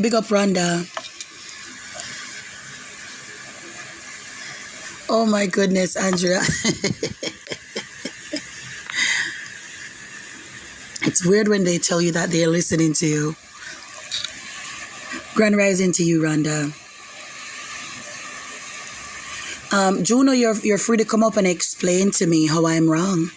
Big up, Rhonda. Oh my goodness, Andrea. It's weird when they tell you that they're listening to you. Grand rising to you, Rhonda. Juno, you're free to come up and explain to me how I'm wrong.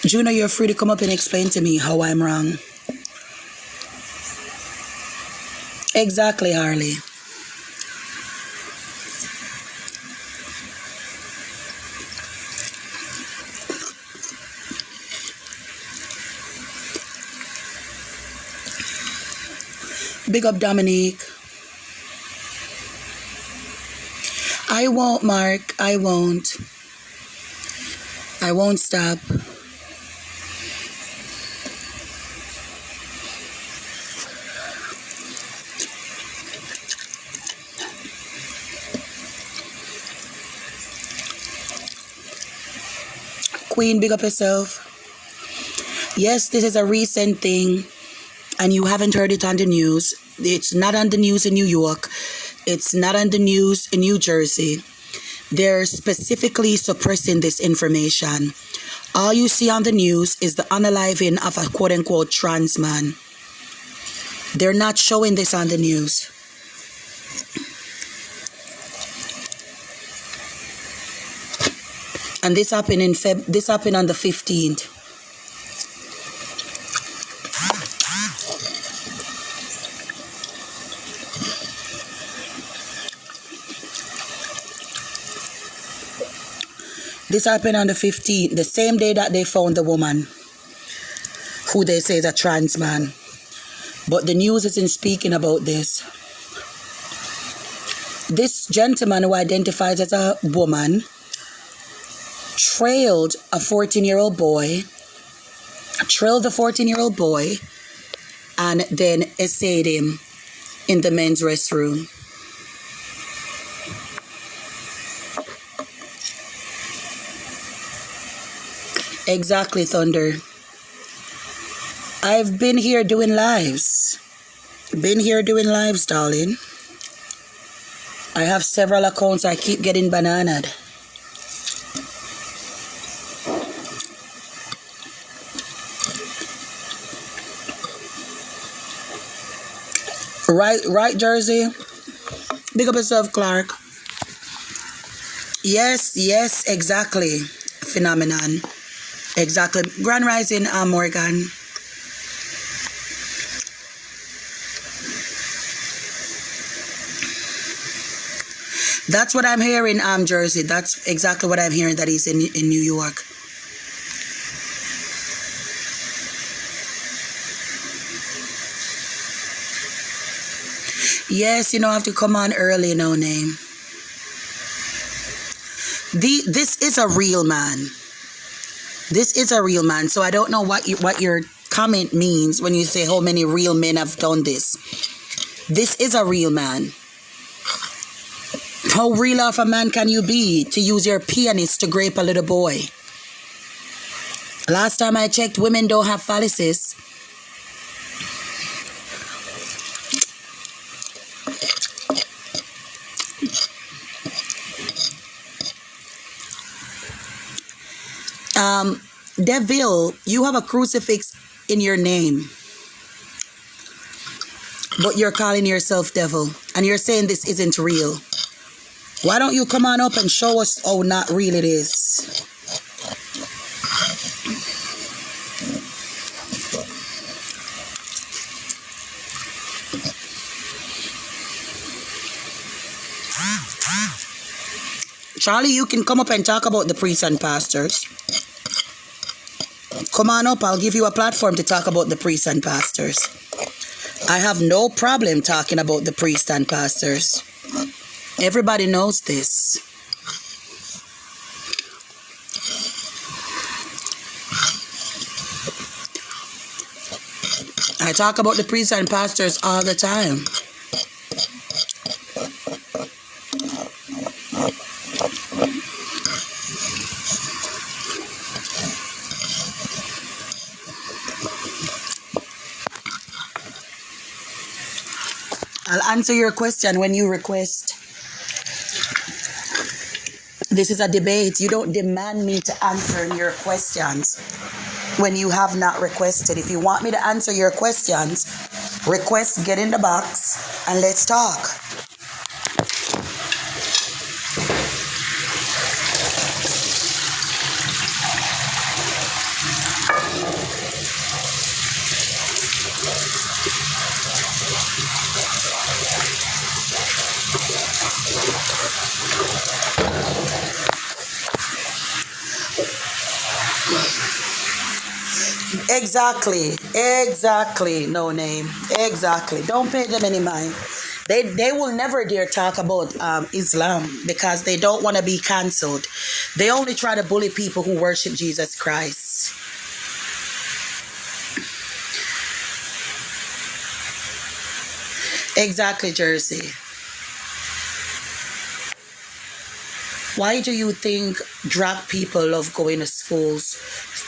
Juno, you're free to come up and explain to me how I'm wrong. Exactly, Harley. Big up, Dominique. I won't, Mark. I won't. I won't stop. Queen, big up yourself. Yes, this is a recent thing, and you haven't heard it on the news. It's not on the news in New York. It's not on the news in New Jersey. They're specifically suppressing this information. All you see on the news is the unaliving of a quote-unquote trans man. They're not showing this on the news. And this happened this happened on the 15th. This happened on the 15th, the same day that they found the woman who they say is a trans man. But the news isn't speaking about this. This gentleman who identifies as a woman trailed a 14-year-old boy, and then essayed him in the men's restroom. Exactly, Thunder. I've been here doing lives. Darling. I have several accounts. I keep getting bananaed. Right, Jersey. Big up yourself, Clark. Yes, exactly. Phenomenon. Exactly. Grand rising, Morgan. That's what I'm hearing, Jersey. That's exactly what I'm hearing, that he's in New York. Yes, you know, I have to come on early, no name. This is a real man. This is a real man. So I don't know what your comment means when you say how many real men have done this. This is a real man. How real of a man can you be to use your penis to grape a little boy? Last time I checked, women don't have phalluses. Devil, you have a crucifix in your name, but you're calling yourself devil, and you're saying this isn't real. Why don't you come on up and show us how not real it is? Charlie, you can come up and talk about the priests and pastors. Come on up, I'll give you a platform to talk about the priests and pastors. I have no problem talking about the priests and pastors. Everybody knows this. I talk about the priests and pastors all the time. I'll answer your question when you request. This is a debate. You don't demand me to answer your questions when you have not requested. If you want me to answer your questions, request, get in the box, and let's talk. Exactly, no name. Exactly. Don't pay them any mind. They will never dare talk about Islam because they don't want to be cancelled. They only try to bully people who worship Jesus Christ. Exactly, Jersey. Why do you think drag people love going to schools?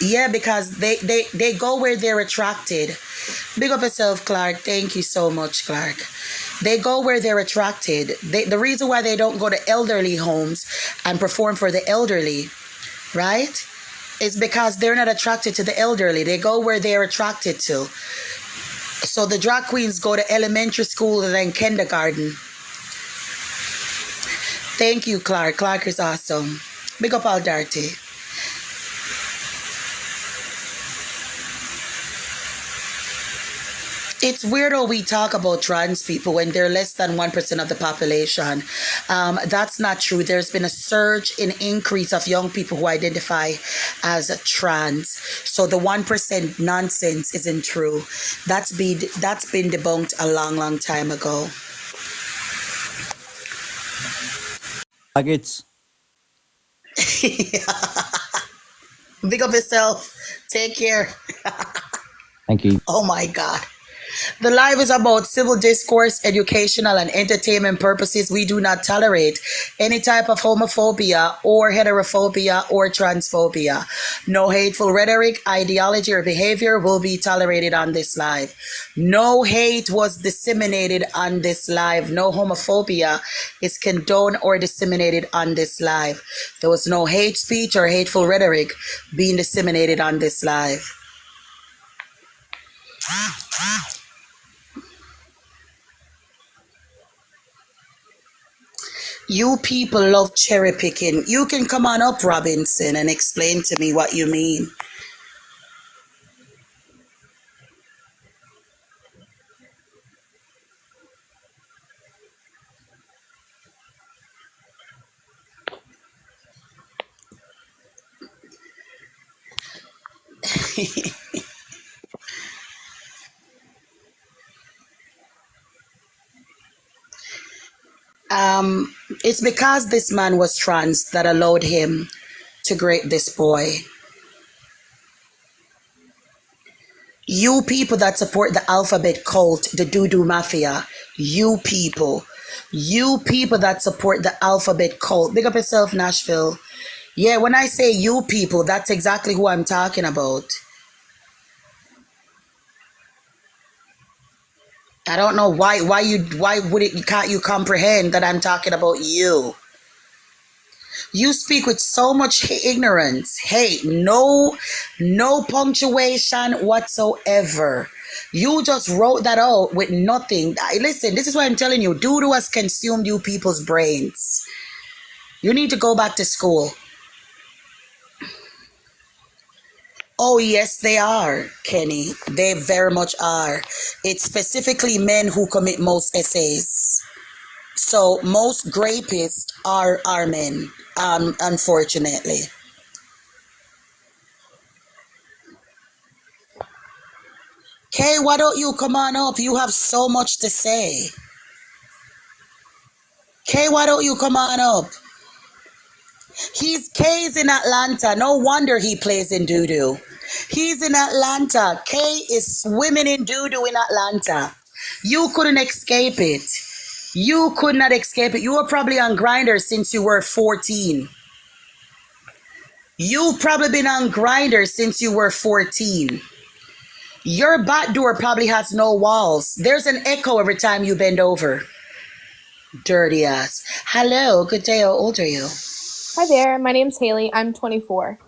Yeah, because they go where they're attracted. Big up yourself, Clark. Thank you so much, Clark. They go where they're attracted. The reason why they don't go to elderly homes and perform for the elderly, right, is because they're not attracted to the elderly. They go where they're attracted to. So the drag queens go to elementary school and then kindergarten. Thank you, Clark. Clark is awesome. Big up all dirty. It's weird how we talk about trans people when they're less than 1% of the population. That's not true. There's been a surge in increase of young people who identify as trans. So the 1% nonsense isn't true. That's been debunked a long time ago. Nuggets. Big up yourself. Take care. Thank you. Oh my God. The live is about civil discourse, educational, and entertainment purposes. We do not tolerate any type of homophobia or heterophobia or transphobia. No hateful rhetoric, ideology, or behavior will be tolerated on this live. No hate was disseminated on this live. No homophobia is condoned or disseminated on this live. There was no hate speech or hateful rhetoric being disseminated on this live. You people love cherry picking. You can come on up, Robinson, and explain to me what you mean. It's because this man was trans that allowed him to grape this boy. You people that support the alphabet cult, the doo-doo mafia, you people that support the alphabet cult, big up yourself, Nashville. Yeah, when I say you people, that's exactly who I'm talking about. I don't know why can't you comprehend that I'm talking about you? You speak with so much ignorance. Hey, no punctuation whatsoever. You just wrote that out with nothing. Listen, this is what I'm telling you. Doo-doo has consumed you people's brains. You need to go back to school. Oh, yes, they are, Kenny. They very much are. It's specifically men who commit most essays. So most grapists are men, unfortunately. Kay, why don't you come on up? You have so much to say. Kay, why don't you come on up? Kay's in Atlanta. No wonder he plays in doo-doo. He's in Atlanta. Kay is swimming in doo-doo in Atlanta. You couldn't escape it. You could not escape it. You were probably on Grindr since you were 14. You've probably been on Grindr since you were 14. Your back door probably has no walls. There's an echo every time you bend over. Dirty ass. Hello, good day. How old are you? Hi there, my name's Haley. I'm 24.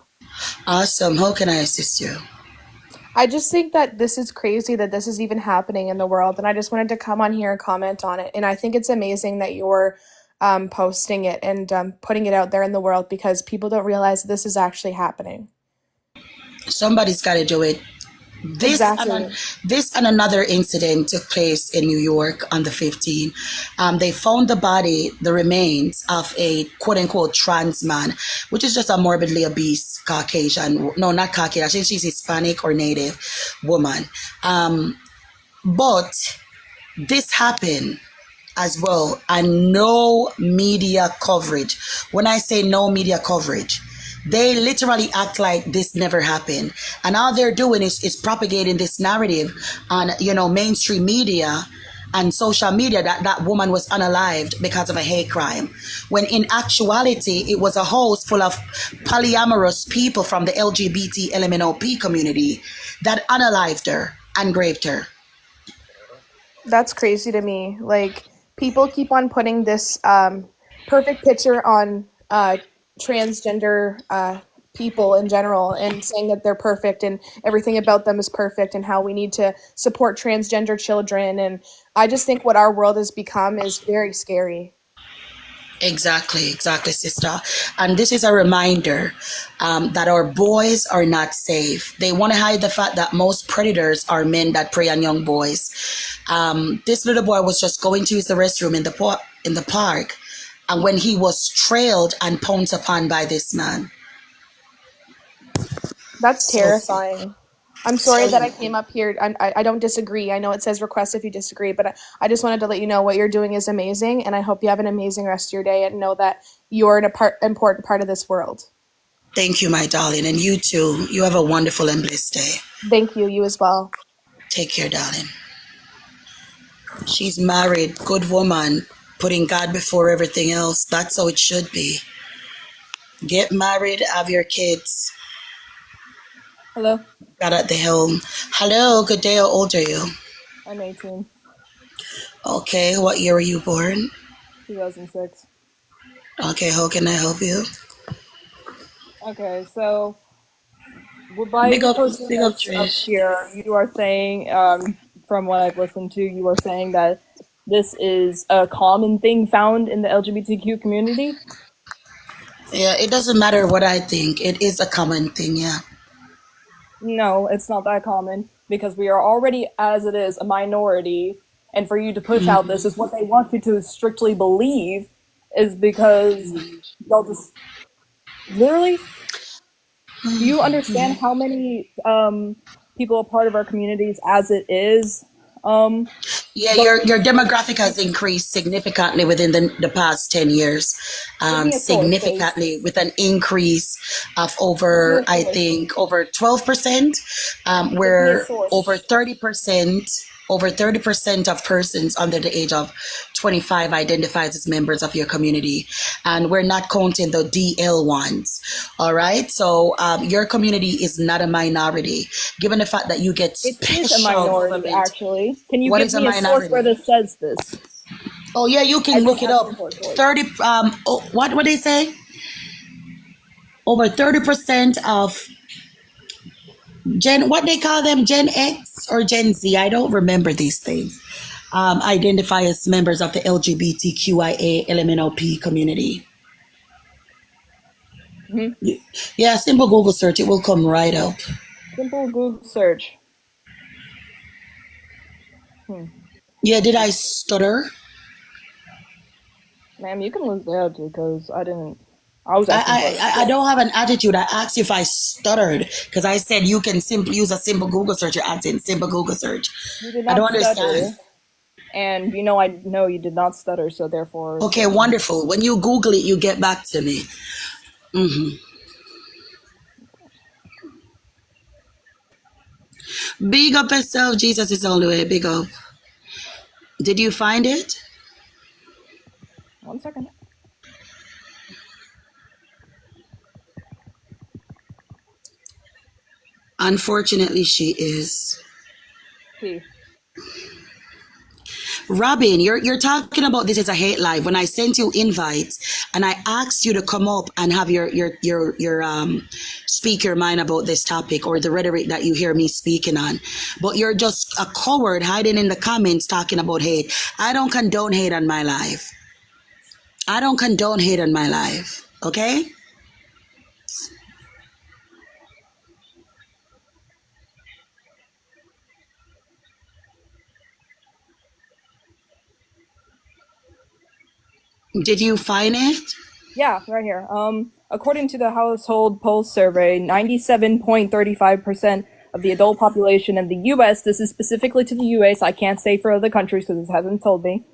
Awesome. How can I assist you? I just think that this is crazy that this is even happening in the world, and I just wanted to come on here and comment on it. And I think it's amazing that you're posting it and putting it out there in the world because people don't realize this is actually happening. Somebody's got to do it. This and, Exactly. this and another incident took place in New York on the 15th. They found the remains of a quote unquote trans man, which is just a morbidly obese Caucasian. No, not Caucasian. I think she's Hispanic or Native woman. But this happened as well, and no media coverage. When I say no media coverage, they literally act like this never happened, and all they're doing is propagating this narrative on mainstream media and social media that woman was unalived because of a hate crime, when in actuality it was a host full of polyamorous people from the LGBT LMNOP community that unalived her and raped her. That's crazy to me. Like, people keep on putting this perfect picture on transgender people in general and saying that they're perfect and everything about them is perfect and how we need to support transgender children. And I just think what our world has become is very scary. Exactly, sister. And this is a reminder that our boys are not safe. They want to hide the fact that most predators are men that prey on young boys. This little boy was just going to use the restroom in the park, and when he was trailed and pounced upon by this man. That's So, terrifying. I'm sorry tell that I you, came up here. I don't disagree. I know it says request if you disagree, but I just wanted to let you know what you're doing is amazing, and I hope you have an amazing rest of your day and know that you're important part of this world. thank you, my darling, and you too. You have a wonderful and blessed day. Thank you. You as well. Take care, darling. She's married, good woman, putting God before everything else. That's how it should be. Get married, have your kids. Hello, God at the helm. Hello, good day. How old are you? I'm 18, Okay, what year were you born? 2006. Okay, how can I help you? Okay, so by Big you up, posting big up, this up Trish. here, you are saying, from what I've listened to, you are saying that this is a common thing found in the LGBTQ community? Yeah, it doesn't matter what I think. It is a common thing, yeah. No, it's not that common because we are already, as it is, a minority, and for you to push out this is what they want you to strictly believe is because they'll just literally. Do you understand how many people are part of our communities as it is? Yeah, Go your demographic has increased significantly within the past 10 years. Give me a source, please. Significantly, with an increase of Give me over, a I source. think, over 12%, Give me a where source. over 30% of persons under the age of 25 identifies as members of your community. And we're not counting the DL ones. All right. So your community is not a minority, given the fact that you get It is a special minority, government. actually. Can you What give is a me a source where minority? this says this? Oh yeah, you I can just look it asked up. you for a source. 30 what they say? Over 30% of what they call them, Gen X or Gen Z, I don't remember these things. Identify as members of the LGBTQIA LMNOP community. Mm-hmm. Yeah, simple Google search, it will come right up. Simple Google search. Yeah, did I stutter? Ma'am, you can lose the attitude because I was asking for a I source. don't have an attitude. I asked you if I stuttered because I said you can simply use a simple Google search. You're asking simple Google search. You did I don't not understand. stutter, and I know you did not stutter, so therefore Okay, saying wonderful. When you Google it, you get back to me. Big up yourself. Jesus is all the way. Big up. Did you find it? 1 second. Unfortunately, she is. P. Robin, you're talking about this as a hate live. When I sent you invites and I asked you to come up and have your speak your mind about this topic or the rhetoric that you hear me speaking on, but you're just a coward hiding in the comments talking about hate. I don't condone hate on my life. I don't condone hate on my life. Okay? Did you find it? Yeah, right here. According to the Household Pulse survey, 97.35% of the adult population in the U.S., this is specifically to the U.S., I can't say for other countries because this hasn't told me,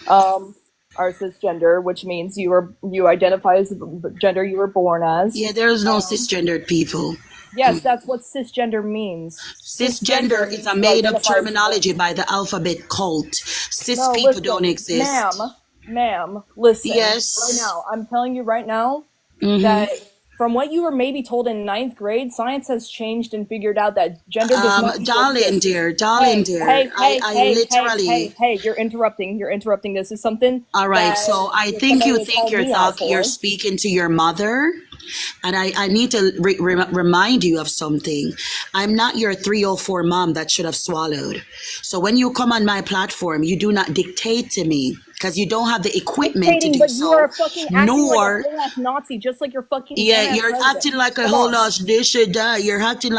are cisgender, which means you identify as the gender you were born as. Yeah, there's no cisgendered people. Yes, that's what cisgender means. Cisgender is a made-up terminology by the alphabet cult. Cis No, people listen, don't exist. ma'am, listen. Yes. Right now, I'm telling you right now Mhm. that from what you were maybe told in 9th grade, science has changed and figured out that gender does not Darling exist. dear, Hey, you're interrupting. You're interrupting. This is something. All right, that so I you're think gonna you think call me out you're for. speaking to your mother, and I need to remind you of something. I'm not your 304 mom that should have swallowed. So when you come on my platform, you do not dictate to me because you don't have the equipment to do But so. you are fucking acting Nor, like a whole ass Nazi, just like your fucking yeah, dumbass you're president. acting like a Come whole on. lot this should die. You're acting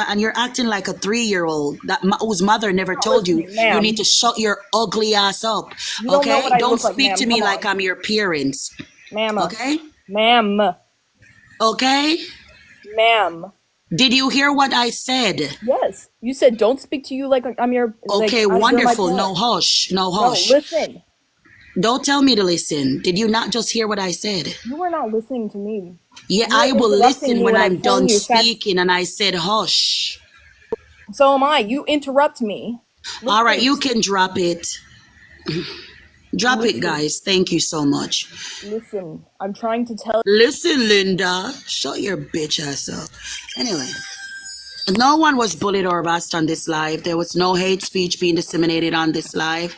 like a 3-year-old whose mother never Not told you listening, ma'am. you need to shut your ugly ass up. You don't know Okay? what I Don't look like, speak ma'am. to me Come like on. I'm your parents. Ma'am. Okay? Ma'am. Okay? Ma'am. Did you hear what I said? Yes. You said don't speak to you like I'm your Okay, you're my wonderful. parent. No hush. No No, hush. listen. Don't tell me to listen. Did you not just hear what I said? You are not listening to me. Yeah, You're I will interrupting listen me when when I'm telling done you facts. speaking and I said hush. So am I. You interrupt me. All right, Listen. you can drop it. Drop it, guys. Thank you so much. Listen. I'm trying to tell Listen, Linda. Shut your bitch ass up. Anyway, no one was bullied or harassed on this live. There was no hate speech being disseminated on this live.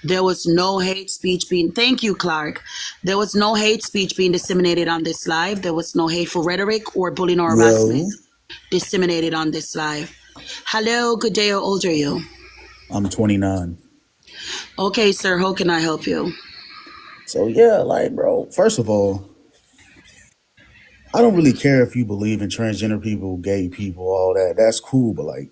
There was no hate speech being... Thank you, Clark. There was no hate speech being disseminated on this live. There was no hateful rhetoric or bullying or harassment disseminated on this live. Hello, good day. How old are you? I'm 29. Okay, sir. How can I help you? So yeah, like, bro, first of all, I don't really care if you believe in transgender people, gay people, all that. That's cool, but like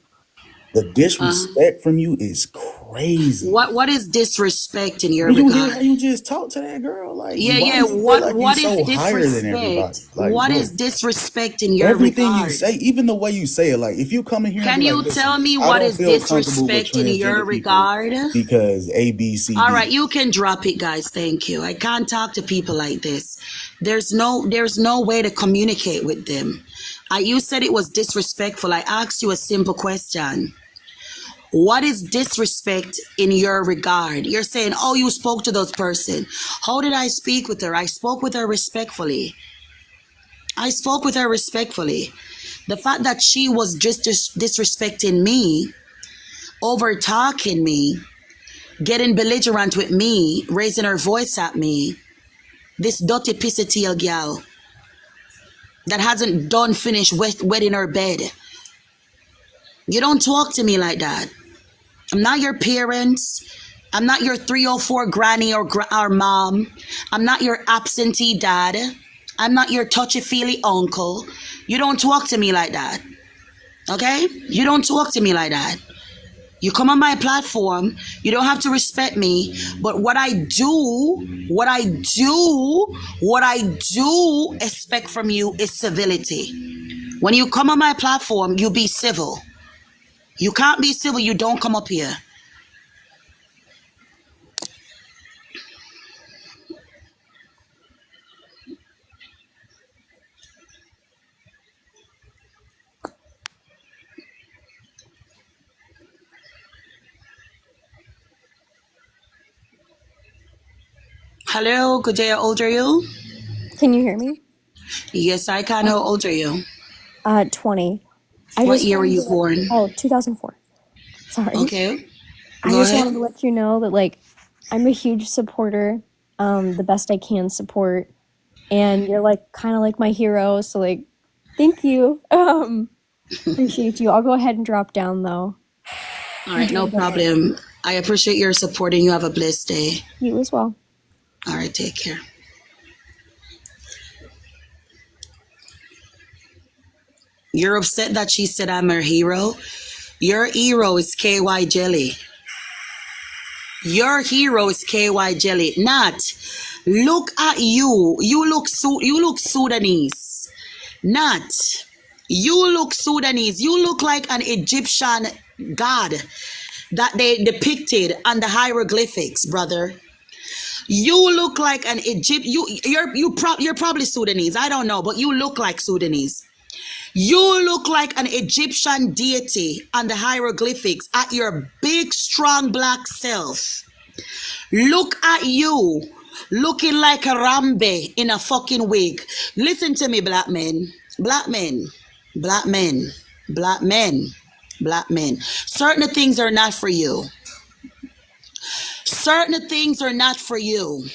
the disrespect from you is crazy. What is disrespect in your When you hear regard? how you just talk to that girl, like, Yeah, why yeah. do you feel like What you're is so higher than disrespect? everybody? Like, What bro, is disrespect in your everything you regard? say, even the way you say it, like if you come in here and Can be you like, listen, tell me I what don't is feel comfortable with disrespect in your transgender people regard? because A, B, C, All D. right, you can drop it, guys. Thank you. I can't talk to people like this. There's no way to communicate with them. You said it was disrespectful. I asked you a simple question. What is disrespect in your regard? You're saying, oh, you spoke to those person. How did I speak with her? I spoke with her respectfully. I spoke with her respectfully. The fact that she was just disrespecting me, over talking me, getting belligerent with me, raising her voice at me, this dirty pissy tail gal that hasn't done finished wetting her bed. You don't talk to me like that. I'm not your parents. I'm not your 304 granny or mom. I'm not your absentee dad. I'm not your touchy-feely uncle. You don't talk to me like that. Okay? You don't talk to me like that. You come on my platform, you don't have to respect me, but what I do expect from you is civility. When you come on my platform, you be civil. You can't be civil, you don't come up here. Hello, good day. How old are you? Can you hear me? Yes, I can. How old are you? 20. What year were you born? Oh, 2004. Sorry. Okay. I Go just ahead. wanted to let you know that, like, I'm a huge supporter, the best I can support, and you're like kind of like my hero. So like, thank you. Appreciate you. I'll go ahead and drop down though. All You right, do no a good one. problem. I appreciate your support and you have a blessed day. You as well. All right, take care. You're upset that she said I'm her hero? Your hero is KY Jelly. Your hero is KY Jelly. Not. Look at you. You look Sudanese. Not. You look Sudanese. You look like an Egyptian god that they depicted on the hieroglyphics, brother. You look like an Egypt. You're probably Sudanese. I don't know, but you look like Sudanese. You look like an Egyptian deity on the hieroglyphics at your big, strong black self. Look at you, looking like a Rambe in a fucking wig. Listen to me, black men. Black men. Black men. Black men. Black men. Certain things are not for you. Certain things are not for you.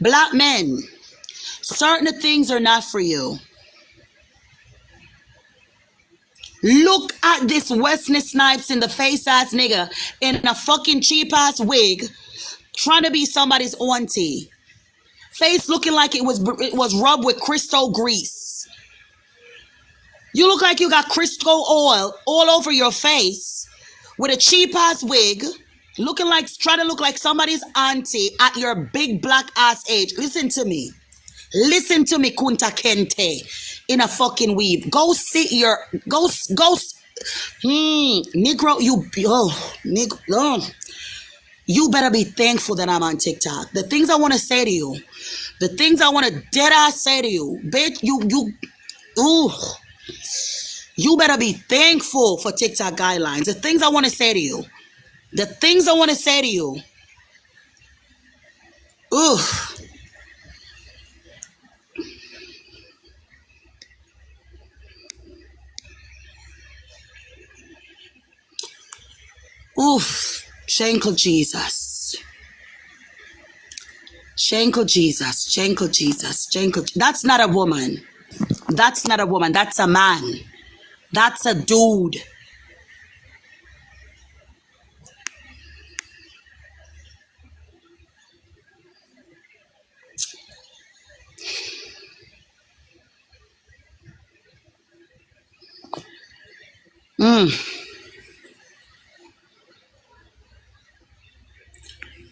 Black men. Certain things are not for you. Look at this Wesley Snipes in the face ass nigga in a fucking cheap ass wig trying to be somebody's auntie. Face looking like it was rubbed with Crisco grease. You look like you got Crisco oil all over your face with a cheap ass wig, trying to look like somebody's auntie at your big black ass age. Listen to me, Kunta Kente, in a fucking weave. Go sit your Negro. You better be thankful that I'm on TikTok. The things I want to say to you, the things I want to dead ass say to you, bitch. You better be thankful for TikTok guidelines. The things I want to say to you, the things I want to say to you. Ooh. Oof. Shankel Jesus. Shankel Jesus. Shankel Jesus. Shankel. That's not a woman. That's not a woman. That's a man. That's a dude.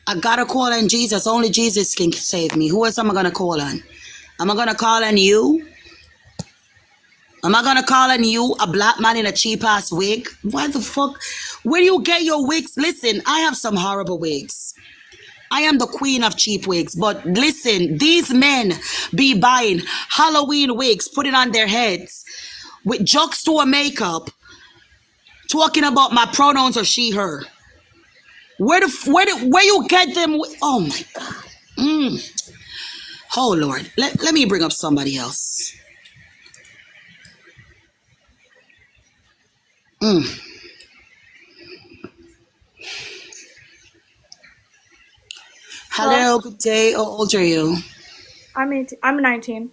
I gotta call on Jesus. Only Jesus can save me. Who else am I gonna call on? Am I gonna call on you? Am I gonna call on you, a black man in a cheap ass wig? Why the fuck? Where do you get your wigs? Listen, I have some horrible wigs. I am the queen of cheap wigs. But listen, these men be buying Halloween wigs, put it on their heads with drugstore makeup, talking about my pronouns are she, her. Where you get them? Oh my God. Oh Lord. Let me bring up somebody else. Hello, good day. How old are you? I'm 18, I'm 19.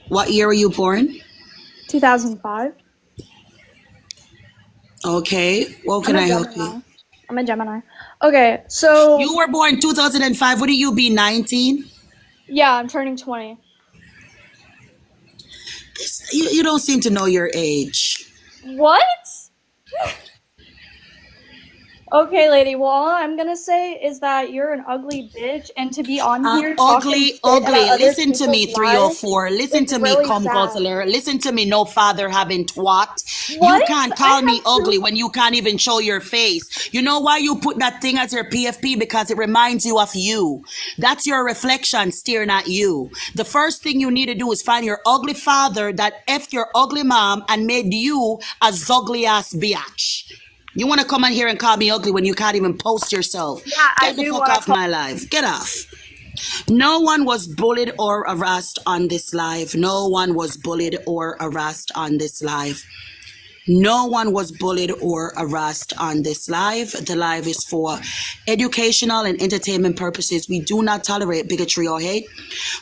What year were you born? 2005. Okay. Well, can I'm a I help Gemini. you? I'm a Gemini. Okay, so You were born 2005. What do you be, 19? yeah, I'm turning 20. You don't seem to know your age. What? Okay, lady. Well, all I'm gonna say is that you're an ugly bitch, and to be on here talking shit Ugly. about other Listen to me, people's lives 304. Listen is to me, really cum sad. guzzler. Listen to me, no father having twat. You What? can't I call me have ugly two. when you can't even show your face. You know why you put that thing as your PFP? Because it reminds you of you. That's your reflection staring at you. The first thing you need to do is find your ugly father that effed your ugly mom and made you a ugly ass bitch. You want to come in here and call me ugly when you can't even post yourself. Yeah, I Get the do fuck want to off my life. Get off. No one was bullied or harassed on this live. No one was bullied or harassed on this live. No one was bullied or harassed on this live. The live is for educational and entertainment purposes. We do not tolerate bigotry or hate.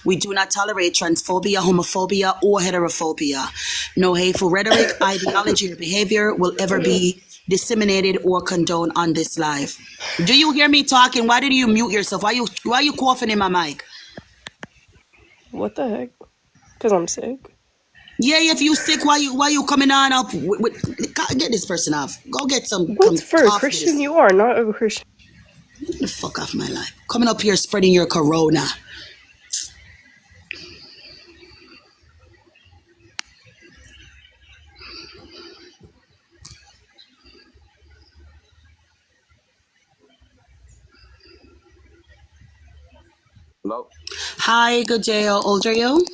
We do not tolerate transphobia, homophobia, or heterophobia. No hateful rhetoric, ideology, or behavior will ever be disseminated or condoned on this live. Do you hear me talking? Why did you mute yourself? Why you coughing in my mic? What the heck? Because I'm sick. Yeah, if you sick, why you coming on up get this person off. Go get some What's for a cough Christian? medicine. You are not a Christian. Get the fuck off my life. Coming up here spreading your corona. Hello? Hi, good day. How old are you?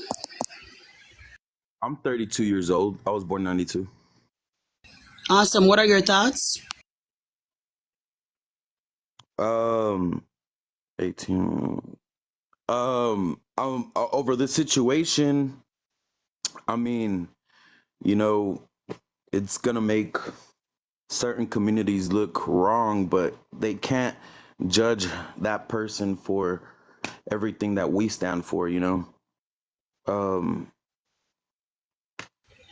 I'm 32 years old. I was born in 92. Awesome. What are your thoughts? 18. Over this situation, I mean, you know, it's gonna make certain communities look wrong, but they can't judge that person for everything that we stand for, you know?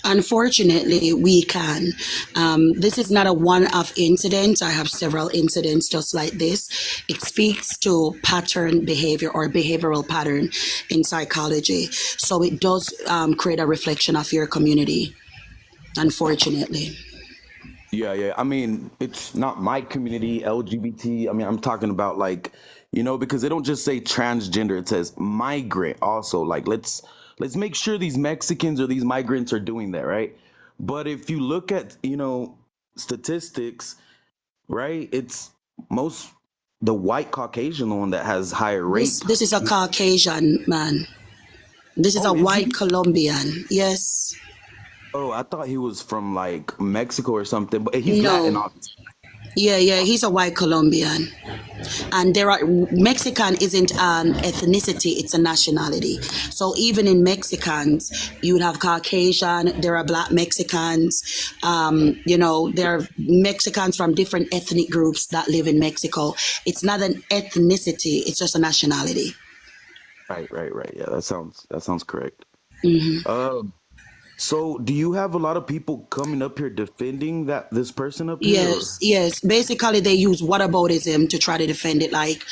Unfortunately, we can. This is not a one-off incident. I have several incidents just like this. It speaks to pattern behavior or behavioral pattern in psychology. So it does create a reflection of your community, unfortunately. Yeah. I mean, it's not my community, LGBT. I mean, I'm talking about like, you know, because they don't just say transgender, it says migrant also. Like let's make sure these Mexicans or these migrants are doing that, right? But if you look at, you know, statistics, right, it's most the white Caucasian one that has higher rape. This is a Caucasian man. This is a Oh, is white he? Colombian. Yes. Oh, I thought he was from like Mexico or something, but he's Latin, No. obviously. Yeah, he's a white Colombian. And Mexican isn't an ethnicity, it's a nationality. So even in Mexicans, you would have Caucasian, there are black Mexicans, you know, there are Mexicans from different ethnic groups that live in Mexico. It's not an ethnicity, it's just a nationality. Right. Yeah, that sounds correct. Um, so do you have a lot of people coming up here defending this person up here, or? Yes. Basically, they use whataboutism to try to defend it. Like,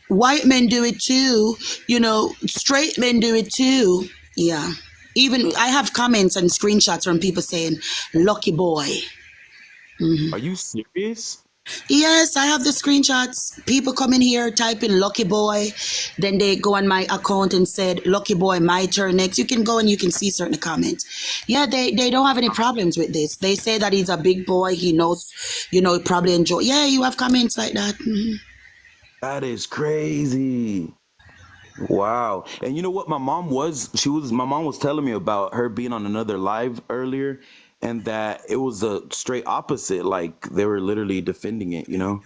white men do it too. You know, straight men do it too. Yeah. Even I have comments and screenshots from people saying, "Lucky boy." Are you serious? Yes, I have the screenshots. People come in here typing "lucky boy," then they go on my account and said "lucky boy, my turn next." You can go and you can see certain comments. Yeah, they don't have any problems with this. They say that he's a big boy. He knows, you know, he probably enjoy. Yeah, you have comments like that. That is crazy. Wow. And you know what? My mom was telling me about her being on another live earlier, and that it was a straight opposite. Like they were literally defending it, you know?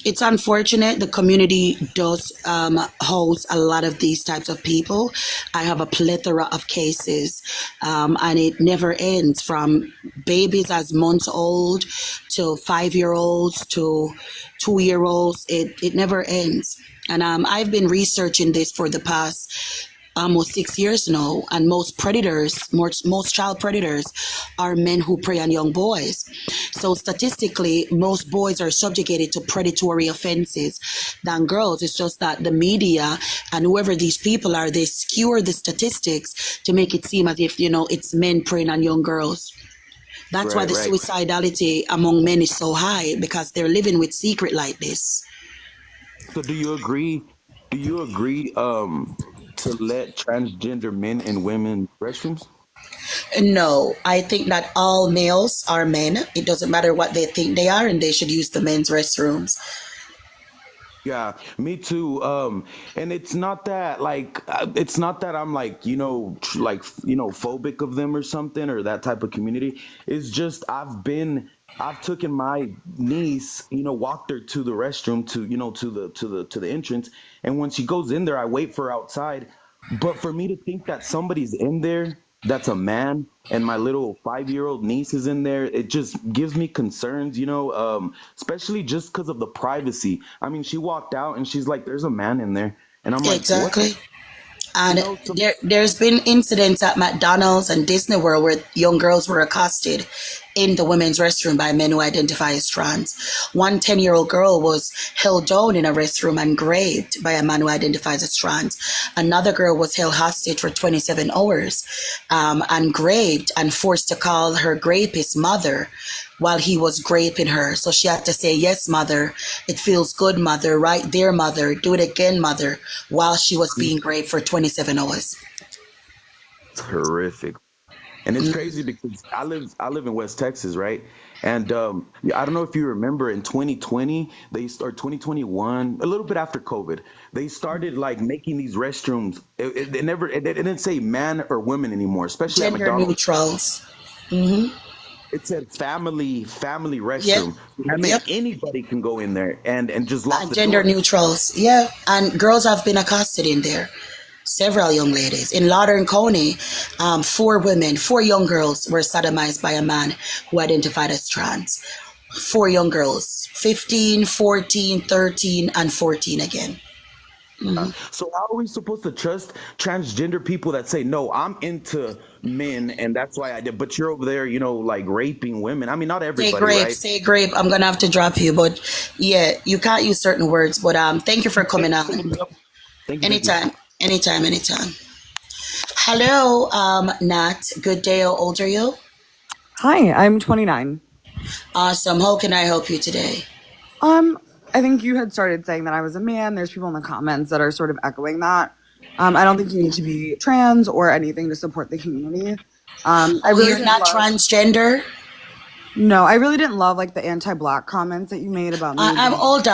It's unfortunate. The community does host a lot of these types of people. I have a plethora of cases, and it never ends, from babies as months old to 5 year olds to 2 year olds. It never ends. And I've been researching this for the past almost 6 years now, and most child predators are men who prey on young boys. So statistically, most boys are subjugated to predatory offenses than girls. It's just that the media and whoever these people are, they skewer the statistics to make it seem as if, you know, it's men preying on young girls. That's why the Right. suicidality among men is so high, because they're living with secret like this. So do you agree? To let transgender men and women restrooms? No, I think that all males are men. It doesn't matter what they think they are, and they should use the men's restrooms. Yeah, me too. And it's not that I'm like, you know, phobic of them or something, or that type of community. It's just I've taken my niece, you know, walked her to the restroom, to, you know, to the entrance, and when she goes in there, I wait for her outside. But for me to think that somebody's in there that's a man and my little 5-year-old niece is in there, it just gives me concerns, especially just because of the privacy. I mean, she walked out and she's like, there's a man in there. And I'm like, what? Exactly. You And know, so there's been incidents at McDonald's and Disney World where young girls were accosted in the women's restroom by men who identify as trans. One 10-year-old girl was held down in a restroom and raped by a man who identifies as trans. Another girl was held hostage for 27 hours and raped and forced to call her rapist mother while he was raping her. So she had to say, yes, mother, it feels good, mother, right there, mother, do it again, mother, while she was being raped for 27 hours. it's horrific. And it's crazy because I live in West Texas, right? And yeah, I don't know if you remember in 2020, or 2021, a little bit after COVID, they started like making these restrooms. It didn't say man or women anymore, especially at Gender McDonald's. neutrals. It said family Yep. restroom. That meant Yep. anybody can go in there and just lock the Gender door. neutrals. Yeah. And girls have been accosted in there. Several young ladies. In Loudoun County, 4 young girls were sodomized by a man who identified as trans. 4 young girls, 15, 14, 13, and 14 again. So how are we supposed to trust transgender people that say, no, I'm into men and that's why I did, but you're over there, like raping women? I mean, not everybody, right? Say grape. I'm gonna have to drop you, but yeah, you can't use certain words. But thank you for coming on. Thank you. Thank you. Anytime. Hello, Nat. Good day. How old are you? Hi, I'm 29. Awesome. How can I help you today? I think you had started saying that I was a man. There's people in the comments that are sort of echoing that. I don't think you need to be trans or anything to support the community. You're not transgender? No, I really didn't love like the anti-black comments that you made about me. Hold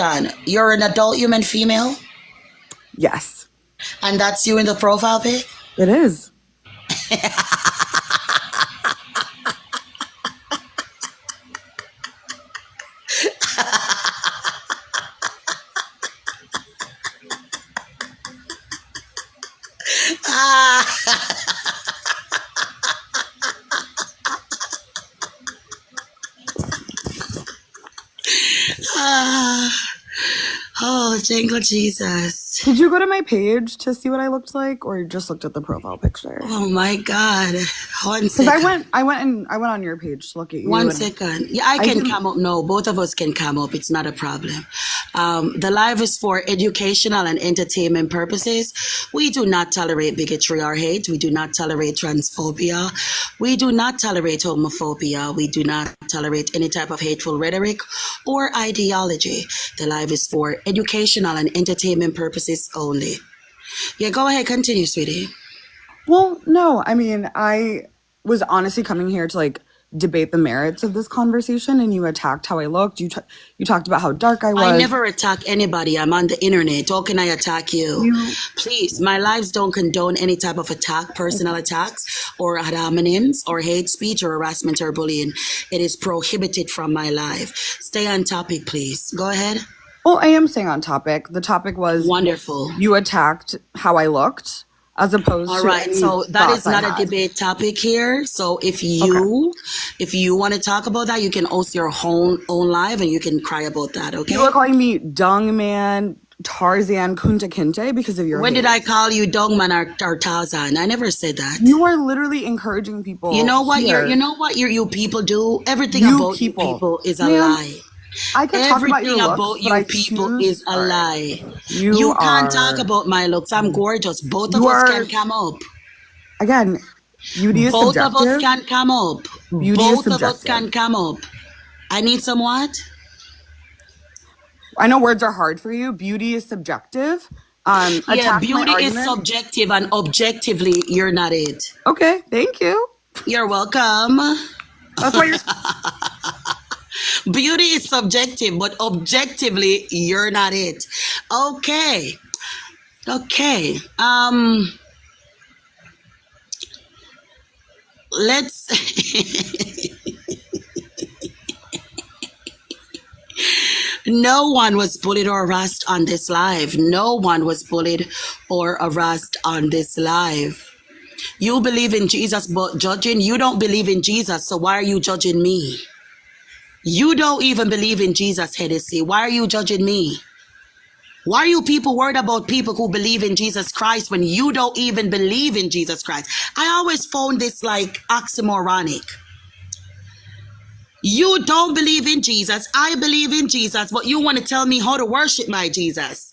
on. You're an adult human female? Yes, And that's you in the profile pic? it is. Oh, jingle Jesus. Did you go to my page to see what I looked like, or you just looked at the profile picture? Oh my God. One Because second. I went on your page to look at you. One and second. Yeah, I can come up. No, both of us can come up. It's not a problem. The live is for educational and entertainment purposes. We do not tolerate bigotry or hate. We do not tolerate transphobia. We do not tolerate homophobia. We do not tolerate any type of hateful rhetoric or ideology. The live is for educational and entertainment purposes only. Yeah, go ahead. Continue, sweetie. Well, no, I mean, I was honestly coming here to like debate the merits of this conversation, and you attacked how I looked. You talked about how dark I was. I never attack anybody. I'm on the internet. How can I attack you? Please, my lives don't condone any type of attack, personal attacks, or ad hominems, or hate speech, or harassment, or bullying. It is prohibited from my life. Stay on topic, please. Go ahead. Well, I am staying on topic. The topic was wonderful. You attacked how I looked, as opposed All to right, any so that is thoughts I not a had. debate topic here. So if you want to talk about that, you can host your own live and you can cry about that. Okay. You were calling me Dung Man, Tarzan, Kunta Kinte because of your When hate. did I call you Dogman or Tarzan? I never said that. You are literally encouraging people. You know what here. you people do? Everything You about people. you people is a Ma'am, lie. I can talk about your Everything looks, about but you I people choose- is a lie. You can't are- talk about my looks. I'm gorgeous. Both of You us are- can come up. Again, beauty is Both subjective. of us can come up. Beauty is Both of us subjective. can come up. I need some what? I know words are hard for you. Beauty is subjective. Yeah, attack my beauty is argument. subjective and objectively, you're not it. Okay, thank you. You're welcome. That's why you're. Beauty is subjective, but objectively, you're not it. Okay. Let's. No one was bullied or harassed on this live. No one was bullied or harassed on this live. You believe in Jesus, but judging, you don't believe in Jesus, so why are you judging me? You don't even believe in Jesus, Hennessy. Why are you judging me? Why are you people worried about people who believe in Jesus Christ when you don't even believe in Jesus Christ? I always found this like oxymoronic. You don't believe in Jesus. I believe in Jesus, but you want to tell me how to worship my Jesus.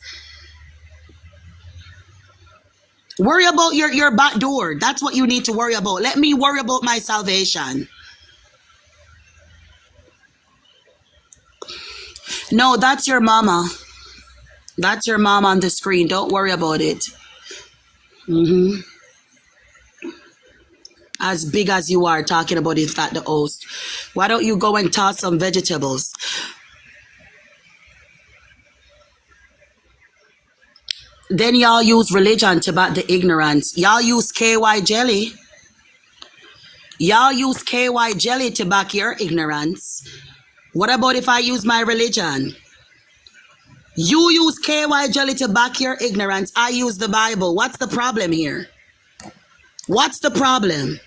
Worry about your back door. That's what you need to worry about. Let me worry about my salvation. No, that's your mama. That's your mom on the screen. Don't worry about it. As big as you are talking about it at the host. Why don't you go and toss some vegetables? Then y'all use religion to back the ignorance. Y'all use KY jelly. Y'all use KY jelly to back your ignorance. What about if I use my religion? You use KY jelly to back your ignorance. I use the Bible. What's the problem here? What's the problem?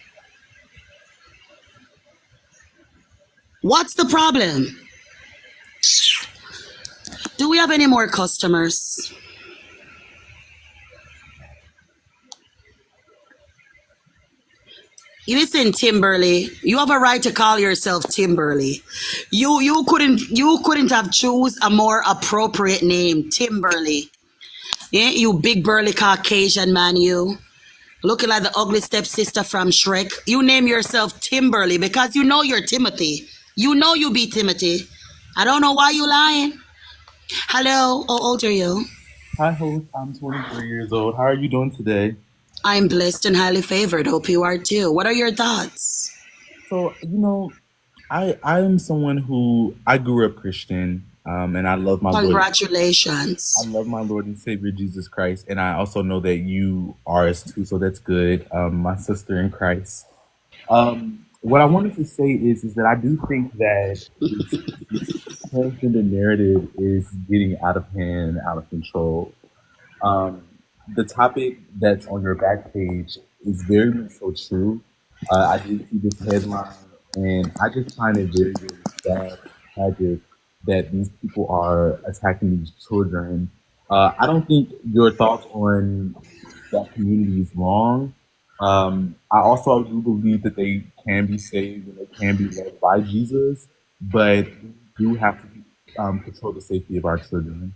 What's the problem? Do we have any more customers? Listen, Timberly, you have a right to call yourself Timberly. You couldn't have choose a more appropriate name, Timberly. Yeah, you big burly Caucasian man, you. Looking like the ugly stepsister from Shrek. You name yourself Timberly because you know you're Timothy. You know you be Timothy. I don't know why you lying. Hello, how old are you? Hi, host. I'm 23 years old. How are you doing today? I'm blessed and highly favored. Hope you are too. What are your thoughts? So, I am someone who I grew up Christian, and I love my Congratulations. I love my Lord and Savior Jesus Christ, and I also know that you are as too, so that's good. My sister in Christ. What I wanted to say is that I do think that this transgender narrative is getting out of hand, out of control. The topic that's on your back page is very much so true. I did see this headline, and I just find it very, very sad, tragic that these people are attacking these children. I don't think your thoughts on that community is wrong. I also do believe that they can be saved and they can be led by Jesus, but we do have to control the safety of our children.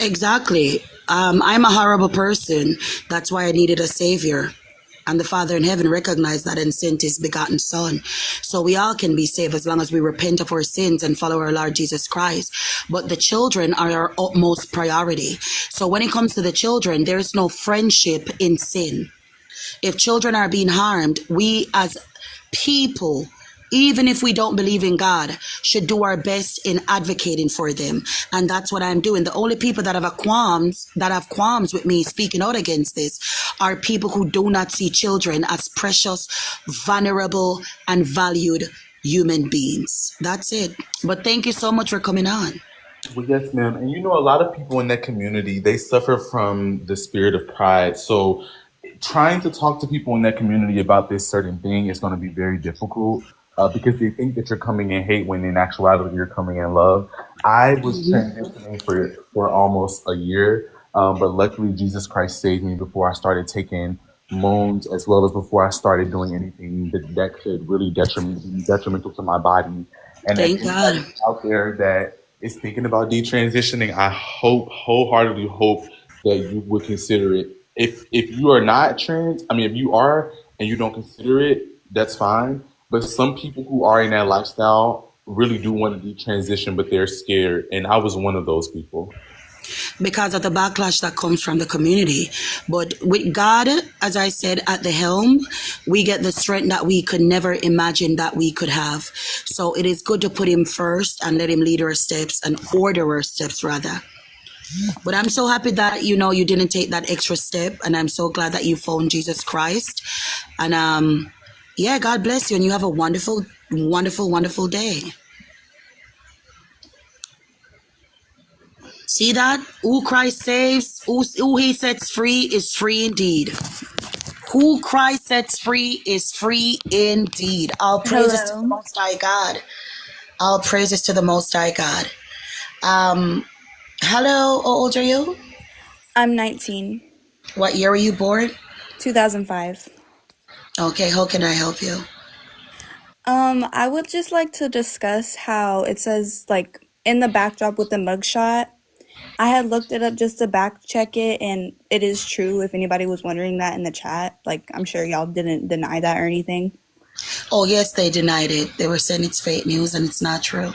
Exactly. I'm a horrible person. That's why I needed a savior. And the Father in heaven recognized that and sent his begotten Son. So we all can be saved as long as we repent of our sins and follow our Lord Jesus Christ. But the children are our utmost priority. So when it comes to the children, there is no friendship in sin. If children are being harmed, we as people, even if we don't believe in God, should do our best in advocating for them. And that's what I'm doing. The only people that have qualms with me speaking out against this are people who do not see children as precious, vulnerable, and valued human beings. That's it. But thank you so much for coming on. Well, yes, ma'am. And a lot of people in that community, they suffer from the spirit of pride. So trying to talk to people in that community about this certain thing is going to be very difficult because they think that you're coming in hate when in actuality you're coming in love. I was transitioning for almost a year, but luckily Jesus Christ saved me before I started taking loans, as well as before I started doing anything that could really be detrimental to my body. And Thank God. Out there that is thinking about detransitioning, I wholeheartedly hope that you would consider it. If you are not trans, if you are and you don't consider it, that's fine. But some people who are in that lifestyle really do want to detransition, but they're scared. And I was one of those people. Because of the backlash that comes from the community. But with God, as I said, at the helm, we get the strength that we could never imagine that we could have. So it is good to put him first and let him lead our steps and order our steps rather. But I'm so happy that, you didn't take that extra step. And I'm so glad that you found Jesus Christ. And yeah, God bless you. And you have a wonderful, wonderful, wonderful day. See that? Who Christ saves, who he sets free is free indeed. Who Christ sets free is free indeed. All praises to the Hello. Most High God. All praises to the Most High God. Hello, how old are you? I'm 19. What year were you born? 2005. Okay, how can I help you? I would just like to discuss how it says, like, in the backdrop with the mugshot. I had looked it up just to back check it, and it is true if anybody was wondering that in the chat. Like, I'm sure y'all didn't deny that or anything. Oh, yes, they denied it. They were saying it's fake news and it's not true.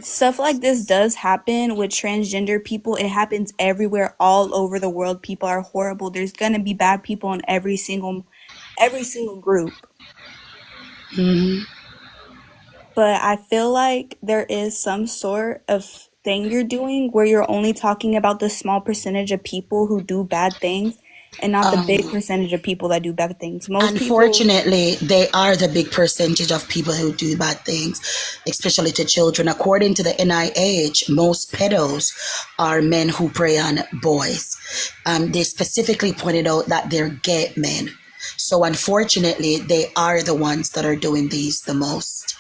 Stuff like this does happen with transgender people. It happens everywhere, all over the world. People are horrible. There's gonna be bad people in every single group. Hmm. But I feel like there is some sort of thing you're doing where you're only talking about the small percentage of people who do bad things and not the big percentage of people that do bad things. Most people, Unfortunately, they are the big percentage of people who do bad things, especially to children. According to the NIH, most pedos are men who prey on boys. They specifically pointed out that they're gay men. So unfortunately, they are the ones that are doing these the most.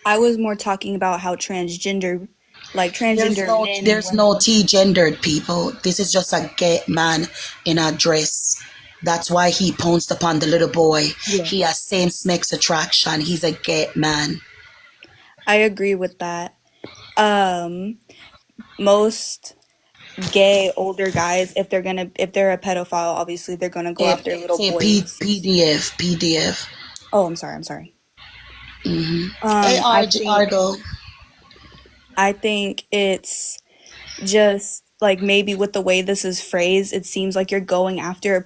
I was more talking about how transgender men and There's no women. T-gendered people. This is just a gay man in a dress. That's why he pounced upon the little boy. Yeah. He has same-sex attraction. He's a gay man. I agree with that. Most gay older guys, if they're a pedophile, obviously they're gonna go after little Say boys. PDF. Oh, I'm sorry. Mm-hmm. Hey, Argo. I think it's just like maybe with the way this is phrased, it seems like you're going after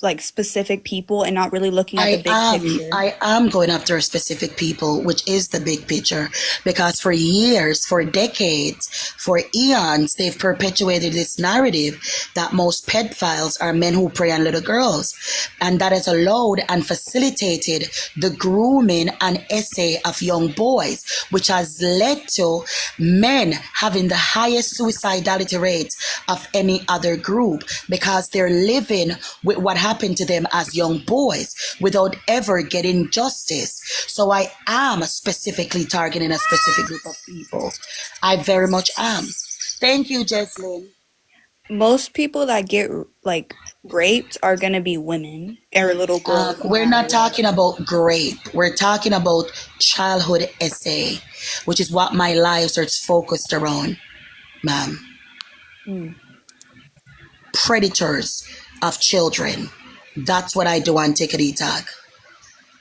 like specific people and not really looking at the big picture. I am going after specific people, which is the big picture, because for years, for decades, for eons, they've perpetuated this narrative that most pedophiles are men who prey on little girls, and that has allowed and facilitated the grooming and essay of young boys, which has led to men having the highest suicidality rates of any other group, because they're living with what happened to them as young boys without ever getting justice. So I am specifically targeting a specific group of people. I very much am. Thank you, Jesslyn. Most people that get like raped are gonna be women or little girls. We're not talking about rape. We're talking about childhood essay, which is what my lives are focused around, ma'am. Predators of children. That's what I do on Tickety Talk.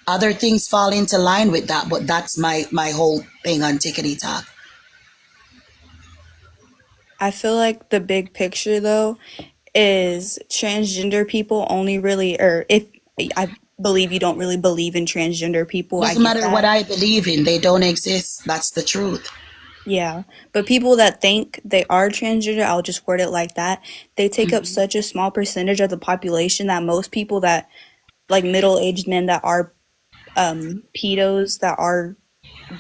Other things fall into line with that, but that's my whole thing on Tickety Talk. I feel like the big picture though is transgender people only really, or if I believe you don't really believe in transgender people. Doesn't matter what I believe in, they don't exist. That's the truth. Yeah, but people that think they are transgender, I'll just word it like that, they take up such a small percentage of the population that most people that, like middle-aged men that are pedos, that are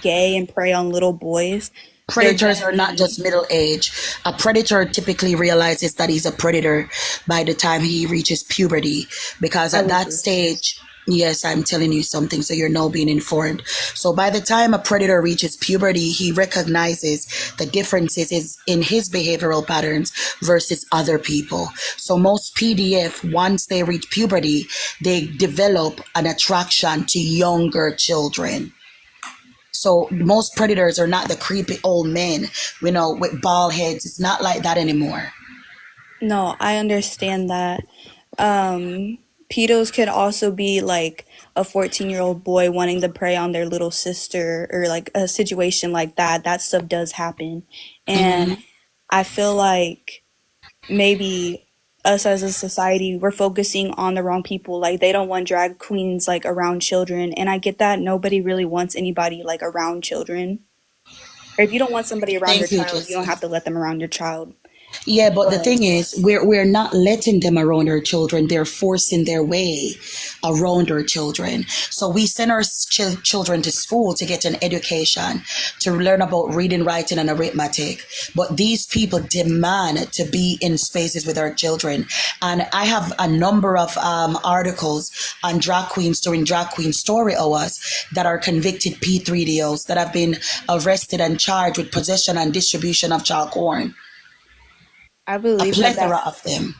gay and prey on little boys. Predators are not just middle age. A predator typically realizes that he's a predator by the time he reaches puberty, because at that stage, yes, I'm telling you something, so you're now being informed. So by the time a predator reaches puberty, he recognizes the differences in his behavioral patterns versus other people. So most PDF, once they reach puberty, they develop an attraction to younger children. So most predators are not the creepy old men, with bald heads. It's not like that anymore. No, I understand that. Pedos could also be like a 14-year-old boy wanting to prey on their little sister, or like a situation like that. That stuff does happen. And I feel like maybe us as a society, we're focusing on the wrong people. Like, they don't want drag queens like around children, and I get that. Nobody really wants anybody like around children. Or if you don't want somebody around your child, you don't have to let them around your child. Yeah, but the thing is, we're not letting them around our children. They're forcing their way around our children. So we send our children to school to get an education, to learn about reading, writing, and arithmetic. But these people demand to be in spaces with our children. And I have a number of articles on drag queens during drag queen story hours that are convicted P3DOs that have been arrested and charged with possession and distribution of child porn. I A believe plethora of them.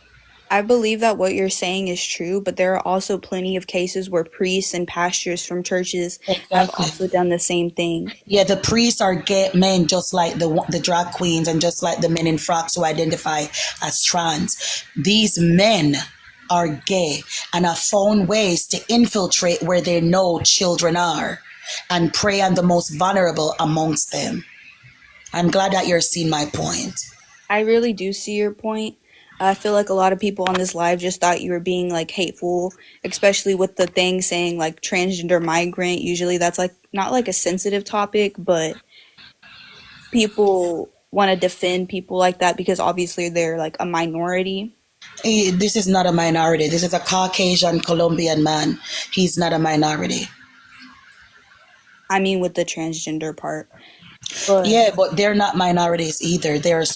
I believe that what you're saying is true, but there are also plenty of cases where priests and pastors from churches have Exactly. also done the same thing. Yeah, the priests are gay men, just like the drag queens and just like the men in frocks who identify as trans. These men are gay and have found ways to infiltrate where they know children are and prey on the most vulnerable amongst them. I'm glad that you're seeing my point. I really do see your point. I feel like a lot of people on this live just thought you were being like hateful, especially with the thing saying like transgender migrant. Usually that's like not like a sensitive topic, but people want to defend people like that because obviously they're like a minority. This is not a minority. This is a Caucasian Colombian man. He's not a minority. I mean, with the transgender part. Yeah, but they're not minorities either. They're a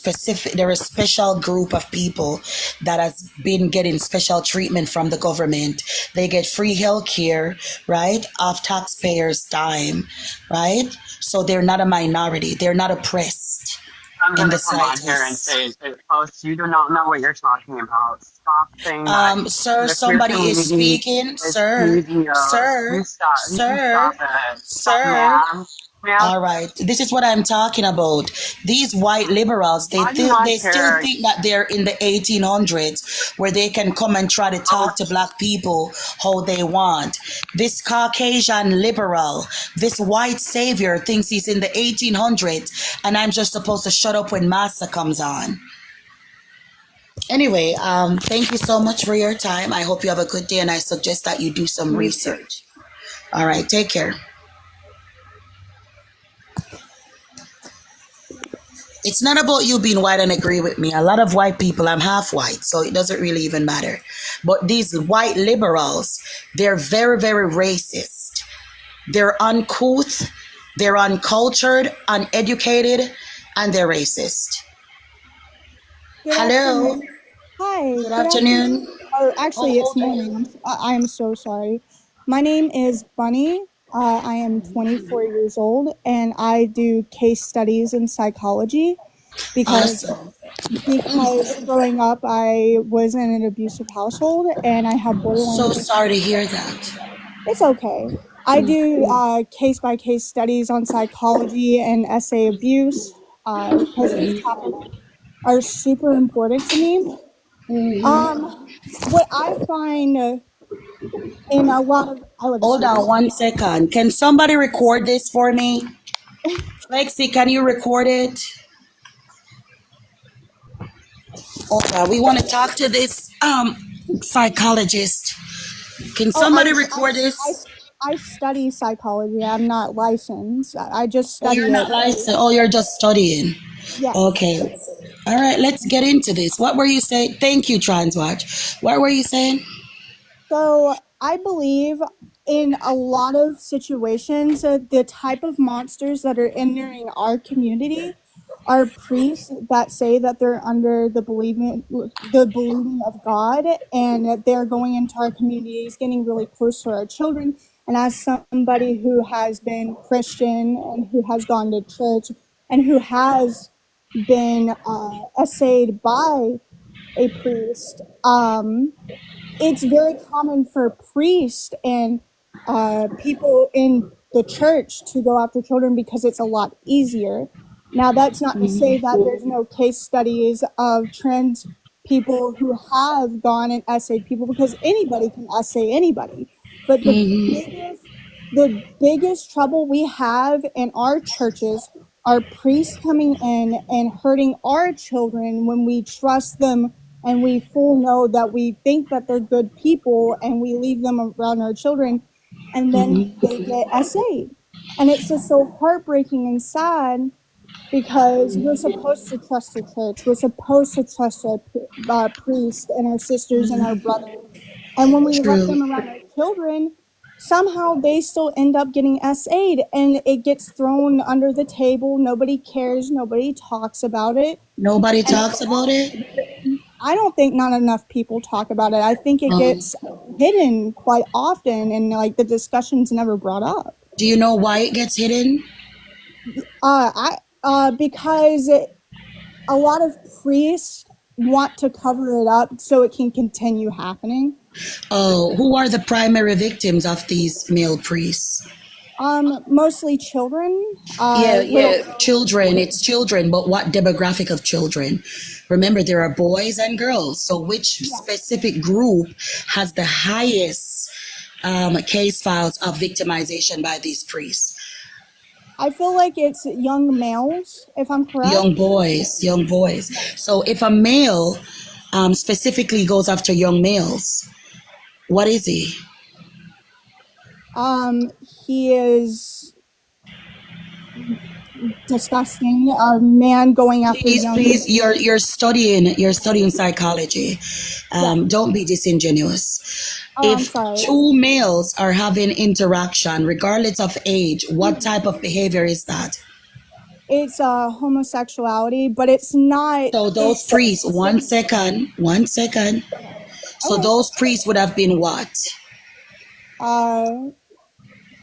special group of people that has been getting special treatment from the government. They get free health care, right? Off taxpayers' dime, right? So they're not a minority. They're not oppressed I'm in gonna the come on here and slightest. say, Post, you do not know what you're talking about. Stop saying that Sir, the queer somebody is community speaking. is Sir, PDOs. sir, You stop. You can sir, stop it. Stop, sir. ma'am. Ma'am, All right, this is what I'm talking about. These white liberals, I do not they still care. think that they're in the 1800s where they can come and try to talk to black people how they want. This Caucasian liberal, this white savior thinks he's in the 1800s and I'm just supposed to shut up when massa comes on. Anyway, thank you so much for your time. I hope you have a good day and I suggest that you do some research. All right, take care. It's not about you being white and agree with me. A lot of white people, I'm half white, so it doesn't really even matter. But these white liberals, they're very, very racist. They're uncouth, they're uncultured, uneducated, and they're racist. Good Hello. afternoon. Hi. Good afternoon. Or actually, it's morning. I am so sorry. My name is Bunny. I am 24 years old, and I do case studies in psychology because growing up I was in an abusive household and I have borderline. So sorry to hear that. It's okay. I do case by case studies on psychology and essay abuse because these topics are super important to me. What I find in a lot of Hold on 1 second. Can somebody record this for me? Lexi, can you record it? Okay, we want to talk to this psychologist. Can somebody record this? I study psychology. I'm not licensed. I just study. You're not licensed. Oh, you're just studying. Yes. Okay. All right, let's get into this. What were you saying? Thank you, Transwatch. What were you saying? So I believe in a lot of situations, the type of monsters that are entering our community are priests that say that they're under the believing of God, and they're going into our communities, getting really close to our children. And as somebody who has been Christian and who has gone to church and who has been essayed by a priest, it's very common for priests and people in the church to go after children because it's a lot easier. Now, that's not to say that there's no case studies of trans people who have gone and essayed people, because anybody can essay anybody. But the biggest trouble we have in our churches are priests coming in and hurting our children when we trust them and we full know that we think that they're good people and we leave them around our children, and then they get essayed. And it's just so heartbreaking and sad because we're supposed to trust the church. We're supposed to trust our priest and our sisters and our brothers. And when we let True. them around our children, somehow they still end up getting SA'd, and it gets thrown under the table. Nobody cares. Nobody talks about it. Nobody talks about it. I don't think not enough people talk about it. I think it gets hidden quite often, and like the discussion's never brought up. Do you know why it gets hidden? Because a lot of priests want to cover it up so it can continue happening. Oh, who are the primary victims of these male priests? Mostly children. Children. It's children, but what demographic of children? Remember, there are boys and girls. So which specific group has the highest case files of victimization by these priests? I feel like it's young males, if I'm correct. Young boys. So if a male specifically goes after young males, what is he? He is disgusting. A man going after young. Please, you're studying psychology. Don't be disingenuous. I'm If sorry. two males are having interaction, regardless of age, what type of behavior is that? It's homosexuality, but it's not. So those priests, one second. So those priests would have been what?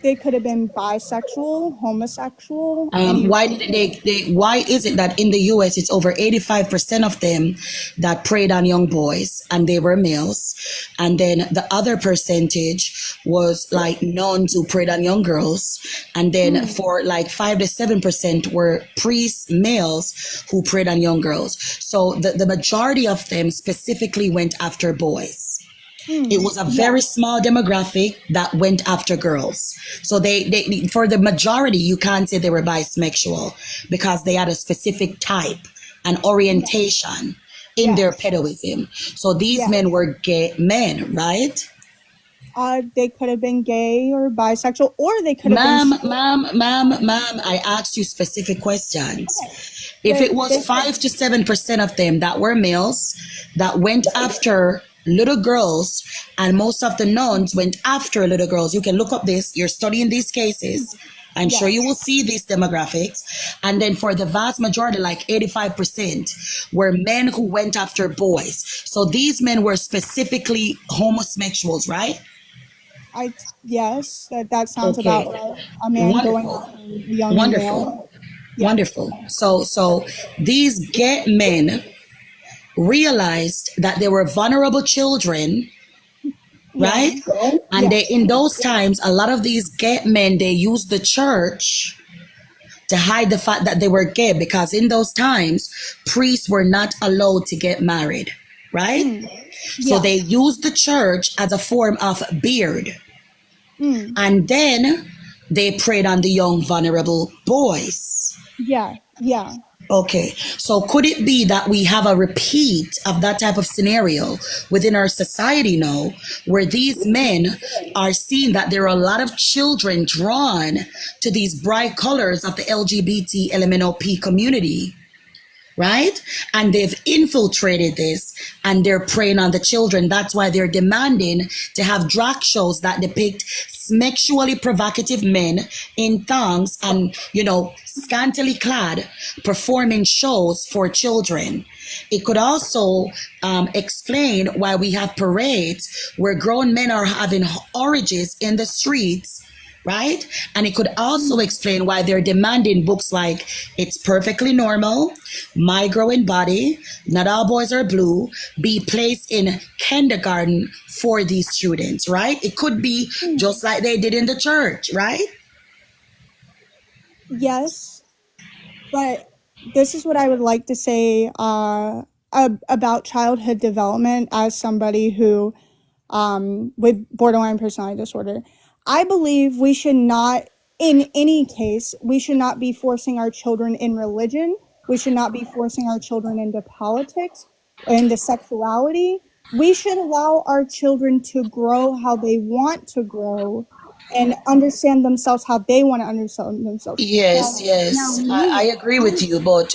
They could have been bisexual, homosexual. Why did they? Why is it that in the U.S. it's over 85% of them that preyed on young boys and they were males, and then the other percentage was like nuns who preyed on young girls, and then for like 5 to 7% were priests males who preyed on young girls. So the majority of them specifically went after boys. It was a very small demographic that went after girls. So they for the majority, you can't say they were bisexual because they had a specific type and orientation in their pedoism. So these men were gay men, right? They could have been gay or bisexual, or they could have been. Ma'am, I asked you specific questions. If it was 5 to 7% of them that were males that went after little girls, and most of the nuns went after little girls. You can look up this. You're studying these cases. I'm sure you will see these demographics. And then for the vast majority, like 85%, were men who went after boys. So these men were specifically homosexuals, right? Yes, that sounds Okay. about right. A man going after a young male. Wonderful. So these gay men realized that they were vulnerable children, right? And they, in those times, a lot of these gay men, they used the church to hide the fact that they were gay, because in those times, priests were not allowed to get married, right? So they used the church as a form of beard. And then they preyed on the young, vulnerable boys. Yeah. Okay, so could it be that we have a repeat of that type of scenario within our society now, where these men are seeing that there are a lot of children drawn to these bright colors of the LGBT LMNOP community, right? And they've infiltrated this and they're preying on the children. That's why they're demanding to have drag shows that depict sexually provocative men in thongs and, scantily clad, performing shows for children. It could also explain why we have parades where grown men are having orgies in the streets, right? And it could also explain why they're demanding books like It's Perfectly Normal, My Growing Body, Not All Boys Are Blue, be placed in kindergarten for these students, right? It could be just like they did in the church, right? Yes, but this is what I would like to say about childhood development as somebody who with borderline personality disorder. I believe we should not, in any case, we should not be forcing our children in religion. We should not be forcing our children into politics, into sexuality. We should allow our children to grow how they want to grow and understand themselves how they want to understand themselves. Yes, Now yes, I me, agree with you, but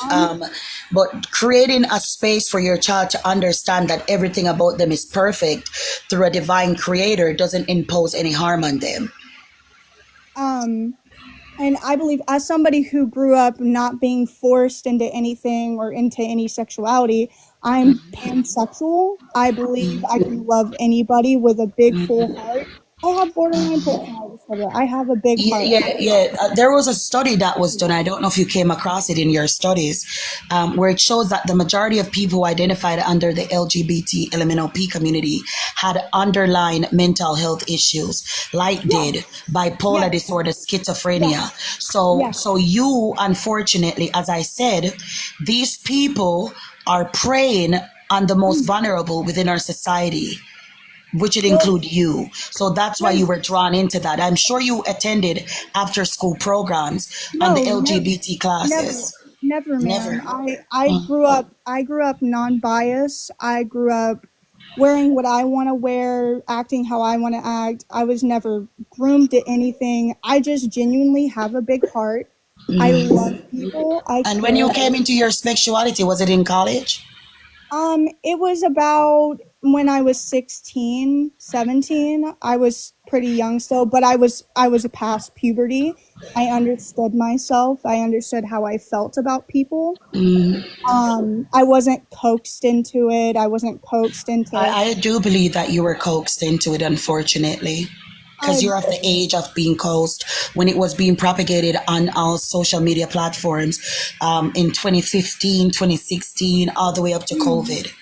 creating a space for your child to understand that everything about them is perfect through a divine creator doesn't impose any harm on them. And I believe, as somebody who grew up not being forced into anything or into any sexuality, I'm pansexual. I believe I can love anybody with a big full heart. I have borderline personality disorder. I have a big Yeah, heart. yeah, yeah. There was a study that was done. I don't know if you came across it in your studies, where it shows that the majority of people who identified under the LGBT LMNOP community had underlying mental health issues, like did bipolar disorder, schizophrenia. So you, unfortunately, as I said, these people are preying on the most vulnerable within our society, which would include you. So that's why you were drawn into that. I'm sure you attended after school programs on the LGBT classes. Never, ma'am. I grew up non-biased. I grew up wearing what I want to wear, acting how I want to act. I was never groomed to anything. I just genuinely have a big heart. I love people. And when you came into your sexuality, was it in college? It was about when I was 16, 17. I was pretty young still, but I was past puberty. I understood myself. I understood how I felt about people. I wasn't coaxed into it. I wasn't coaxed into I do believe that you were coaxed into it, unfortunately. Because you're of the age of being coaxed when it was being propagated on all social media platforms in 2015, 2016, all the way up to COVID.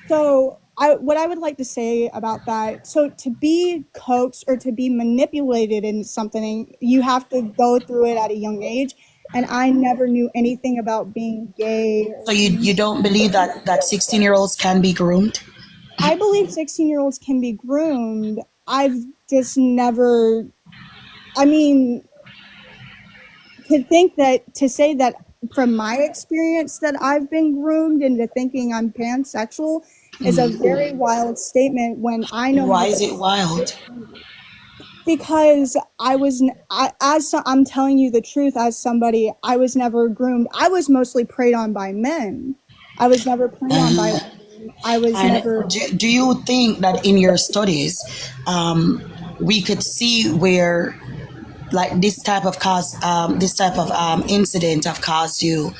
So what I would like to say about that, so to be coaxed or to be manipulated in something, you have to go through it at a young age. And I never knew anything about being gay. So you don't believe that 16-year-olds can be groomed? I believe 16-year-olds can be groomed. I've just never, I mean, to say that from my experience that I've been groomed into thinking I'm pansexual is a very wild statement when I know. Why is it wild? Because I'm telling you the truth, as somebody, I was never groomed. I was mostly preyed on by men. I was never preyed on by women. I was never. Do you think that in your studies, we could see where, like, this type of incident have caused you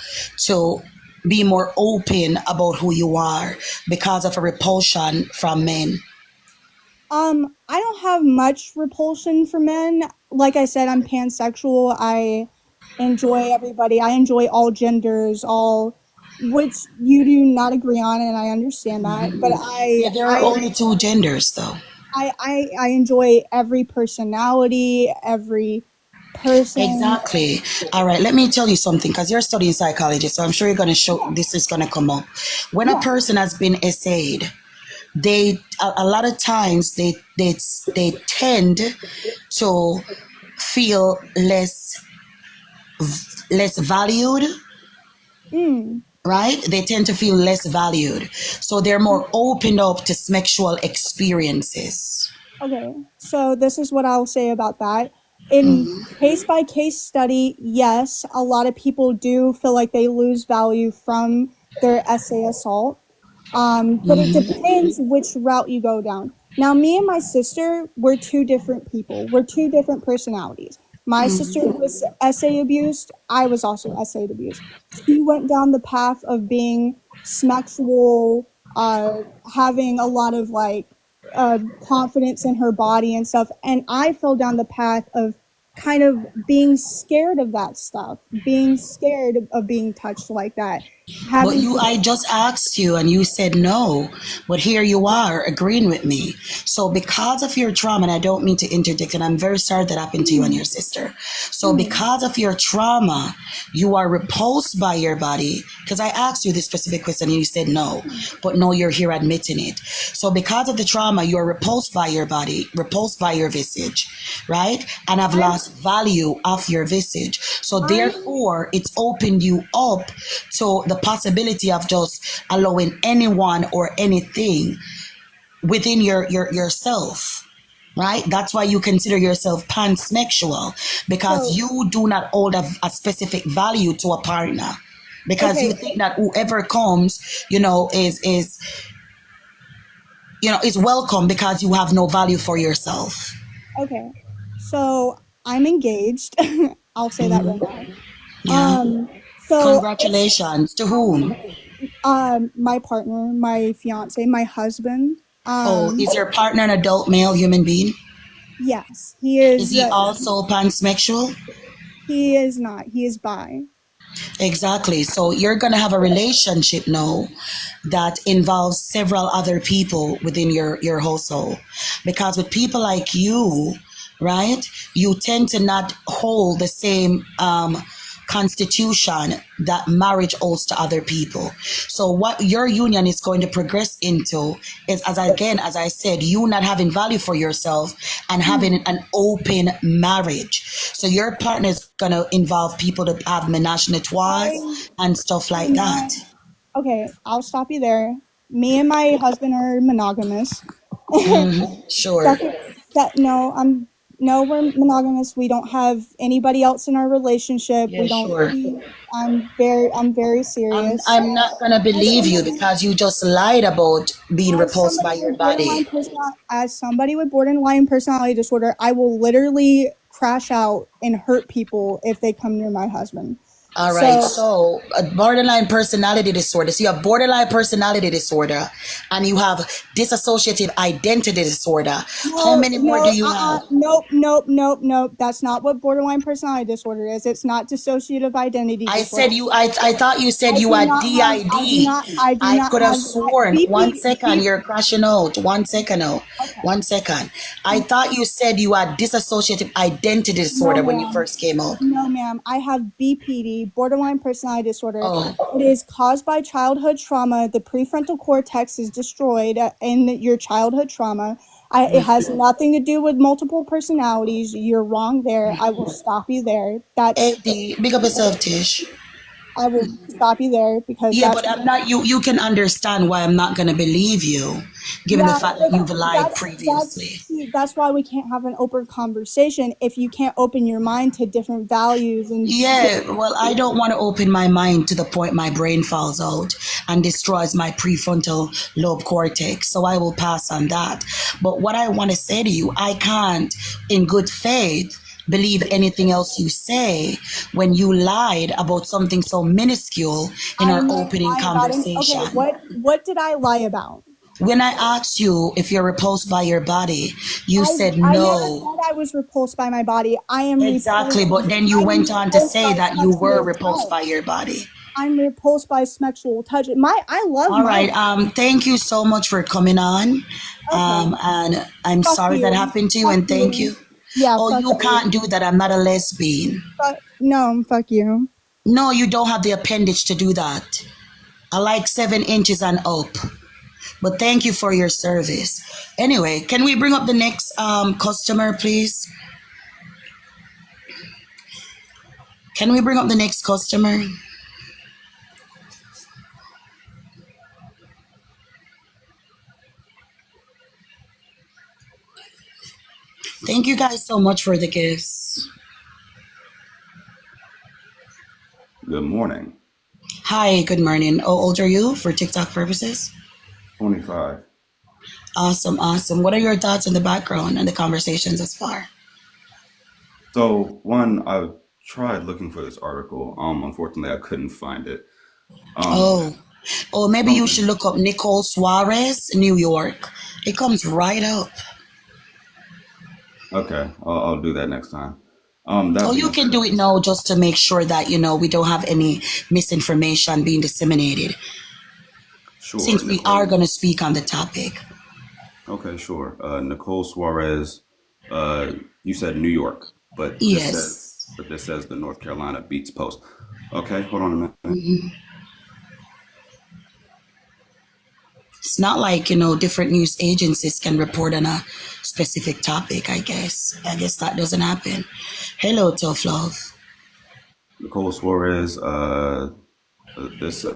to be more open about who you are because of a repulsion from men? I don't have much repulsion for men. Like I said, I'm pansexual. I enjoy everybody. I enjoy all genders, which you do not agree on, and I understand that. But there are only two genders, though. I enjoy every personality, every person. Exactly. All right, let me tell you something, because you're studying psychology, so I'm sure you're going to show this is going to come up. When a person has been essayed, they a lot of times they tend to feel less valued. Right? They tend to feel less valued. So they're more opened up to sexual experiences. Okay, so this is what I'll say about that. In case-by-case study, yes, a lot of people do feel like they lose value from their essay assault. But it depends which route you go down. Now, me and my sister, we're two different people. We're two different personalities. My sister was essay abused. I was also essay abused. She went down the path of being sexual, having a lot of confidence in her body and stuff. And I fell down the path of kind of being scared of that stuff, being scared of being touched like that. I just asked you and you said no, but here you are agreeing with me. So because of your trauma, and I don't mean to interdict, and I'm very sorry that happened to you and your sister. So because of your trauma, you are repulsed by your body. Because I asked you this specific question and you said no, but no, you're here admitting it. So because of the trauma, you're repulsed by your body, repulsed by your visage, right? And have lost value of your visage. So therefore, it's opened you up to the possibility of just allowing anyone or anything within yourself, right? That's why you consider yourself pansexual, because So, you do not hold a specific value to a partner, because you okay, think that whoever comes, is welcome because you have no value for yourself. okay. So I'm engaged. I'll say that right now. Yeah. So it's Congratulations. To whom? my partner, my fiance, my husband. Oh, is your partner an adult male human being? Yes, he Is is. he also pansexual? He is not. He is bi. Exactly. So you're going to have a relationship now that involves several other people within your household. Because with people like you, right, you tend to not hold the same constitution that marriage holds to other people. So what your union is going to progress into is, as I said, you not having value for yourself and having an open marriage. So your partner is going to involve people that have menage a trois and stuff like that. Okay, I'll stop you there. Me and my husband are monogamous. Sure. No, we're monogamous. We don't have anybody else in our relationship. Yeah, We don't sure. cheat. I'm very serious. I'm not gonna believe you because you just lied about being repulsed by your body. As somebody with borderline personality disorder, I will literally crash out and hurt people if they come near my husband. All right, so a borderline personality disorder. So you have borderline personality disorder and you have dissociative identity disorder. How many more do you have? Nope. That's not what borderline personality disorder is. It's not dissociative identity disorder. I thought you said you had DID. I could have sworn. 1 second, you're crashing out. 1 second now. 1 second. I thought you said you had dissociative identity disorder when you first came out. No, ma'am. I have BPD, borderline personality disorder. It is caused by childhood trauma. The prefrontal cortex is destroyed in your childhood trauma. It has nothing to do with multiple personalities. You're wrong there. I will stop you there. Big up yourself, Tish. I will stop you there because but I'm not. You can understand why I'm not going to believe you, given the fact that you've lied previously. That's why we can't have an open conversation if you can't open your mind to different values and. Yeah, well, I don't want to open my mind to the point my brain falls out and destroys my prefrontal lobe cortex. So I will pass on that. But what I want to say to you, I can't, in good faith, believe anything else you say when you lied about something so minuscule in our opening conversation. Okay, what did I lie about? When I asked you if you're repulsed by your body, you said no. I never said I was repulsed by my body. I am exactly, but then you went on to say that you were repulsed by your body. I'm repulsed by sexual touch. I love. All right. Thank you so much for coming on. And I'm sorry that happened to you, and thank you. Yeah. Oh, you can't do that. I'm not a lesbian. No, fuck you. No, you don't have the appendage to do that. I like 7 inches and up. But thank you for your service. Anyway, can we bring up the next customer, please? Can we bring up the next customer? Thank you guys so much for the gifts. Good morning. Hi, good morning. How old are you for TikTok purposes? 25. Awesome. What are your thoughts on the background and the conversations thus far? So, one, I tried looking for this article. Unfortunately, I couldn't find it. Maybe you should look up Nicole Suarez, New York. It comes right up. Okay, I'll do that next time. You can do it now just to make sure that, we don't have any misinformation being disseminated. Sure. Since we are going to speak on the topic. Okay, sure. Nicole Suarez, you said New York, but yes. This says the North Carolina Beats Post. Okay, hold on a minute. It's not like, different news agencies can report on a specific topic, I guess. I guess that doesn't happen. Hello, Tough Love. Nicole Suarez, this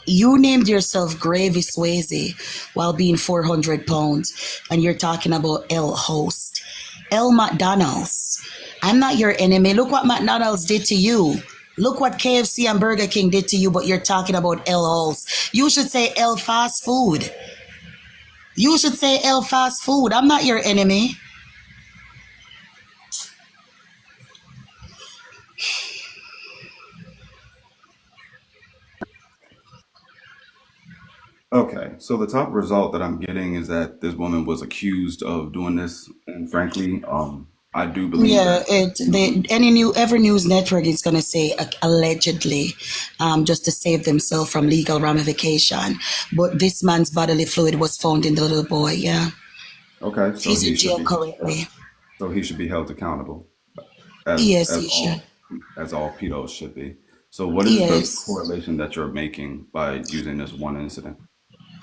You named yourself Gravy Swayze while being 400 pounds, and you're talking about L host. L McDonald's. I'm not your enemy. Look what McDonald's did to you. Look what KFC and Burger King did to you, but you're talking about L host. You should say L fast food. You should say L fast food. I'm not your enemy. Okay, so the top result that I'm getting is that this woman was accused of doing this, and frankly, I do believe Yeah, that. every news network is gonna say allegedly, just to save themselves from legal ramification. But this man's bodily fluid was found in the little boy. Yeah, Okay, so he's in he should jail be currently. held accountable as Yes, as he all should. as all pedos should be. So what is the Yes. correlation that you're making by using this one incident?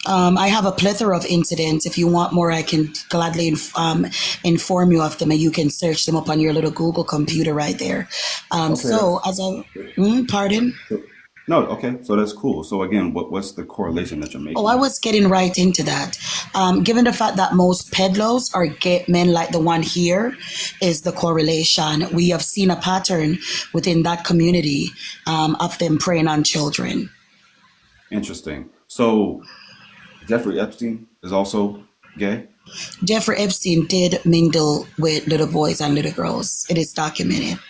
I have a plethora of incidents. If you want more, I can gladly inform you of them, and you can search them up on your little Google computer right there. Okay, So, that's as a pardon. no, okay, so that's cool. So again, what's the correlation that you're Oh, I making? was getting right into that. Given the fact that most peddlers are gay men like the one here, is the correlation. We have seen a pattern within that community of them preying on children. Interesting. So Jeffrey Epstein is also gay? Jeffrey Epstein did mingle with little boys and little girls. It is documented.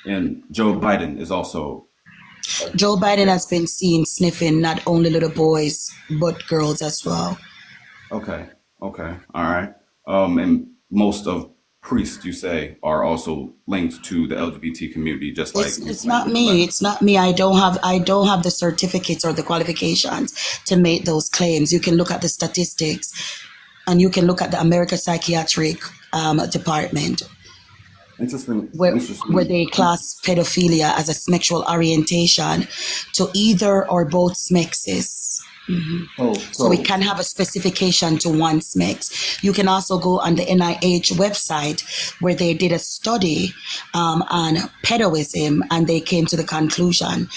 And Joe Biden is also Joe Biden has been seen sniffing not only little boys, but girls as well. okay. Okay. All right. And most of priests, you say, are also linked to the LGBT community, just like It's you it's claim not with me. Biden. It's not me. I don't have the certificates or the qualifications to make those claims. You can look at the statistics, and you can look at the American Psychiatric Department, Interesting. where Interesting. they class pedophilia as a sexual orientation to either or both sexes. Oh, So we so can have a specification to one sex. You can also go on the NIH website where they did a study on pedoism, and they came to the conclusion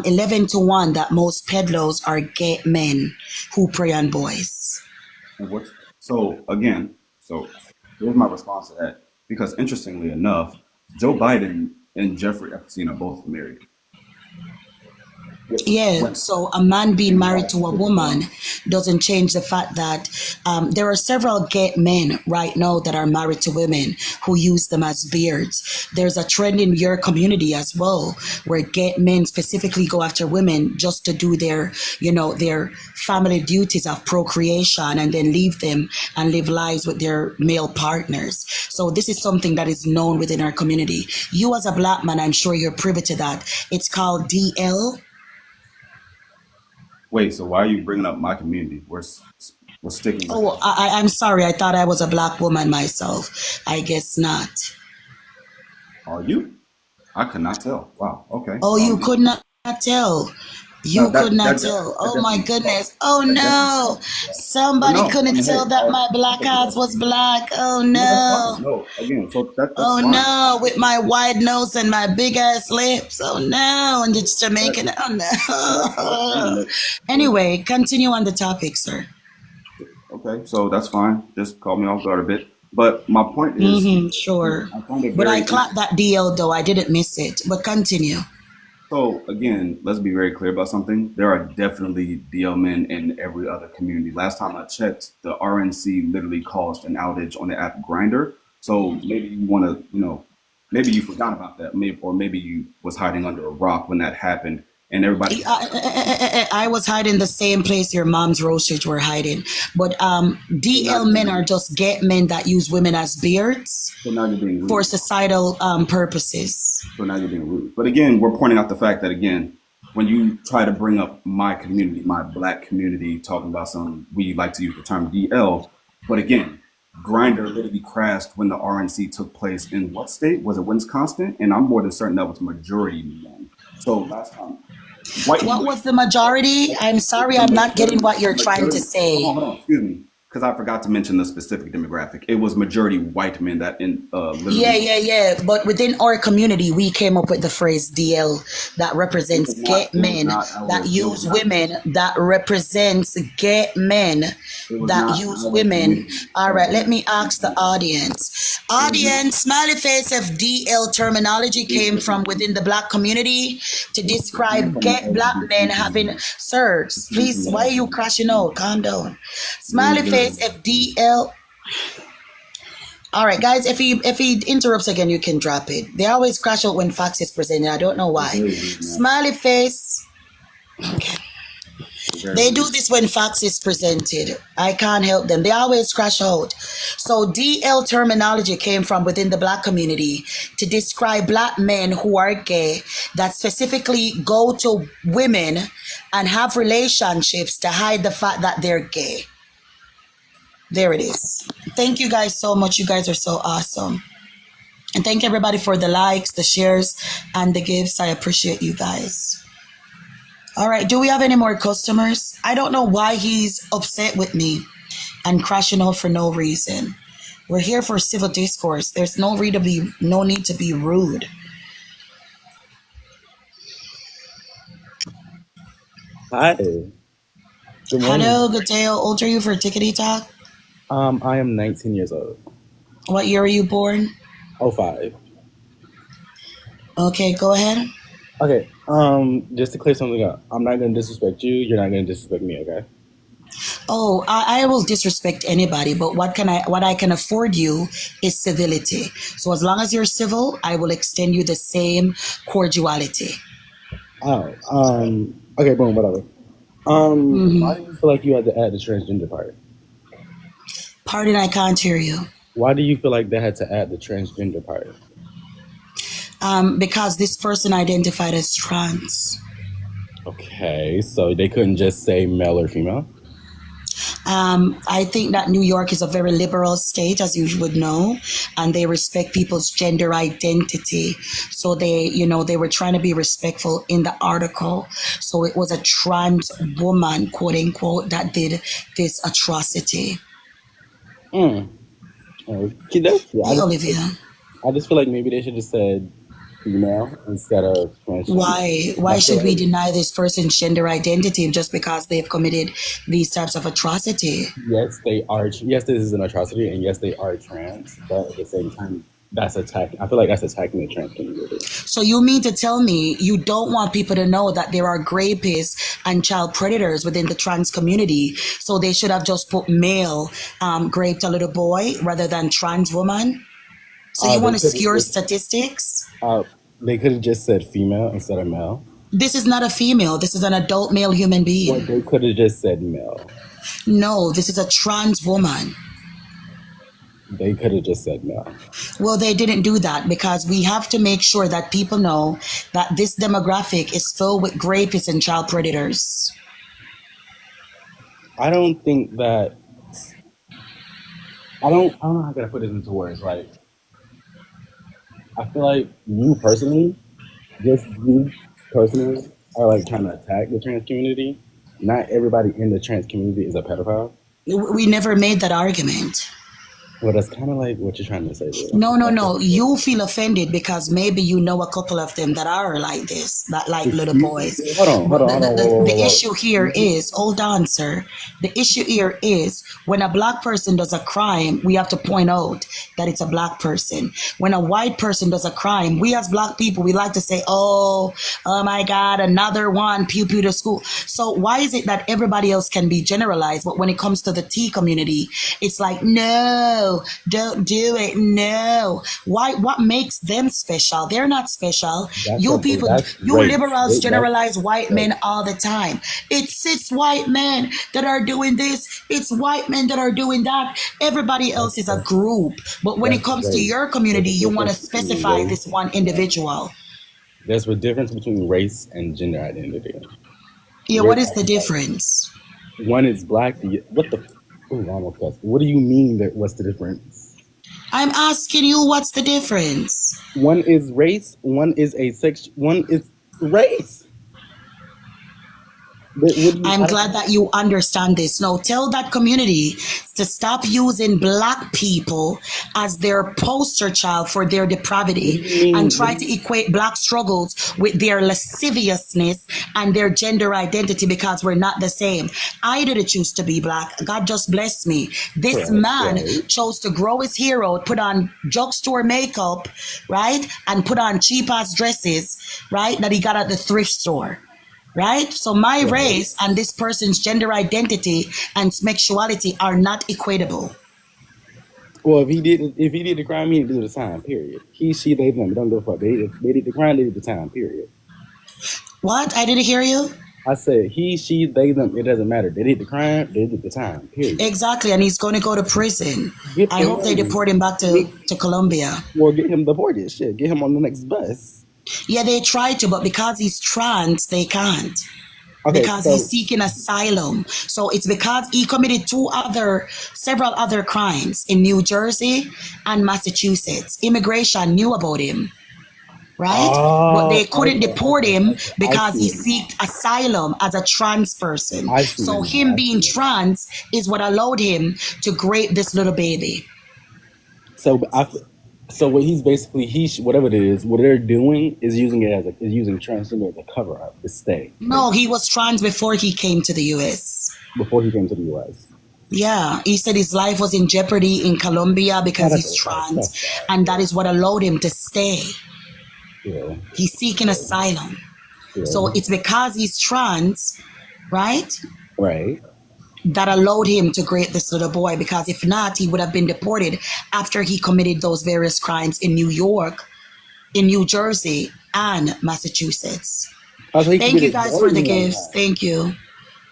11 to 1 that most peddlers are gay men who prey on boys. and what's so again, so here's my response to that. Because interestingly enough, Joe Biden and Jeffrey Epstein are both married. Yeah, When so a man being married to a woman doesn't change the fact that there are several gay men right now that are married to women who use them as beards. There's a trend in your community as well where gay men specifically go after women just to do their family duties of procreation and then leave them and live lives with their male partners. So this is something that is known within our community. You as a black man, I'm sure you're privy to that. It's called DL. wait, so why are you bringing up my community? We're sticking with Oh, I'm sorry. I thought I was a black woman myself. I guess not. Are you? I could not tell. Wow. Okay. Oh, you could not tell. No, You could not tell. Oh my goodness. Oh no. Somebody no. I couldn't mean, tell hey, that my black eyes was black. Oh no, that's no. fine. No, again, so that's Oh fine. no. With my wide nose and my big ass lips. Oh no. And it's Jamaican. Oh no. Anyway, continue on the topic, sir. Okay, so that's fine. Just call me off guard a bit. But my point is, Sure. I find it But very I clapped that DL though. I didn't miss it. But continue. so again, let's be very clear about something. There are definitely DL men in every other community. Last time I checked, the RNC literally caused an outage on the app Grinder. So maybe you want to, maybe you forgot about that, maybe you was hiding under a rock when that happened, and everybody. I was hiding the same place your mom's roasters were hiding. But DL men are just gay men that use women as beards So now you're being for rude. societal purposes. So now you're being rude. But again, we're pointing out the fact that again, when you try to bring up my community, my black community, talking about we like to use the term DL. But again, Grinder literally crashed when the RNC took place in what state? Was it Wisconsin? And I'm more than certain that was majority men. So last time, What was the majority? I'm sorry, I'm not getting what you're trying to say. Hold on, excuse me. because I forgot to mention the specific demographic. It was majority white men that literally. Yeah. But within our community, we came up with the phrase DL that represents gay men that use women, that represents gay men that use women. All right, let me ask the audience. Audience, smiley face of DL terminology came from within the black community to describe gay black men having, sir, please, why are you crashing out? Calm down. Smiley face FDL. All right, guys. If he interrupts again, you can drop it. They always crash out when facts is presented. I don't know why. Smiley face. Okay. They do this when facts is presented. I can't help them. They always crash out. So DL terminology came from within the black community to describe black men who are gay that specifically go to women and have relationships to hide the fact that they're gay. There it is. Thank you guys so much. You guys are so awesome. And thank everybody for the likes, the shares, and the gifts. I appreciate you guys. All right. Do we have any more customers? I don't know why he's upset with me and crashing out for no reason. We're here for civil discourse. There's no need to be rude. Hi. Good morning. Hello, good day. How old are you for Tickety Talk? I am 19 years old. What year were you born? 05. Okay, go ahead. Okay, just to clear something up, I'm not going to disrespect you. You're not going to disrespect me, okay? Oh, I will disrespect anybody, but what I can afford you is civility. So as long as you're civil, I will extend you the same cordiality. Oh, okay, boom, whatever. Why do you feel like you had to add the transgender part? Pardon, I can't hear you. Why do you feel like they had to add the transgender part? Because this person identified as trans. Okay, so they couldn't just say male or female? I think that New York is a very liberal state, as you would know, and they respect people's gender identity. So they were trying to be respectful in the article. So it was a trans woman, quote unquote, that did this atrocity. Olivia. I just feel like maybe they should have said female instead of transgender. Why should we deny this person's gender identity just because they've committed these types of atrocity? Yes, they are. Yes, this is an atrocity, and yes, they are trans. But at the same time, that's attacking. I feel like that's attacking the trans community. So you mean to tell me you don't want people to know that there are rapists and child predators within the trans community? So they should have just put male raped a little boy rather than trans woman? So you want to skew statistics? They could have just said female instead of male. This is not a female. This is an adult male human being. Well, they could have just said male. No, this is a trans woman. They could have just said male. Well, they didn't do that because we have to make sure that people know that this demographic is filled with rapists and child predators. I don't think that. I don't know how can I put it into words. Like, I feel like you personally are like trying to attack the trans community. Not everybody in the trans community is a pedophile. We never made that argument. Well, that's kind of like what you're trying to say. No. You feel offended because maybe you know a couple of them that are like this, that like little boys. Hold on. The issue here is, hold on, sir. The issue here is when a black person does a crime, we have to point out that it's a black person. When a white person does a crime, we as black people, we like to say, oh my God, another one, pew pew to school. So why is it that everybody else can be generalized, but when it comes to the T community, it's like, no. Don't do it. No. Why? What makes them special? They're not special. You liberals generalize white men all the time. It's white men that are doing this. It's white men that are doing that. Everybody else is a group. But when it comes to your community, you want to specify this one individual. There's a difference between race and gender identity. Yeah, what is the difference? One is black. What do you mean that what's the difference? I'm asking you what's the difference? One is race, one is race. What do you? I'm I don't. glad that you understand this. Now, tell that community to stop using black people as their poster child for their What do depravity you mean? and What try do to you? equate black struggles with their lasciviousness and their gender identity because we're not the same. I didn't choose to be black. God just blessed me. This Correct. man Right. chose to grow his hair out, put on drugstore makeup, right? And put on cheap ass dresses, right? That he got at the thrift store. Right? So my Right. race and this person's gender identity and sexuality are not equatable. Well, if he did the crime, he didn't do the time. Period. He, she, they, them. Don't give a fuck. They did the crime. They did the time. Period. What? I didn't hear you? I said he, she, they, them. It doesn't matter. They did the crime. They did the time. Period. Exactly, and he's going to go to prison. Get I the hope they money. deport him back to Colombia. Or get him deported. Shit. Get him on the next bus. Yeah, they tried to, but because he's trans, they can't. Okay. Because So he's seeking asylum. So it's because he committed several other crimes in New Jersey and Massachusetts. Immigration knew about him, right? But they couldn't deport him because he sought asylum as a trans person. I see. So him being trans is what allowed him to grape this little baby. So what he's basically whatever it is, what they're doing is using it is using transgender as a cover up to stay No, he was trans before he came to the US. before he came to the U.S. Yeah, he said his life was in jeopardy in Colombia because he's trans, and that is what allowed him to stay. Yeah. He's seeking asylum. Yeah. So it's because he's trans, right? Right. That allowed him to grape this little boy, because if not, he would have been deported after he committed those various crimes in New York, in New Jersey, and Massachusetts. Oh, so he Thank you committed guys more for than the one gifts. crime. Thank you.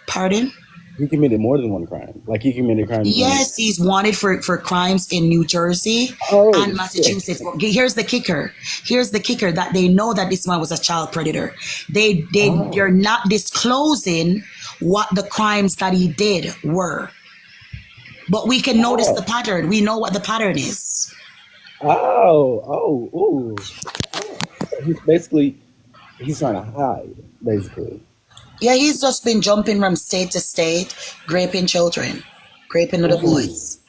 Pardon? He committed more than one crime. Like he committed crimes. Yes, he's wanted for crimes in New Jersey and Massachusetts. But here's the kicker. Here's the kicker, that they know that this man was a child predator. They're not disclosing what the crimes that he did were. But we can notice the pattern. We know what the pattern is. Ooh. He's trying to hide, basically. Yeah, he's just been jumping from state to state, raping children, raping little boys.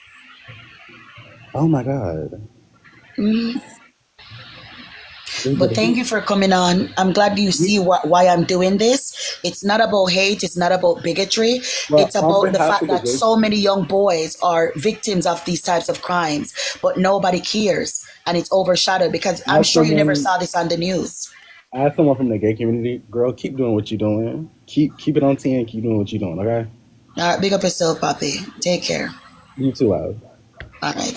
Oh my God. Mhm. But thank you for coming on. I'm glad you see why I'm doing this. It's not about hate. It's not about bigotry. Well, It's about the fact that so many young boys are victims of these types of crimes, but nobody cares, and it's overshadowed because I'm sure you never saw this on the news. I have someone from the gay community. Girl, keep doing what you're doing. Keep it on 10. Keep doing what you're doing, okay? All right, big up yourself, Papi. Take care. You too, Al. All right.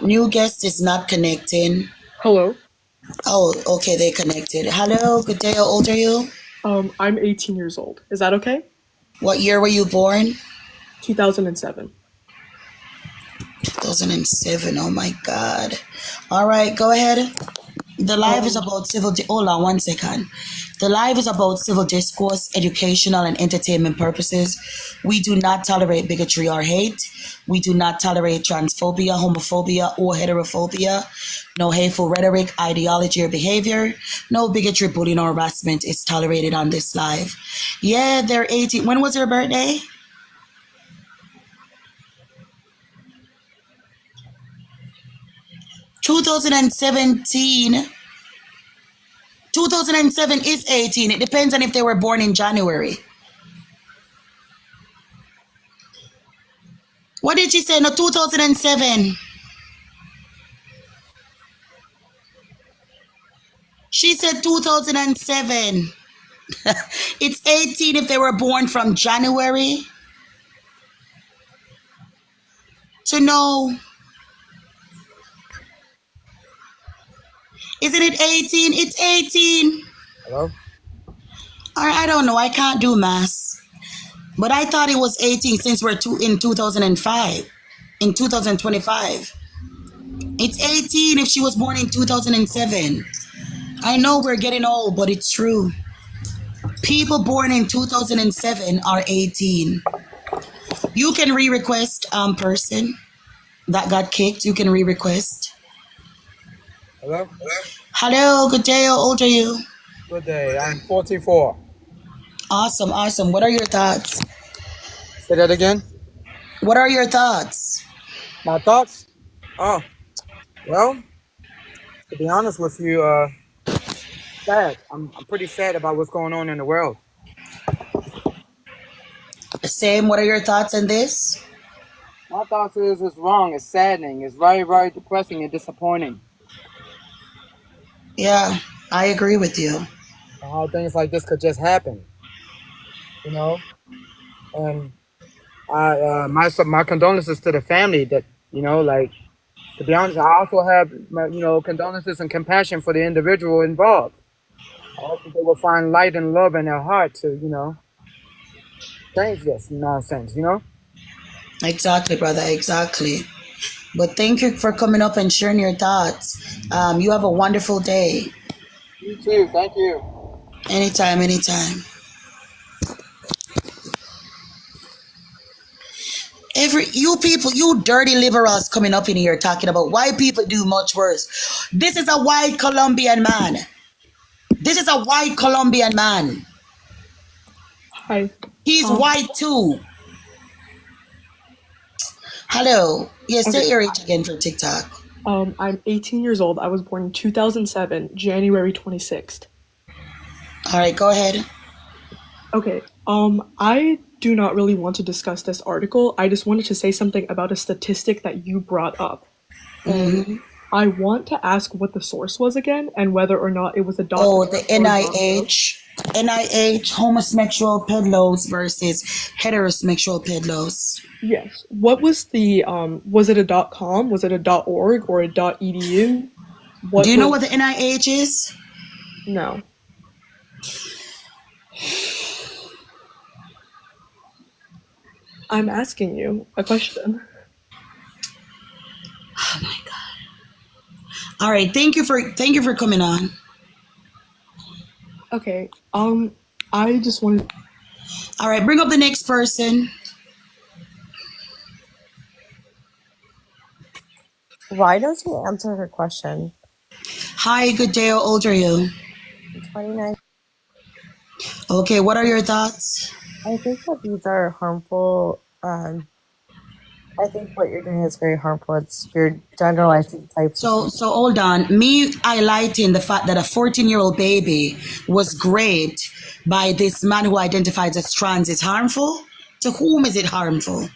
New guest is not connecting. Hello. Oh, okay, they connected. Hello, good day. How old are you? I'm 18 years old. Is that okay? What year were you born? 2007. 2007. Oh my God. All right, go ahead. The live is about hold on 1 second. The live is about civil discourse, educational and entertainment purposes. We do not tolerate bigotry or hate. We do not tolerate transphobia, homophobia, or heterophobia. No hateful rhetoric, ideology, or behavior. No bigotry, bullying, or harassment is tolerated on this live. Yeah, they're 18. When was your birthday? (2017) 2007 is 18. It depends on if they were born in January. What did she say? No, 2007. She said 2007. It's 18 if they were born from January to know. Isn't it 18? It's 18. Hello? I don't know. I can't do math. But I thought it was 18 since we're in 2005. In 2025. It's 18 if she was born in 2007. I know we're getting old, but it's true. People born in 2007 are 18. You can re-request person that got kicked. You can re-request. Hello? Hello, good day. How old are you? Good day. I'm 44. Awesome, awesome. What are your thoughts? Say that again. What are your thoughts? My thoughts? Oh, well, to be honest with you, sad. I'm pretty sad about what's going on in the world. Same. What are your thoughts on this? My thoughts is it's wrong. It's saddening. It's very, very depressing and disappointing. Yeah, I agree with you. How things like this could just happen, you know. And my condolences to the family. That, you know, like, to be honest, I also have condolences and compassion for the individual involved. I hope that they will find light and love in their heart to, change this nonsense, Exactly, brother. Exactly. But thank you for coming up and sharing your thoughts. You have a wonderful day. You too. Thank you. Anytime, anytime. You people, you dirty liberals coming up in here talking about why people do much worse. This is a white Colombian man. This is a white Colombian man. Hi. He's white too. Hello. Yes, Okay. say your age again for TikTok. I'm 18 years old. I was born in 2007, January 26th. All right, go ahead. Okay. I do not really want to discuss this article. I just wanted to say something about a statistic that you brought up. I want to ask what the source was again and whether or not it was a doctor. Oh, the NIH, homosexual peddlers versus heterosexual peddlers. Yes. What was the was it a .com? Was it a .org or a .edu? Do you know what the NIH is? No. I'm asking you a question. Oh my god. All right, thank you for coming on. Okay. I just wanted. All right, bring up the next person. Why don't you answer her question? Hi, good day. How old are you? 29. Okay, what are your thoughts? I think that these are harmful. I think what you're doing is very harmful. You're generalizing types. So hold on. Me highlighting the fact that a 14-year-old baby was raped by this man who identifies as trans is harmful? To whom is it harmful?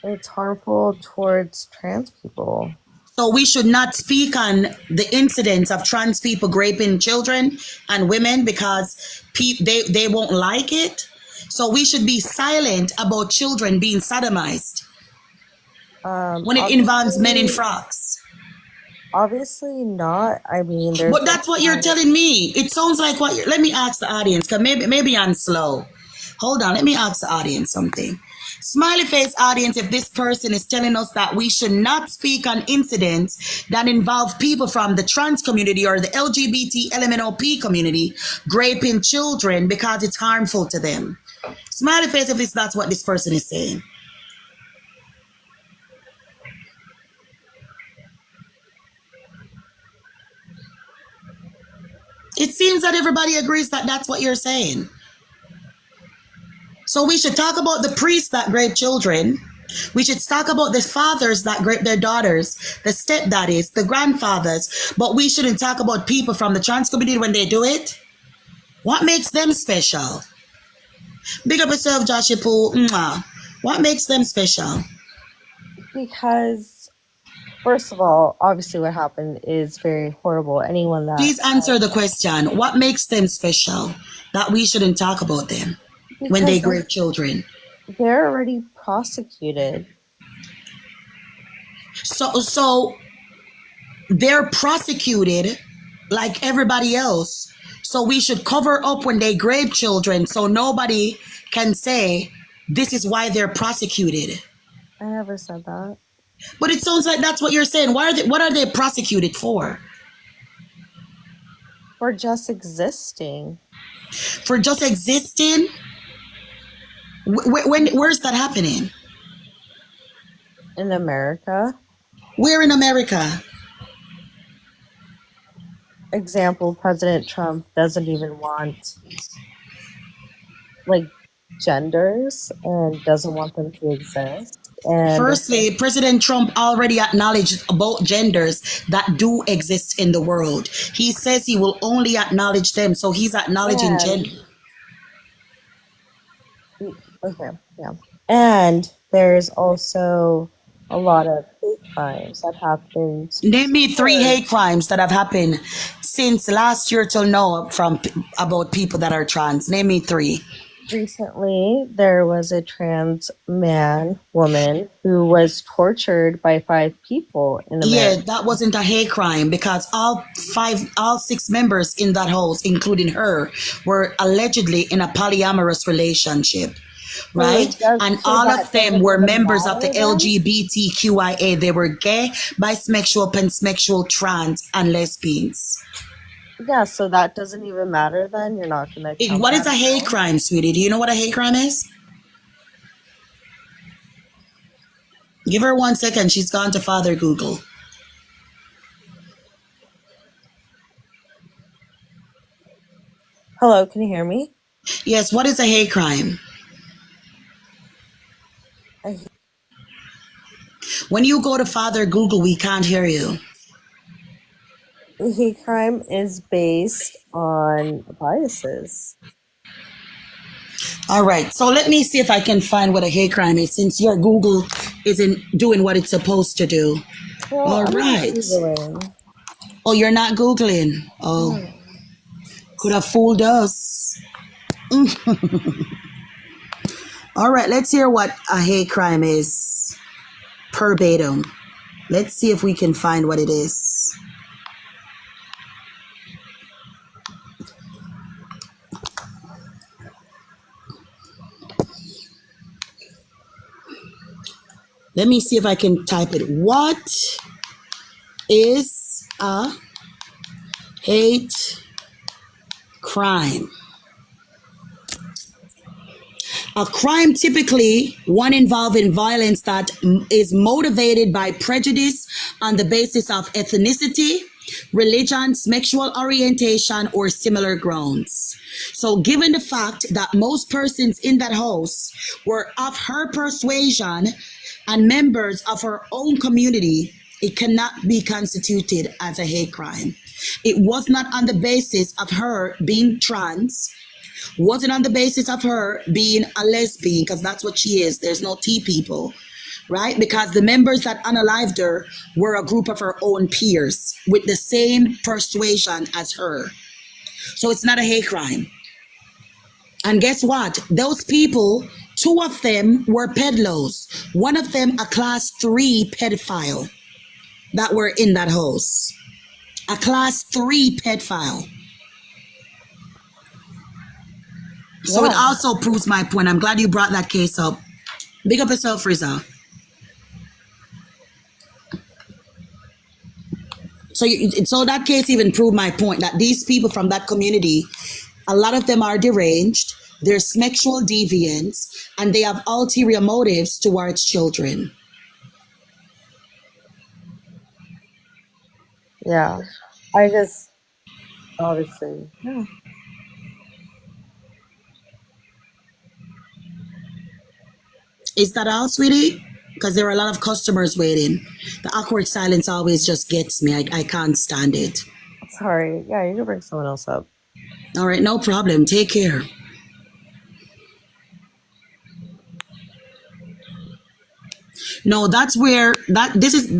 It's harmful towards trans people. So we should not speak on the incidents of trans people raping children and women because they won't like it. So we should be silent about children being sodomized when it involves men in frocks. Obviously not. I mean, but that's what you're telling me. It sounds like what let me ask the audience, because maybe I'm slow. Hold on, let me ask the audience something. Smiley face audience, if this person is telling us that we should not speak on incidents that involve people from the trans community or the LGBT LMNOP community raping children because it's harmful to them. Smiley face if that's what this person is saying. It seems that everybody agrees that that's what you're saying. So we should talk about the priests that rape children. We should talk about the fathers that rape their daughters, the stepdaddies, the grandfathers, but we shouldn't talk about people from the trans community when they do it. What makes them special? Big up yourself, Joshua Poole. What makes them special? Because, first of all, obviously what happened is very horrible. Anyone that... Please answer the question. What makes them special that we shouldn't talk about them when they rape children? They're already prosecuted. So they're prosecuted like everybody else. So we should cover up when they rape children so nobody can say this is why they're prosecuted. I never said that. But it sounds like that's what you're saying. What are they prosecuted for? For just existing. For just existing? Where's that happening? In America. Where in America? example, President Trump doesn't even want like genders and doesn't want them to exist. And Firstly, President Trump already acknowledged both genders that do exist in the world. He says he will only acknowledge them, so he's acknowledging gender. Okay, yeah. And there's also a lot of hate crimes that happened. Name me 3 hate crimes that have happened since last year till now about people that are trans. Name me 3. Recently, there was a trans woman who was tortured by 5 people in America. Yeah, that wasn't a hate crime because all 6 members in that house, including her, were allegedly in a polyamorous relationship. Right? And all of them were members of the LGBTQIA. They were gay, bisexual, pansexual, trans, and lesbians. Yeah, so that doesn't even matter then? You're not going to... What is a hate crime, sweetie? Do you know what a hate crime is? Give her 1 second. She's gone to Father Google. Hello, can you hear me? Yes, what is a hate crime? When you go to Father Google, we can't hear you. Hate crime is based on biases. All right, so let me see if I can find what a hate crime is since your Google isn't doing what it's supposed to do. Well, All right. Oh, you're not Googling? Oh, could have fooled us. All right, let's hear what a hate crime is. Verbatim. Let's see if we can find what it is. Let me see if I can type it. What is a hate crime? A crime typically one involving violence that is motivated by prejudice on the basis of ethnicity, religion, sexual orientation, or similar grounds. So given the fact that most persons in that house were of her persuasion and members of her own community, it cannot be constituted as a hate crime. It was not on the basis of her being trans, wasn't on the basis of her being a lesbian, because that's what she is. There's no T people, right? Because the members that unalived her were a group of her own peers with the same persuasion as her. So it's not a hate crime. And guess what? Those people, 2 of them were peddlers. 1 of them a class 3 pedophile that were in that house. A class 3 pedophile. So it also proves my point. I'm glad you brought that case up. Big up yourself, Rizza. So that case even proved my point that these people from that community, a lot of them are deranged, they're sexual deviants, and they have ulterior motives towards children. Yeah. I just, obviously, yeah. Is that all, sweetie? Because there are a lot of customers waiting. The awkward silence always just gets me. I can't stand it. Sorry. Yeah, you can bring someone else up. All right, no problem. Take care. No, that's where this is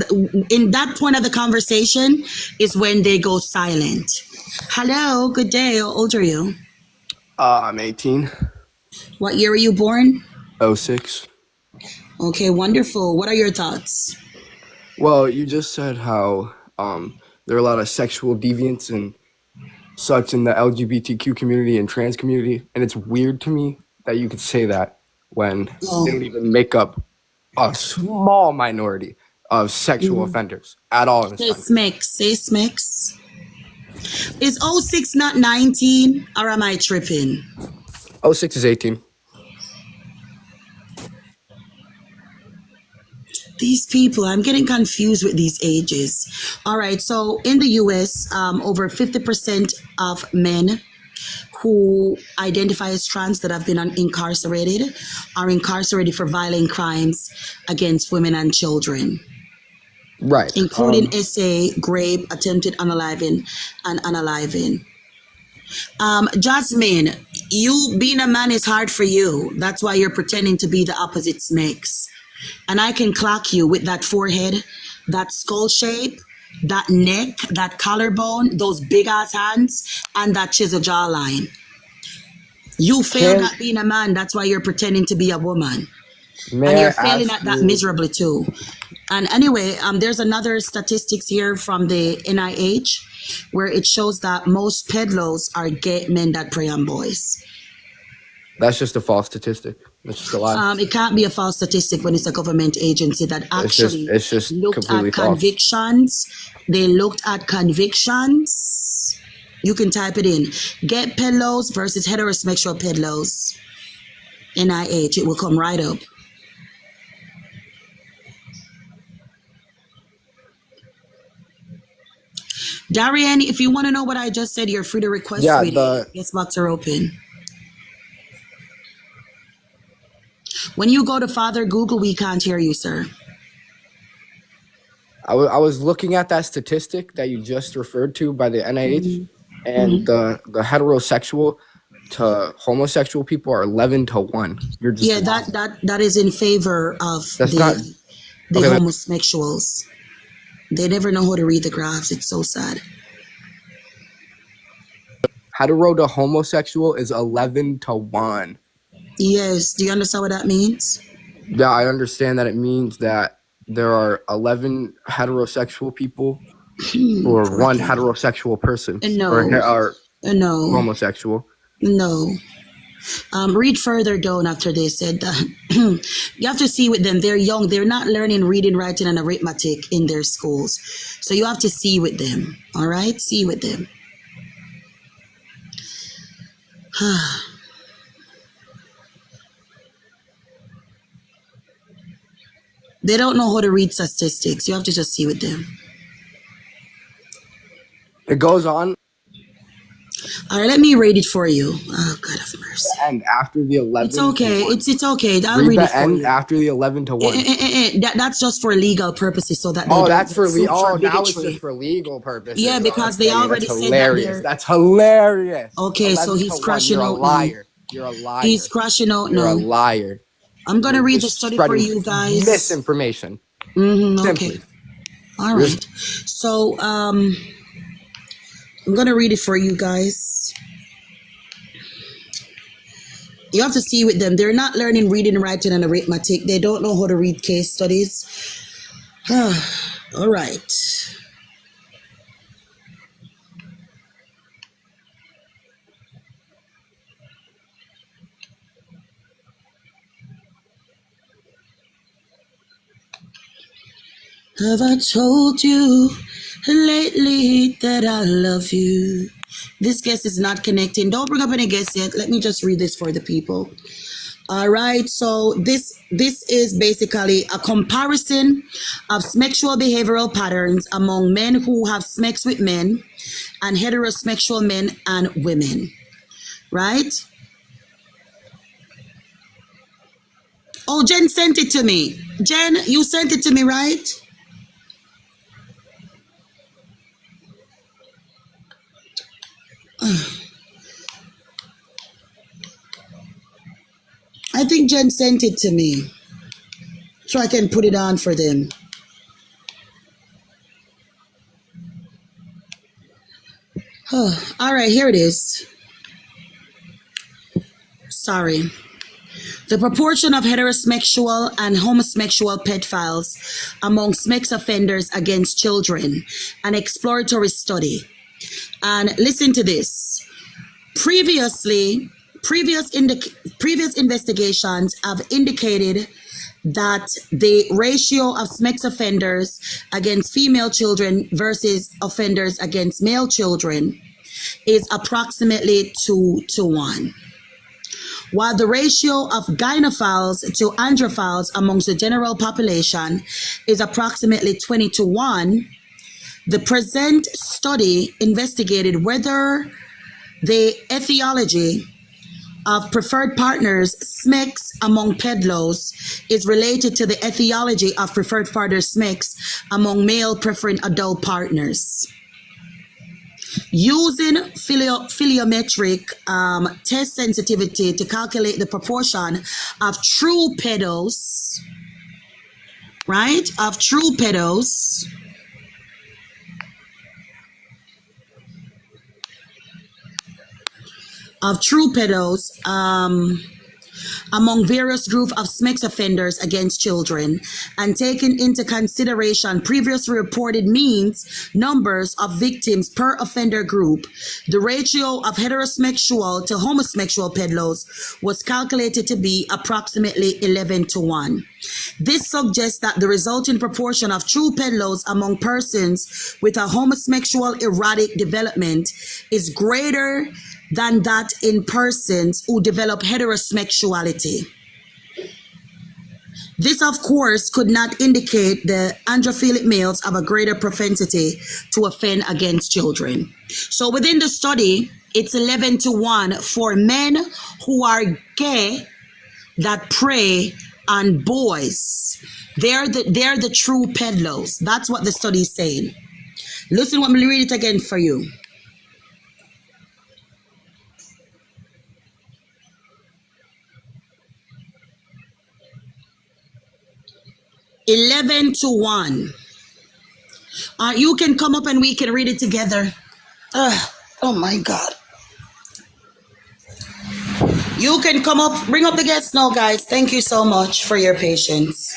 in that point of the conversation is when they go silent. Hello, good day. How old are you? I'm 18. What year were you born? 06. Okay, wonderful. What are your thoughts? Well, you just said how there are a lot of sexual deviants and such in the LGBTQ community and trans community, and it's weird to me that you could say that when they don't even make up a small minority of sexual offenders at all in this country. Say smix. Is 06 not 19 or am I tripping? 06 is 18. These people, I'm getting confused with these ages. All right, so in the US, over 50% of men who identify as trans that have been incarcerated are incarcerated for violent crimes against women and children, Right. including SA, rape, attempted unaliving, and unaliving. Jasmine, you being a man is hard for you. That's why you're pretending to be the opposite sex. And I can clock you with that forehead, that skull shape, that neck, that collarbone, those big ass hands, and that chisel jawline. You failed at being a man. That's why you're pretending to be a woman. And you're failing at that miserably too. And anyway, there's another statistics here from the NIH where it shows that most pedophils are gay men that prey on boys. That's just a false statistic. That's just a lie. It can't be a false statistic when it's a government agency that actually it's just looked completely at false. convictions. They looked at convictions. You can type it in. Gay pedophils versus heterosexual pedophils. NIH. It will come right up. Darian, if you want to know what I just said, you're free to request. Yeah, sweetie. Guest box are open. When you go to Father Google, we can't hear you, sir. I was looking at that statistic that you just referred to by the NIH, and the heterosexual to homosexual people are 11-1. You're just Yeah, that is in favor of the homosexuals. They never know how to read the graphs. It's so sad. Hetero to homosexual is 11-1. Yes. Do you understand what that means? Yeah, I understand that it means that there are 11 heterosexual people or one heterosexual person. No. Or No. homosexual. No. Read further down after they said that. You have to see with them. They're young. They're not learning reading, writing, and arithmetic in their schools. So you have to see with them. All right? See with them. They don't know how to read statistics. You have to just see with them. It goes on. All right, let me read it for you. Oh, God have mercy. And after the 11. It's okay. It's okay. I'll read read the it for end you. after the 11-1. That's just for legal purposes, so that they don't that's for get sued for now it's bigotry. just for legal purposes. Yeah, because they already That's said hilarious. that they're... That's hilarious. Okay, so he's 11-1. crashing You're a out liar. now. You're a liar. He's crashing out You're now. a liar. I'm gonna You're read the just study for spreading you guys. Misinformation. Okay. Simply. All right. So I'm gonna read it for you guys. You have to see with them. They're not learning reading, writing, and arithmetic. They don't know how to read case studies. All right. Have I told you lately that I love you? This guest is not connecting. Don't bring up any guests yet. Let me just read this for the people. All right. So this is basically a comparison of sexual behavioral patterns among men who have sex with men and heterosexual men and women. Right? Oh, Jen sent it to me. Jen, you sent it to me, right? I think Jen sent it to me so I can put it on for them. All right, here it is. Sorry. The proportion of heterosexual and homosexual pedophiles among sex offenders against children, an exploratory study. And listen to this. Previous investigations have indicated that the ratio of sex offenders against female children versus offenders against male children is approximately 2-1. While the ratio of gynophiles to androphiles amongst the general population is approximately 20 to 1, the present study investigated whether the etiology of preferred partners SMECs among pedlos is related to the etiology of preferred partners SMECs among male preferring adult partners. Using philiometric test sensitivity to calculate the proportion of true pedos, right? Of true pedos among various groups of SMECS offenders against children, and taking into consideration previously reported means numbers of victims per offender group, the ratio of heterosexual to homosexual pedlos was calculated to be approximately 11 to 1. This suggests that the resulting proportion of true pedlos among persons with a homosexual erotic development is greater than that in persons who develop heterosexuality. This, of course, could not indicate the androphilic males have a greater propensity to offend against children. So within the study, it's 11 to 1 for men who are gay that prey on boys. They're the true pedlos. That's what the study is saying. Listen, let me read it again for you. 11 to 1. You can come up and we can read it together. Oh my God. You can come up, bring up the guests now, guys. Thank you so much for your patience.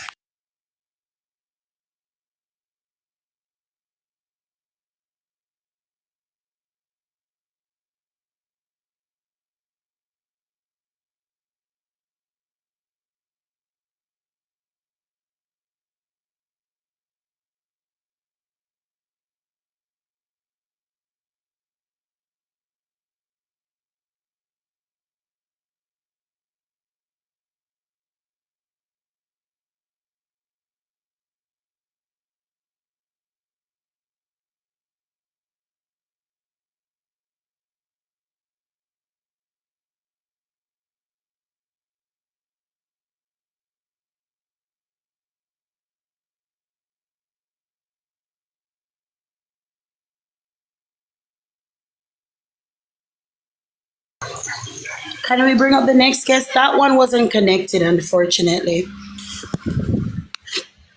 Can we bring up the next guest? That one wasn't connected, unfortunately.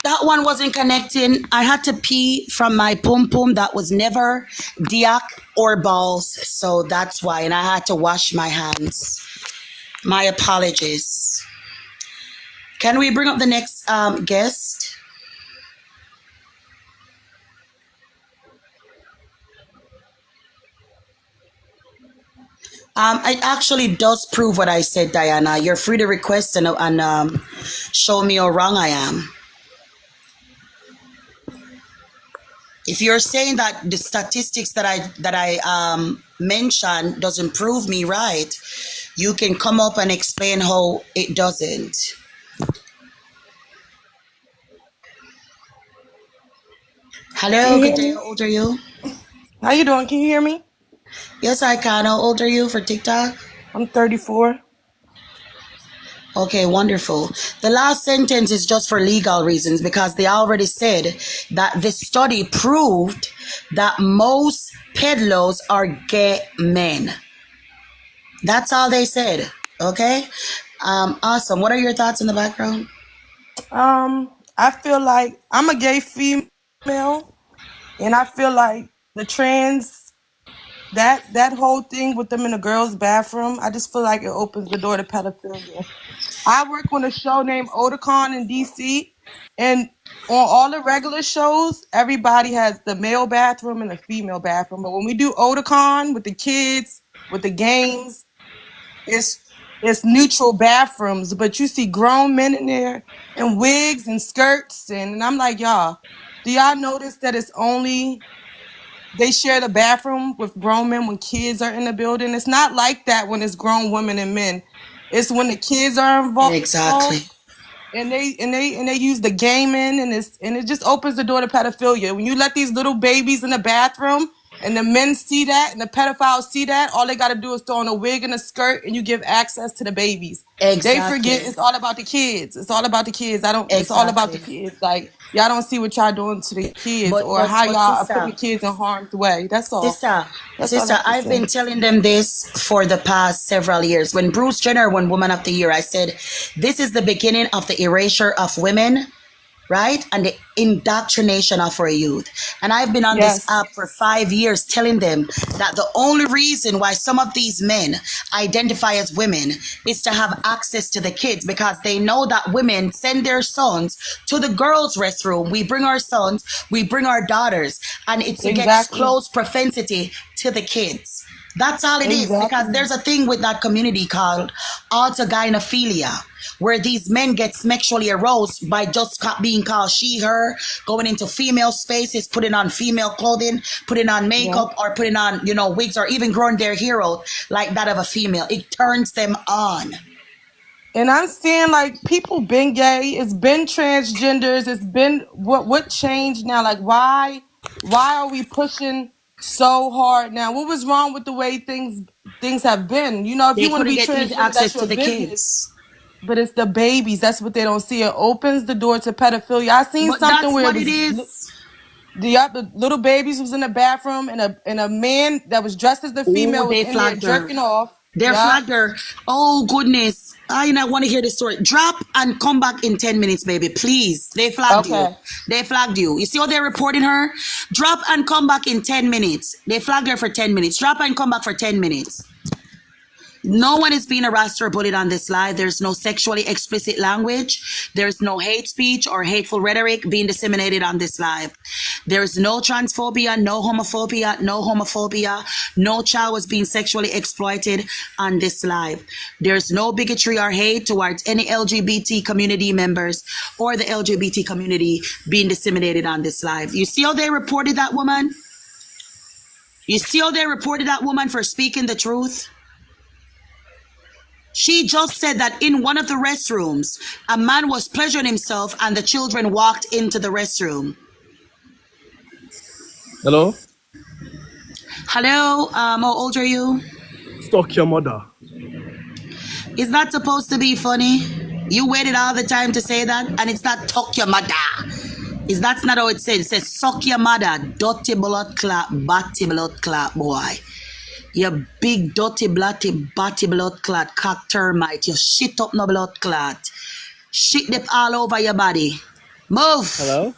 That one wasn't connecting. I had to pee from my pum pum that was never diak or balls. So that's why. And I had to wash my hands. My apologies. Can we bring up the next guest? It actually does prove what I said, Diana. You're free to request and show me how wrong I am. If you're saying that the statistics that I mentioned doesn't prove me right, you can come up and explain how it doesn't. Hello, good day. How old are you? How you doing? Can you hear me? Yes, I can. How old are you for TikTok? I'm 34. Okay, wonderful. The last sentence is just for legal reasons because they already said that the study proved that most pedlos are gay men. That's all they said. Okay? Awesome. What are your thoughts in the background? I feel like I'm a gay female, and I feel like the trans, that whole thing with them in the girls' bathroom, I just feel like it opens the door to pedophilia. I work on a show named Otakon in DC, and on all the regular shows, everybody has the male bathroom and the female bathroom. But when we do Otakon with the kids, with the games, it's neutral bathrooms. But you see grown men in there in wigs and skirts, and I'm like, y'all, do y'all notice that it's only they share the bathroom with grown men when kids are in the building? It's not like that when it's grown women and men. It's when the kids are involved. Exactly. And they use the gaming, and it just opens the door to pedophilia. When you let these little babies in the bathroom and the men see that and the pedophiles see that, all they got to do is throw on a wig and a skirt and you give access to the babies. They forget Exactly. it's all about the kids. It's all about the kids. It's all about the Exactly. kids. Like, y'all don't see what y'all doing to the kids But or but how but y'all are sister, putting the kids in harm's way. That's all. sister, That's all I sister, have to I've been say. telling them this for the past several years. When Bruce Jenner won Woman of the Year, I said, this is the beginning of the erasure of women, right? And the indoctrination of our youth. And I've been on this Yes. app for 5 years telling them that the only reason why some of these men identify as women is to have access to the kids, because they know that women send their sons to the girls' restroom. We bring our sons, we bring our daughters, and it's to get Exactly. close propensity to the kids. That's all it is, because Exactly. there's a thing with that community called autogynephilia, where these men get sexually aroused by just being called she, her, going into female spaces, putting on female clothing, putting on Yeah. makeup, or putting on, wigs, or even growing their hair out like that of a female. It turns them on. And I'm saying, like, people been gay, it's been transgenders, it's been what changed now? Like, why are we pushing so hard now? What was wrong with the way things have been? You know, if They you want to couldn't be get easy transgender, that's access to your the business. kids. But it's the babies. That's what they don't see. It opens the door to pedophilia. I seen But something that's where what it it was is. the little babies was in the bathroom, and a man that was dressed as the Oh, female was they in there flagged her. jerking off. They Yeah. flagged her. Oh, goodness. I want to hear the story. Drop and come back in 10 minutes, baby. Please. They flagged you. Okay. They flagged you. You see how they're reporting her? Drop and come back in 10 minutes. They flagged her for 10 minutes. Drop and come back for 10 minutes. No one is being harassed or bullied on this live. There's no sexually explicit language. There's no hate speech or hateful rhetoric being disseminated on this live. There's no transphobia, no homophobia, no child was being sexually exploited on this live. There's no bigotry or hate towards any LGBT community members or the LGBT community being disseminated on this live. You see how they reported that woman? You see how they reported that woman for speaking the truth? She just said that in one of the restrooms, a man was pleasuring himself and the children walked into the restroom. Hello? Hello, how old are you? Stalk your mother. Is that supposed to be funny? You waited all the time to say that, and it's not tuck your mother. That's not how it says. It says suck your mother, dirty blood clot, batty blood clot, boy. You big dirty batty blood clot, cock termite. You shit up no blood clot. Shit them all over your body. Move. Hello?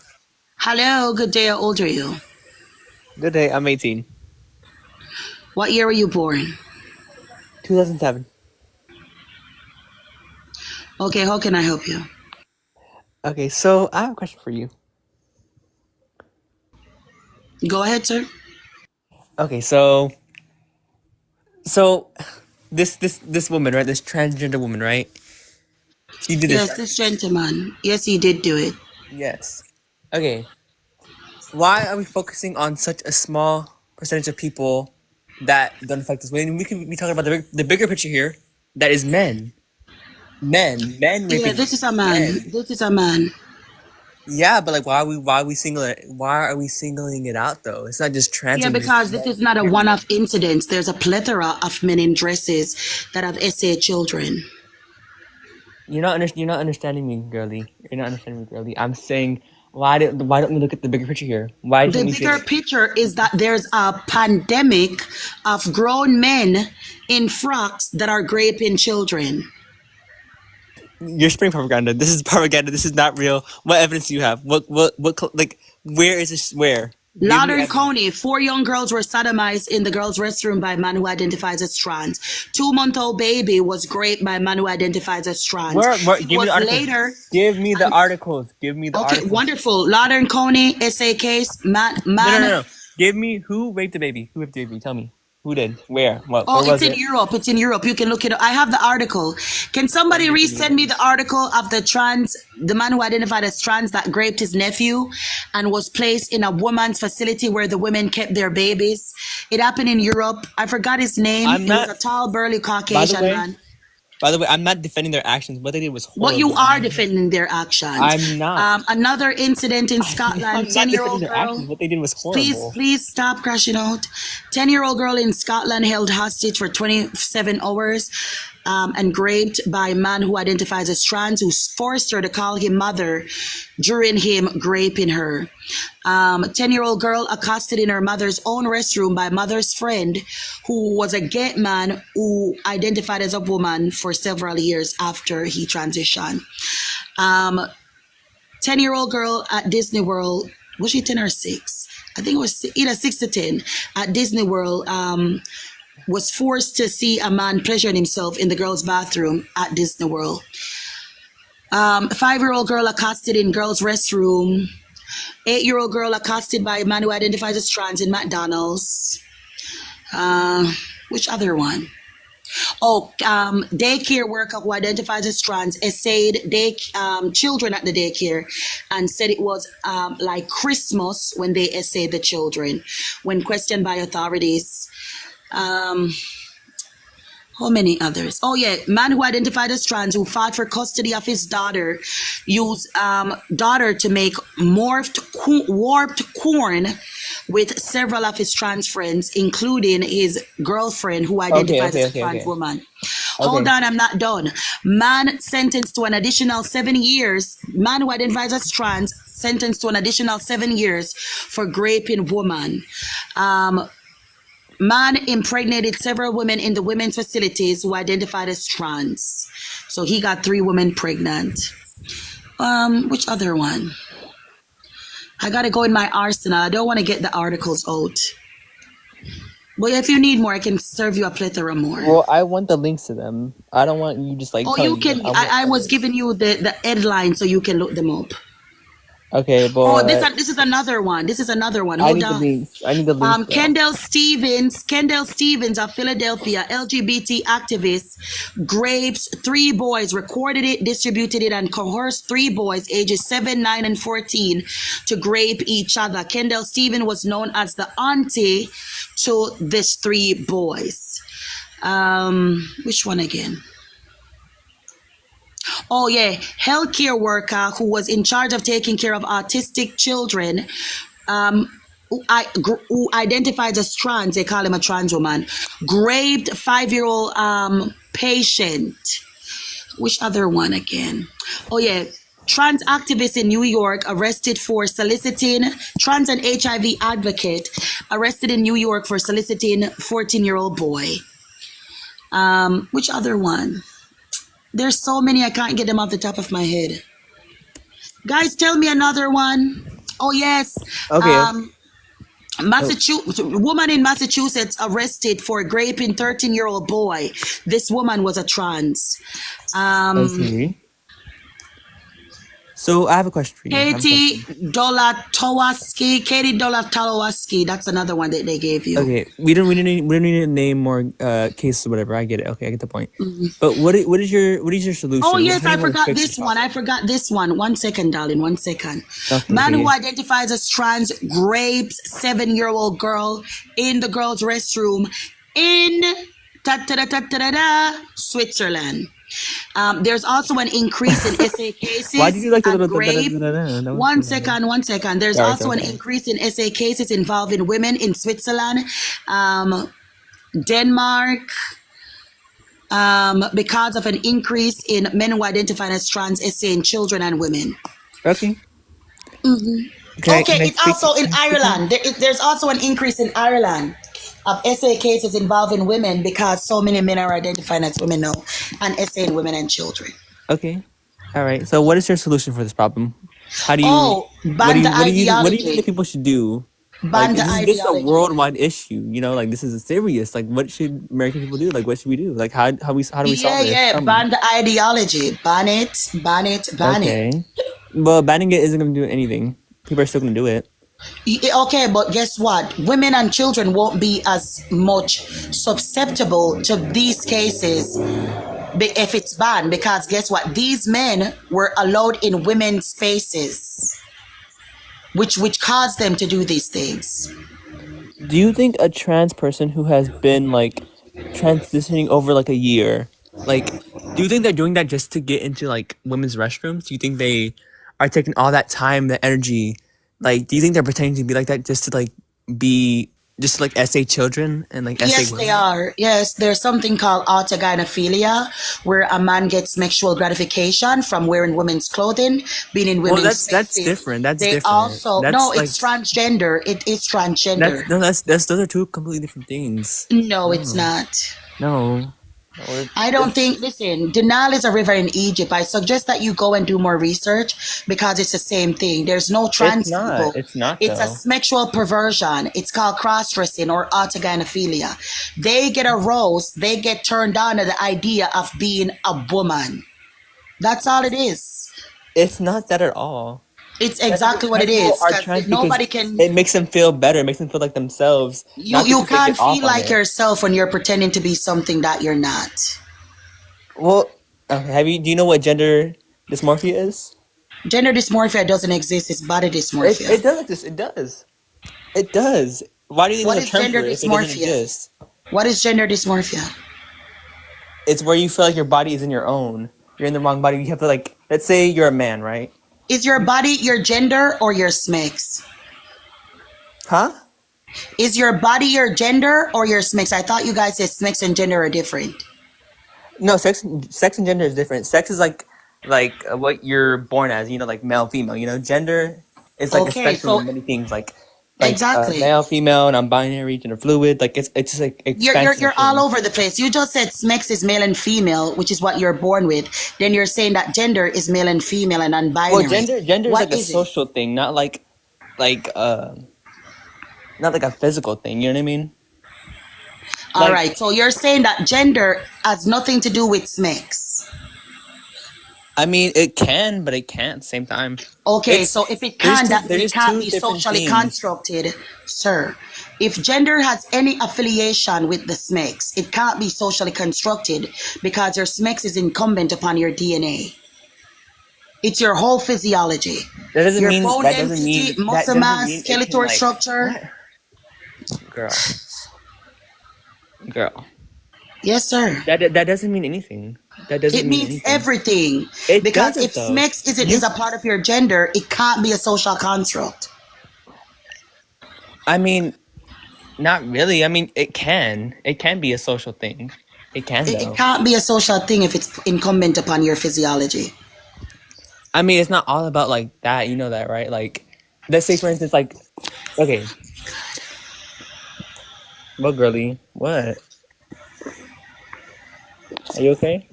Hello, good day. How old are you? Good day, I'm 18. What year were you born? 2007. Okay, how can I help you? Okay, so I have a question for you. Go ahead, sir. Okay, so this woman, right? This transgender woman, right? She did Yes, this. this gentleman. Yes, he did do it. Yes. Okay. Why are we focusing on such a small percentage of people that don't affect us? When we can be talking about the bigger picture here, that is men. Men Yeah, raping this is a man. men. This is a man. Yeah, but like, why are we singling it out though? It's not just trans Yeah, women. because this is not a one-off incident. There's a plethora of men in dresses that have SA children. You're not understanding me, girly. You're not understanding me, girly. I'm saying, why don't we look at the bigger picture here? Why The don't we say bigger picture is that there's a pandemic of grown men in frocks that are raping children. you're spreading propaganda? This is propaganda. This is not real. What evidence do you have? Like, where is this? Where? Give me Loudoun evidence. County, 4 young girls were sodomized in the girls' restroom by a man who identifies as trans. 2-month-old baby was raped by a man who identifies as trans. Where? It Give me was the articles. later. Give me the articles. Give me the Okay, articles. wonderful. Loudoun County, SA case, man. No. Give me who raped the baby. Who raped the baby? Tell me. Who did? Where? What? Oh, Where was it's in it? Europe. It's in Europe. You can look it up. I have the article. Can somebody resend me the article of the man who identified as trans that raped his nephew and was placed in a woman's facility where the women kept their babies? It happened in Europe. I forgot his name. I'm He not. was a tall, burly By the Caucasian way, man. By the way, I'm not defending their actions. What they did was What horrible. you are defending their actions. I'm not. Another incident in Scotland. I'm not 10-year-old defending their girl. actions. What they did was Please, horrible. please stop crashing out. 10-year-old girl in Scotland held hostage for 27 hours and raped by a man who identifies as trans, who forced her to call him mother during him raping her. 10-year-old girl accosted in her mother's own restroom by mother's friend, who was a gay man who identified as a woman for several years after he transitioned. 10-year-old girl at Disney World, was she 10 or 6? I think it was either 6 to 10 at Disney World, was forced to see a man pleasuring himself in the girls' bathroom at Disney World. 5-year-old girl accosted in girls' restroom. 8-year-old girl accosted by a man who identifies as trans in McDonald's. Which other one? Daycare worker who identifies as trans essayed children at the daycare and said it was like Christmas when they essayed the children. When questioned by authorities, how many others? Man who identified as trans who fought for custody of his daughter used daughter to make warped corn with several of his trans friends, including his girlfriend who identifies as a trans woman. Hold on, I'm not done. Man sentenced to an additional 7 years. Man who identifies as trans sentenced to an additional 7 years for raping woman. Man impregnated several women in the women's facilities who identified as trans. So he got 3 women pregnant. Which other one? I gotta go in my arsenal. I don't want to get the articles out. But if you need more, I can serve you a plethora more. Well, I want the links to them. I don't want you just like. You can. I was giving you the headline so you can look them up. Okay, but this is another one. Hold on. I need the links. Kendall Stevens of Philadelphia, LGBT activist, rapes 3 boys, recorded it, distributed it, and coerced 3 boys ages 7, 9, and 14 to rape each other. Kendall Stevens was known as the auntie to these 3 boys. Which one again? Healthcare worker who was in charge of taking care of autistic children, who identifies as trans, they call him a trans woman, raped 5-year-old patient. Which other one again? Trans activist in New York arrested for soliciting, trans and HIV advocate arrested in New York for soliciting 14-year-old boy. Which other one? There's so many, I can't get them off the top of my head. Guys, tell me another one. Oh, yes. Okay. Woman in Massachusetts arrested for raping 13-year-old boy. This woman was a trans. Okay. So I have a question for you. Katie Dolatowski. That's another one that they gave you. Okay, we don't need to name more cases or whatever. I get it. Okay, I get the point. But what is your solution? Oh yes, How do I you wanna forgot fix this it? one. I forgot this one. 1 second, darling. 1 second. Okay, Man okay. who identifies as trans rapes 7-year-old girl in the girls' restroom in Switzerland. There's also an increase in SA cases. Why did you like and the rape. No, 1 second. There's Sorry, also an increase in SA cases involving women in Switzerland, Denmark, because of an increase in men who identify as trans, SA in children and women. Okay. Okay, it's also in Ireland. There's also an increase in Ireland of SA cases involving women because so many men are identifying as women now, and SA in women and children. Okay. All right. So what is your solution for this problem? How do you? Ban the what do you ideology. think people should do? Ban the This is a ideology. worldwide issue. This is serious. Like, what should American people do? Like, what should we do? Like, how do we solve this? Tell me. Ban the ideology. Ban it. Okay. Well, banning it isn't going to do anything. People are still going to do it. Okay, but guess what? Women and children won't be as much susceptible to these cases if it's banned, because guess what? These men were allowed in women's spaces, which caused them to do these things. Do you think a trans person who has been like transitioning over like a year, like Do you think they're doing that just to get into like women's restrooms? Do you think they are taking all that time, the energy? Like, do you think they're pretending to be like that just to like be just to, like essay children and like essay Yes, they women? are. Yes, there's something called autogynephilia, where a man gets sexual gratification from wearing women's clothing, being in Well, women's that's spaces. different. That's They different. also no, That's like it's transgender. It is transgender. that's those are two completely different things. No, it's No, not. no. I don't think, listen, the Nile is a river in Egypt. I suggest that you go and do more research because it's the same thing. There's no trans people. It's not It's a though. sexual perversion. It's called cross-dressing or autogynephilia. They get aroused, they get turned on to the idea of being a woman. That's all it is. It's not that at all. It's exactly what it People is. are 'Cause trans nobody because can, it makes them feel better. It makes them feel like themselves. Not you because they can't get off feel on like it. yourself when you're pretending to be something that you're not. Well, okay, do you know what gender dysmorphia is? Gender dysmorphia doesn't exist. It's body dysmorphia. It does exist. It does. It does. Why do you think What there's is a term gender for it if it doesn't dysmorphia? exist? What is gender dysmorphia? It's where you feel like your body isn't your own. You're in the wrong body. You have to like, let's say you're a man, right? Is your body your gender or your SMEX? Huh? Is your body your gender or your SMEX? I thought you guys said SMEX and gender are different. No, sex and gender is different. Sex is like what you're born as. You know, like male, female. You know, gender is like a Okay, spectrum so of many things. Like exactly. male, female, non-binary, gender fluid. Like it's just like You're expansion you're of all things. over the place. You just said SMEX is male and female, which is what you're born with. Then you're saying that gender is male and female and Well, non-binary. gender is What like a is it? social thing, not like not like a physical thing. You know what I mean? All Like right. So you're saying that gender has nothing to do with SMEX. I mean, it can, but it can't at the same time. Okay, It's so if it can, that they're means it just can't two be different socially things. constructed, sir. If gender has any affiliation with the SMEX, it can't be socially constructed because your SMEX is incumbent upon your DNA. It's your whole physiology. That doesn't Your mean bone that doesn't density, mean that muscle doesn't mass, mean it can skeletal like structure. girl, girl. Yes, sir. That doesn't mean anything. That doesn't It mean means anything. everything. It Because doesn't if though. SMEX is You a part of your gender, it can't be a social construct. I mean, not really. I mean, it can. It can be a social thing. It can It though. can't be a social thing if it's incumbent upon your physiology. I mean, it's not all about like that. You know that, right? Like, let's say for instance, like, okay, what girly? What? Are you okay?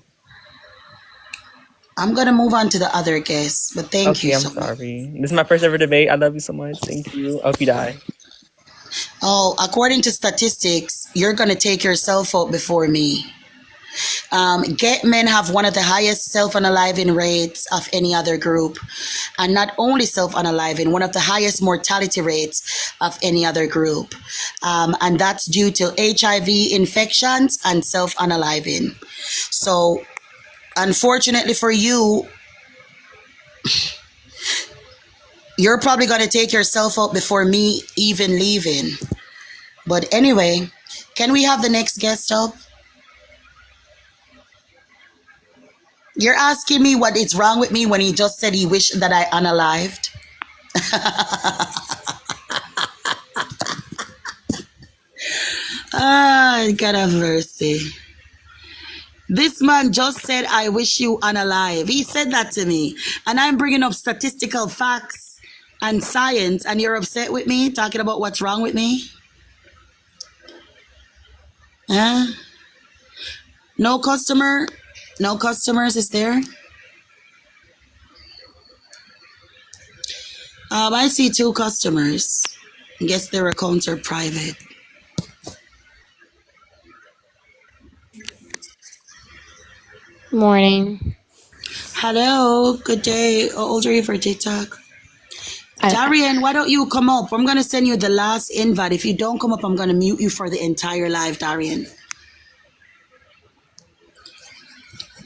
I'm gonna move on to the other guests, but thank Okay, you I'm so much. sorry. This is my first ever debate. I love you so much. Thank you. I hope you die. Oh, according to statistics, you're gonna take yourself out before me. Gay men have one of the highest self-unaliving rates of any other group, and not only self-unaliving, one of the highest mortality rates of any other group, and that's due to HIV infections and self-unaliving. So, unfortunately for you, you're probably gonna take yourself out before me even leaving. But anyway, can we have the next guest up? You're asking me what is wrong with me when he just said he wished that I unalived? Ah, God have mercy. This man just said, I wish you unalive. He said that to me. And I'm bringing up statistical facts and science, and you're upset with me, talking about what's wrong with me? Huh? No customer? No customers is there? I see 2 customers. I guess their accounts are private. Morning. Hello, good day. How old are you for TikTok? Darian, why don't you come up? I'm going to send you the last invite. If you don't come up, I'm going to mute you for the entire live, Darian.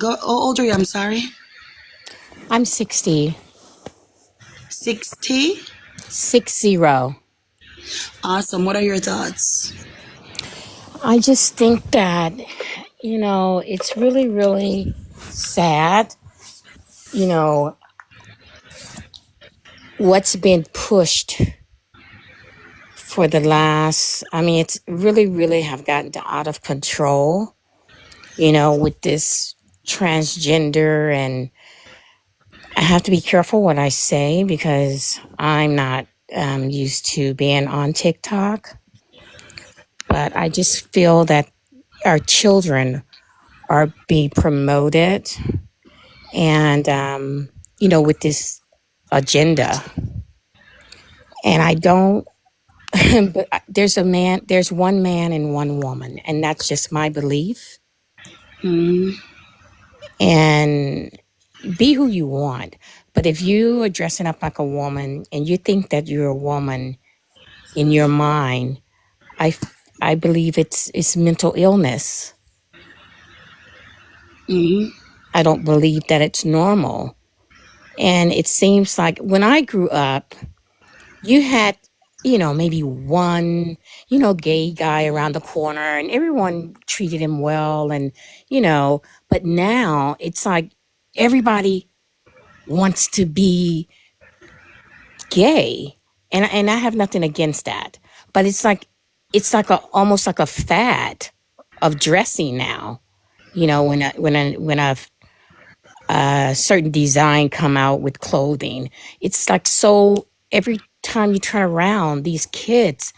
How old are you? I'm sorry. I'm 60. 60? 60. Awesome. What are your thoughts? I just think that, it's really, really sad, you know, what's been pushed for the last, I mean, it's really, really have gotten out of control, you know, with this transgender. And I have to be careful what I say because I'm not used to being on TikTok. But I just feel that our children are being promoted and, you know, with this agenda. And I don't, but there's one man and one woman, and that's just my belief. And be who you want. But if you are dressing up like a woman and you think that you're a woman in your mind, I believe it's mental illness. I don't believe that it's normal. And it seems like when I grew up, you had, you know, maybe one, you know, gay guy around the corner and everyone treated him well. And, you know, but now it's like everybody wants to be gay. And I have nothing against that. But it's like almost like a fad of dressing now. You know, when a certain design come out with clothing, it's like, so every time you turn around, these kids,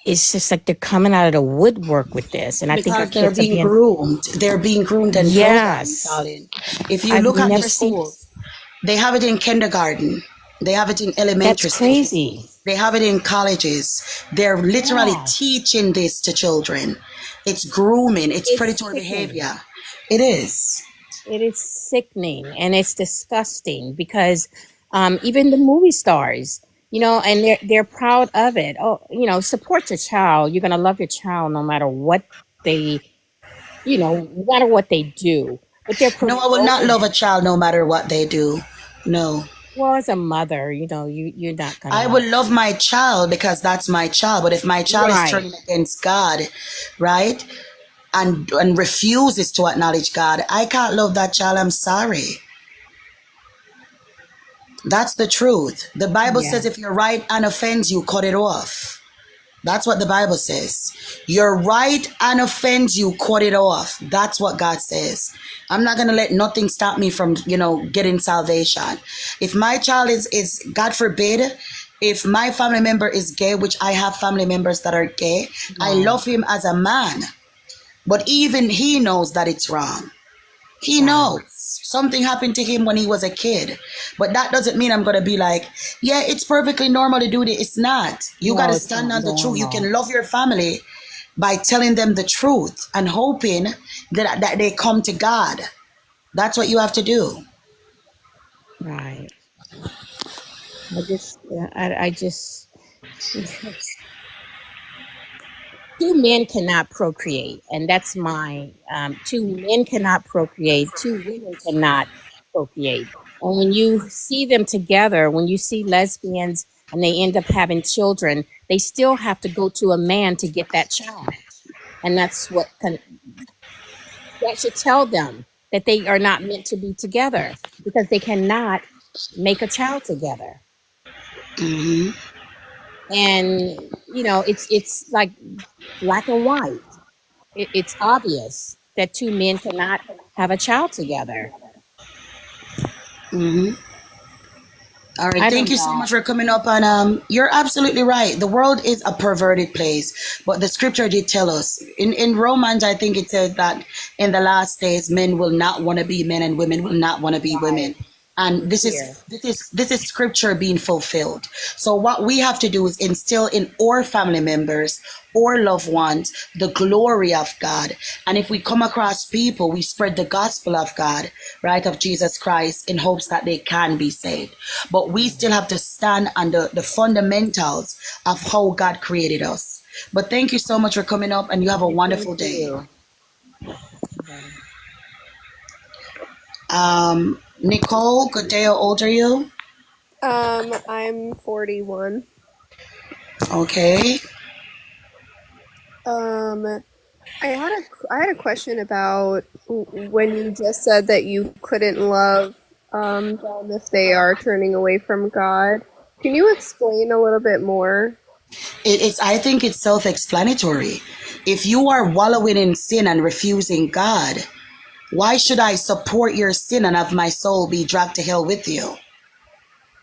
it's just like they're coming out of the woodwork with this. And I think our Because they're kids are being being, groomed. They're being groomed and programmed, yes, darling. If you I've look at the never seen, schools, they have it in kindergarten. They have it in elementary that's schools. crazy. They have it in colleges. They're literally Yeah, teaching this to children. It's grooming. It's it's predatory sickening. behavior. It is. It is sickening and it's disgusting because even the movie stars, you know, and they're proud of it. Oh, you know, support your child. You're gonna love your child no matter what they, you know, no matter what they do. But they're No, I will not promoting love a it. child no matter what they do. No. Well, as a mother, you know, you're not I gonna, will love my child because that's my child. But if my child is right. turning against God, right, and refuses to acknowledge God, I can't love that child. I'm sorry. That's the truth. The Bible Yeah. says if your right hand offends you, cut it off. That's what the Bible says. Your right hand offends you, cut it off. That's what God says. I'm not going to let nothing stop me from, you know, getting salvation. If my child is, God forbid, if my family member is gay, which I have family members that are gay, I Right. love him as a man. But even he knows that it's wrong. He Right. knows something happened to him when he was a kid. But that doesn't mean I'm going to be like, yeah, it's perfectly normal to do this. It's not. You got No, to it's stand not on the truth. You normal. can love your family by telling them the truth and hoping that they come to God. That's what you have to do. Right. I just, two men cannot procreate, and that's my two men cannot procreate, two women cannot procreate. And when you see them together, when you see lesbians and they end up having children, they still have to go to a man to get that child. And that's that should tell them that they are not meant to be together because they cannot make a child together. And you know, it's like black and white. It's obvious that two men cannot have a child together. All right, I thank don't you so know. much for coming up. And you're absolutely right. The world is a perverted place, but the scripture did tell us in Romans, I think it says that in the last days, men will not want to be men and women will not want to be women. And this Here. is scripture being fulfilled. So what we have to do is instill in our family members or loved ones the glory of God. And if we come across people, we spread the gospel of God, right, of Jesus Christ in hopes that they can be saved. But we still have to stand on the fundamentals of how God created us. But thank you so much for coming up and you have a wonderful day. Nicole, good day. How old are you? I'm 41. Okay. I had a question about when you just said that you couldn't love them if they are turning away from God. Can you explain a little bit more? I think it's self-explanatory. If you are wallowing in sin and refusing God, why should I support your sin and have my soul be dragged to hell with you?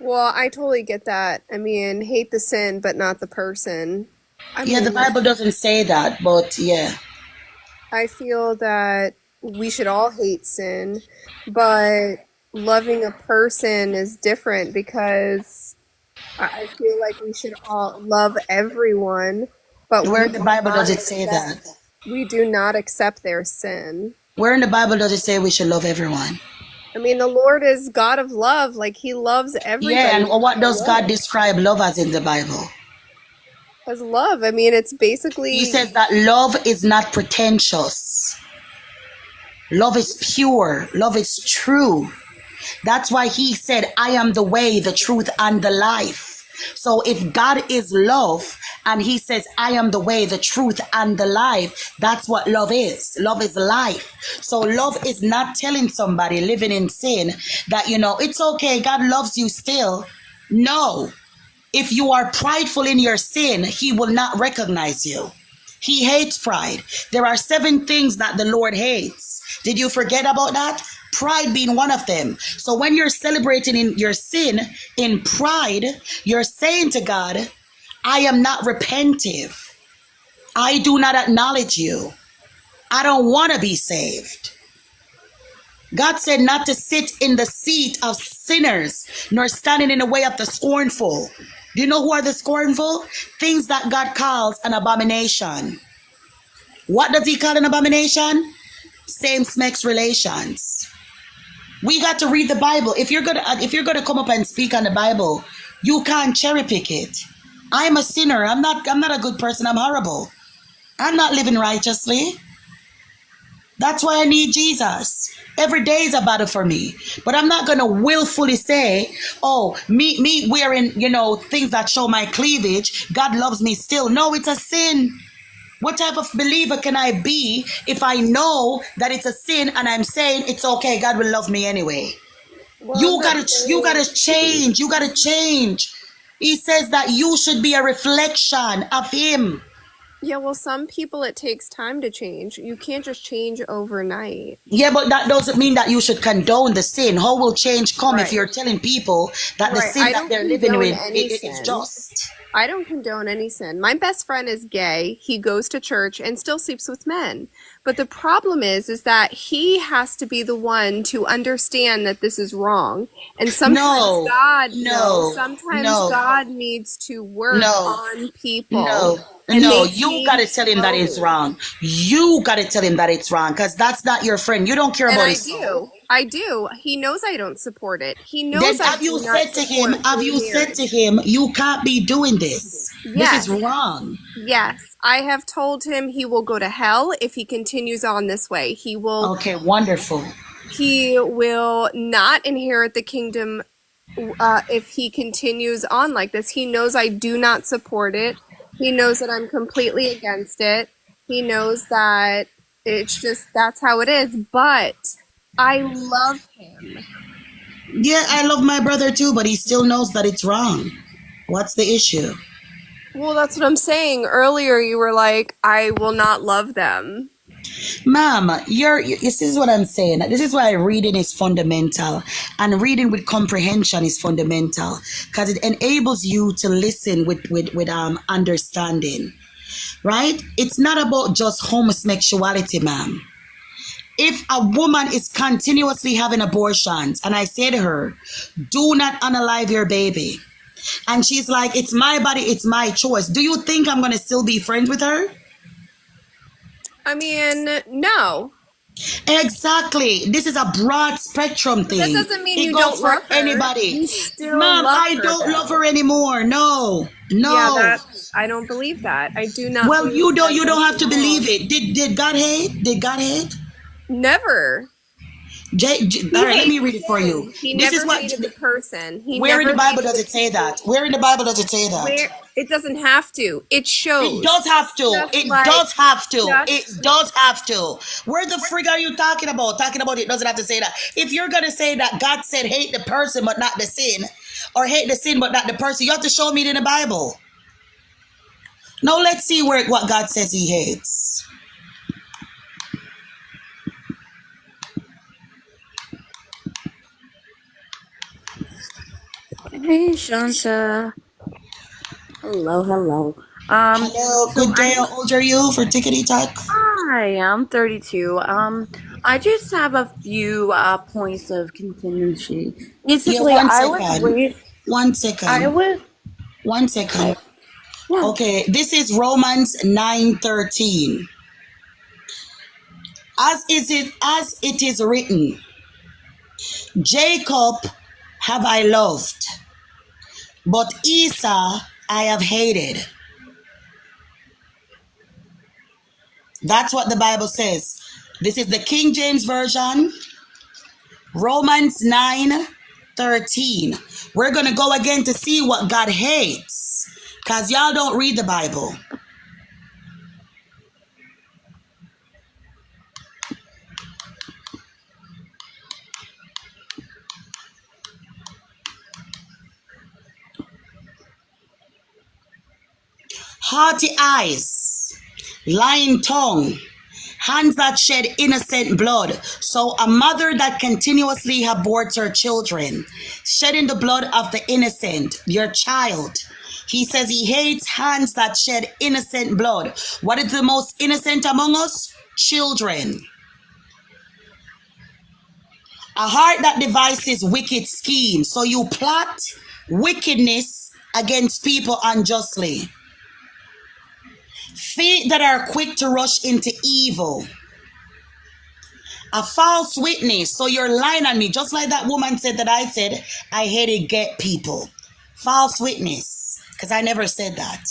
Well, I totally get that. I mean, hate the sin, but not the person. Yeah, the Bible doesn't say that, but yeah. I feel that we should all hate sin, but loving a person is different because I feel like we should all love everyone, but Where in the Bible does it say that? We do not accept their sin. Where in the Bible does it say we should love everyone? I mean, the Lord is God of love. Like, he loves everybody. Yeah, and what does God describe love as in the Bible? As love. I mean, it's basically... He says that love is not pretentious. Love is pure. Love is true. That's why he said, I am the way, the truth, and the life. So if God is love and he says, I am the way, the truth, and the life, that's what love is. Love is life. So love is not telling somebody living in sin that, it's okay, God loves you still. No. If you are prideful in your sin, he will not recognize you. He hates pride. There are 7 things that the Lord hates. Did you forget about that? Pride being one of them. So when you're celebrating in your sin in pride, you're saying to God, I am not repentive. I do not acknowledge you. I don't want to be saved. God said not to sit in the seat of sinners, nor standing in the way of the scornful. Do you know who are the scornful? Things that God calls an abomination. What does he call an abomination? Same-sex relations. We got to read the Bible. If you're gonna come up and speak on the Bible, you can't cherry pick it. I'm a sinner. I'm not a good person. I'm horrible. I'm not living righteously. That's why I need Jesus. Every day is a battle for me. But I'm not gonna willfully say, oh, me wearing, things that show my cleavage, God loves me still. No, it's a sin. What type of believer can I be if I know that it's a sin and I'm saying it's okay, God will love me anyway? Well, You gotta change. You gotta change. He says that you should be a reflection of him. Yeah, well, some people it takes time to change. You can't just change overnight. Yeah, but that doesn't mean that you should condone the sin. How will change come if you're telling people that the sin that they're living with is just? I don't condone any sin. My best friend is gay. He goes to church and still sleeps with men. But the problem is that he has to be the one to understand that this is wrong. And sometimes God needs to work on people. No, you gotta tell him that it's wrong. You gotta tell him that it's wrong, because that's not your friend. You don't care about his soul. I do. He knows I don't support it. He knows. Then have you said to him, you can't be doing this. Yes. This is wrong. Yes. I have told him he will go to hell if he continues on this way. He will. Okay, wonderful. He will not inherit the kingdom if he continues on like this. He knows I do not support it. He knows that I'm completely against it. He knows that it's just, that's how it is. But I love him. Yeah, I love my brother too, but he still knows that it's wrong. What's the issue? Well, that's what I'm saying. Earlier you were like, I will not love them. Mom, this is what I'm saying. This is why reading is fundamental, and reading with comprehension is fundamental, because it enables you to listen with understanding, right? It's not about just homosexuality, ma'am. If a woman is continuously having abortions, and I say to her, do not unalive your baby, and she's like, it's my body, it's my choice, do you think I'm going to still be friends with her? I mean, no. Exactly. This is a broad spectrum thing. That doesn't mean you don't love her. Anybody. You still Mom, love I her, don't love her anymore. No. Yeah, I don't believe that. I do not. Well, you don't have to believe it. Did God hate? Did God hate? Never. All right, let me read it for you. He never hated the person. Where in the Bible does it say that? Where in the Bible does it say that? It doesn't have to. It shows. It does have to. Just It like does have to. It just does have to. Where the frig are you talking about? Talking about it doesn't have to say that. If you're gonna say that God said hate the person but not the sin, or hate the sin but not the person, you have to show me it in the Bible. Now let's see what God says he hates. Hey, Shanta. Hello, hello. Hello, good day. How old are you for Tickety Talk? Hi, I'm 32. I just have a few points of contingency. Yeah, Basically, one I was second. raised. One second. I was. One second. Okay, this is Romans 9:13. As it is written, Jacob have I loved, but Esau I have hated. That's what the Bible says. This is the King James Version, Romans 9:13. We're going to go again to see what God hates, because y'all don't read the Bible. Haughty eyes, lying tongue, hands that shed innocent blood. So a mother that continuously aborts her children, shedding the blood of the innocent, your child. He says he hates hands that shed innocent blood. What is the most innocent among us? Children. A heart that devises wicked schemes. So you plot wickedness against people unjustly. Feet that are quick to rush into evil. A false witness. So you're lying on me. Just like that woman said that I said, I hated get people. False witness. Because I never said that.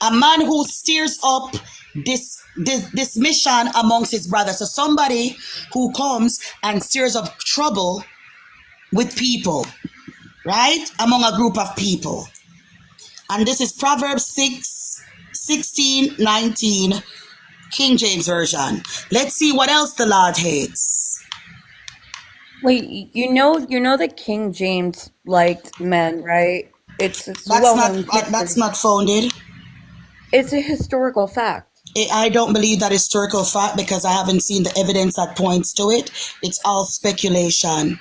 A man who stirs up this mission amongst his brothers. So somebody who comes and stirs up trouble with people. Right? Among a group of people. And this is Proverbs 6:16-19, King James Version. Let's see what else the Lord hates. Wait, you know that King James liked men, right? It's That's not founded. It's a historical fact. I don't believe that historical fact because I haven't seen the evidence that points to it. It's all speculation.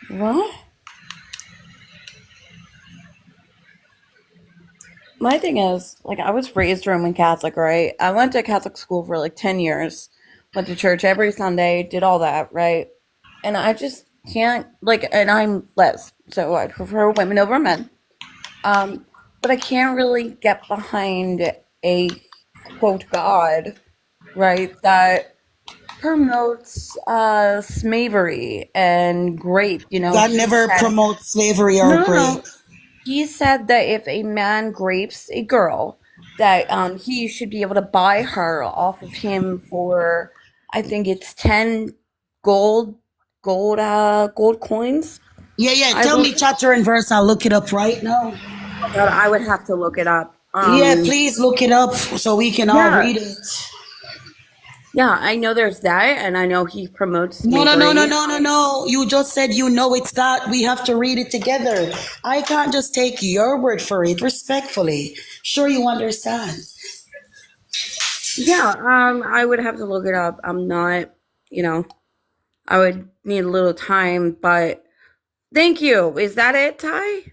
What? My thing is, like, I was raised Roman Catholic, right? I went to Catholic school for like 10 years, went to church every Sunday, did all that, right? And I just can't, like, and I'm les, so I prefer women over men. But I can't really get behind a quote God, right, that promotes slavery and grape, God never promotes slavery or grape. He said that if a man grapes a girl, that he should be able to buy her off of him for, I think it's 10 gold coins. Yeah. Tell me chapter and verse. I'll look it up right now. God, I would have to look it up. Yeah, please look it up so we can all read it. Yeah, I know there's that, and I know he promotes No. slavery. You just said it's that. We have to read it together. I can't just take your word for it, respectfully. Sure you understand. Yeah, I would have to look it up. I'm not, I would need a little time, but thank you. Is that it, Ty?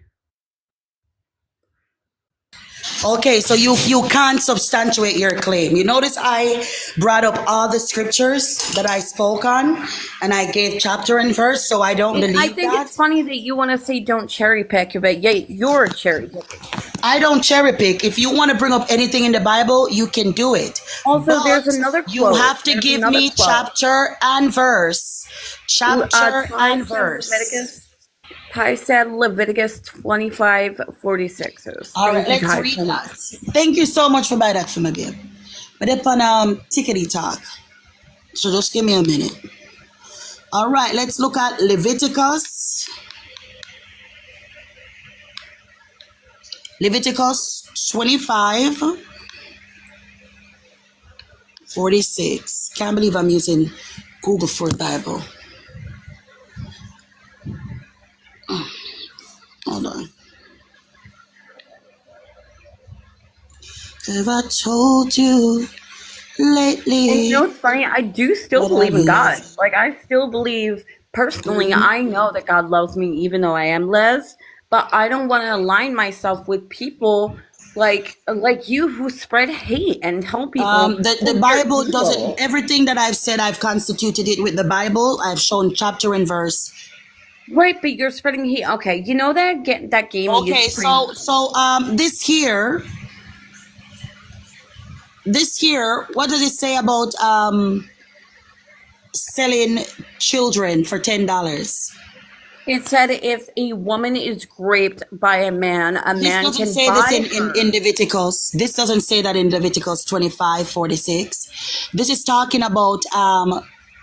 Okay, so you can't substantiate your claim. You notice I brought up all the scriptures that I spoke on, and I gave chapter and verse, so I don't believe I think it's funny that you want to say don't cherry pick, but yet you're cherry picking. I don't cherry pick. If you want to bring up anything in the Bible, you can do it. Also, But there's another quote. you have to give me chapter and verse. Chapter and verse. Ty said Leviticus 25:46. All right, let's read that. Thank you so much for buying that for me, babe. But upon Tickety Talk. So just give me a minute. All right, let's look at Leviticus Leviticus 25:46. Can't believe I'm using Google for Bible. Hold on. Have I told you lately? And you know what's funny? I do still what I believe in God. love? Like, I still believe, personally, I know that God loves me even though I am les, but I don't want to align myself with people like you who spread hate and tell people The oh, you're Bible doesn't, evil. everything that I've said, I've constituted it with the Bible. I've shown chapter and verse. Right, but you're spreading hate. Okay, you know that that game we Okay, used to play? this here, what does it say about selling children for $10? It said if a woman is raped by a man This can doesn't say this buy in Leviticus. This doesn't say that in Leviticus 25:46. This is talking about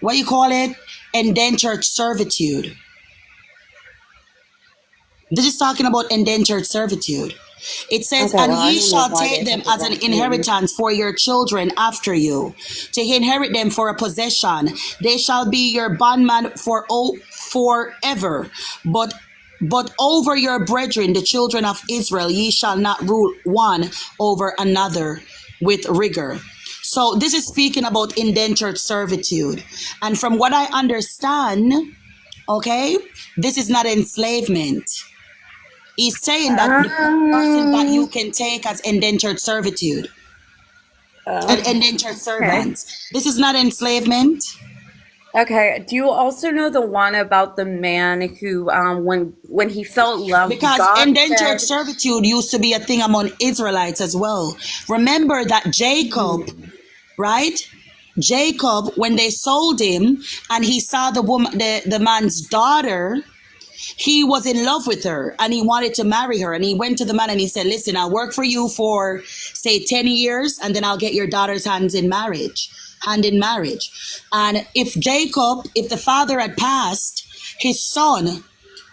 what you call it? Indentured servitude. This is talking about indentured servitude. It says, Okay, and well, I ye don't know shall why take they them put the as an wrong thing. inheritance for your children after you, to inherit them for a possession. They shall be your bondman forever. But over your brethren, the children of Israel, ye shall not rule one over another with rigor. So this is speaking about indentured servitude. And from what I understand, okay, this is not enslavement. He's saying that the person that you can take as indentured servitude, an indentured Okay. servant. This is not enslavement. Okay. Do you also know the one about the man who, when he felt loved, Because God indentured said, servitude used to be a thing among Israelites as well. Remember that Jacob, right? Jacob, when they sold him and he saw the woman, the man's daughter, he was in love with her and he wanted to marry her. And he went to the man and he said, listen, I'll work for you for say 10 years and then I'll get your daughter's hand in marriage. And if the father had passed, his son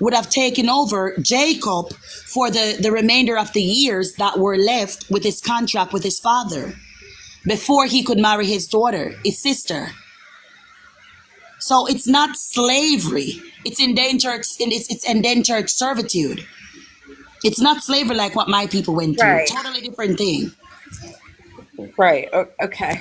would have taken over Jacob for the remainder of the years that were left with his contract with his father before he could marry his daughter, his sister. So it's not slavery. It's indentured servitude. It's not slavery like what my people went through. right, Totally different thing. right. Okay.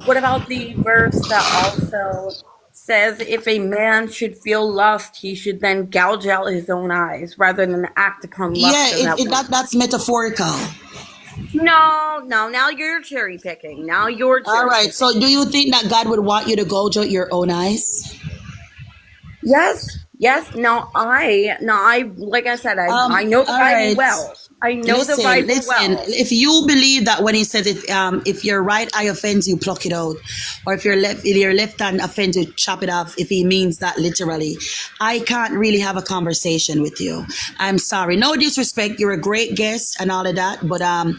What about the verse that also says if a man should feel lust, he should then gouge out his own eyes rather than act upon Yeah, lust in that way? that's metaphorical. No, now you're cherry picking. Now you're All cherry right. picking. So do you think that God would want you to gouge out your own eyes? Yes. No, like I said, I know the All Bible right. well. I know the Bible Listen. well. If you believe that when he says if your right eye offends you, pluck it out, or if your left hand offends you, chop it off. If he means that literally, I can't really have a conversation with you. I'm sorry. No disrespect. You're a great guest and all of that, but I'm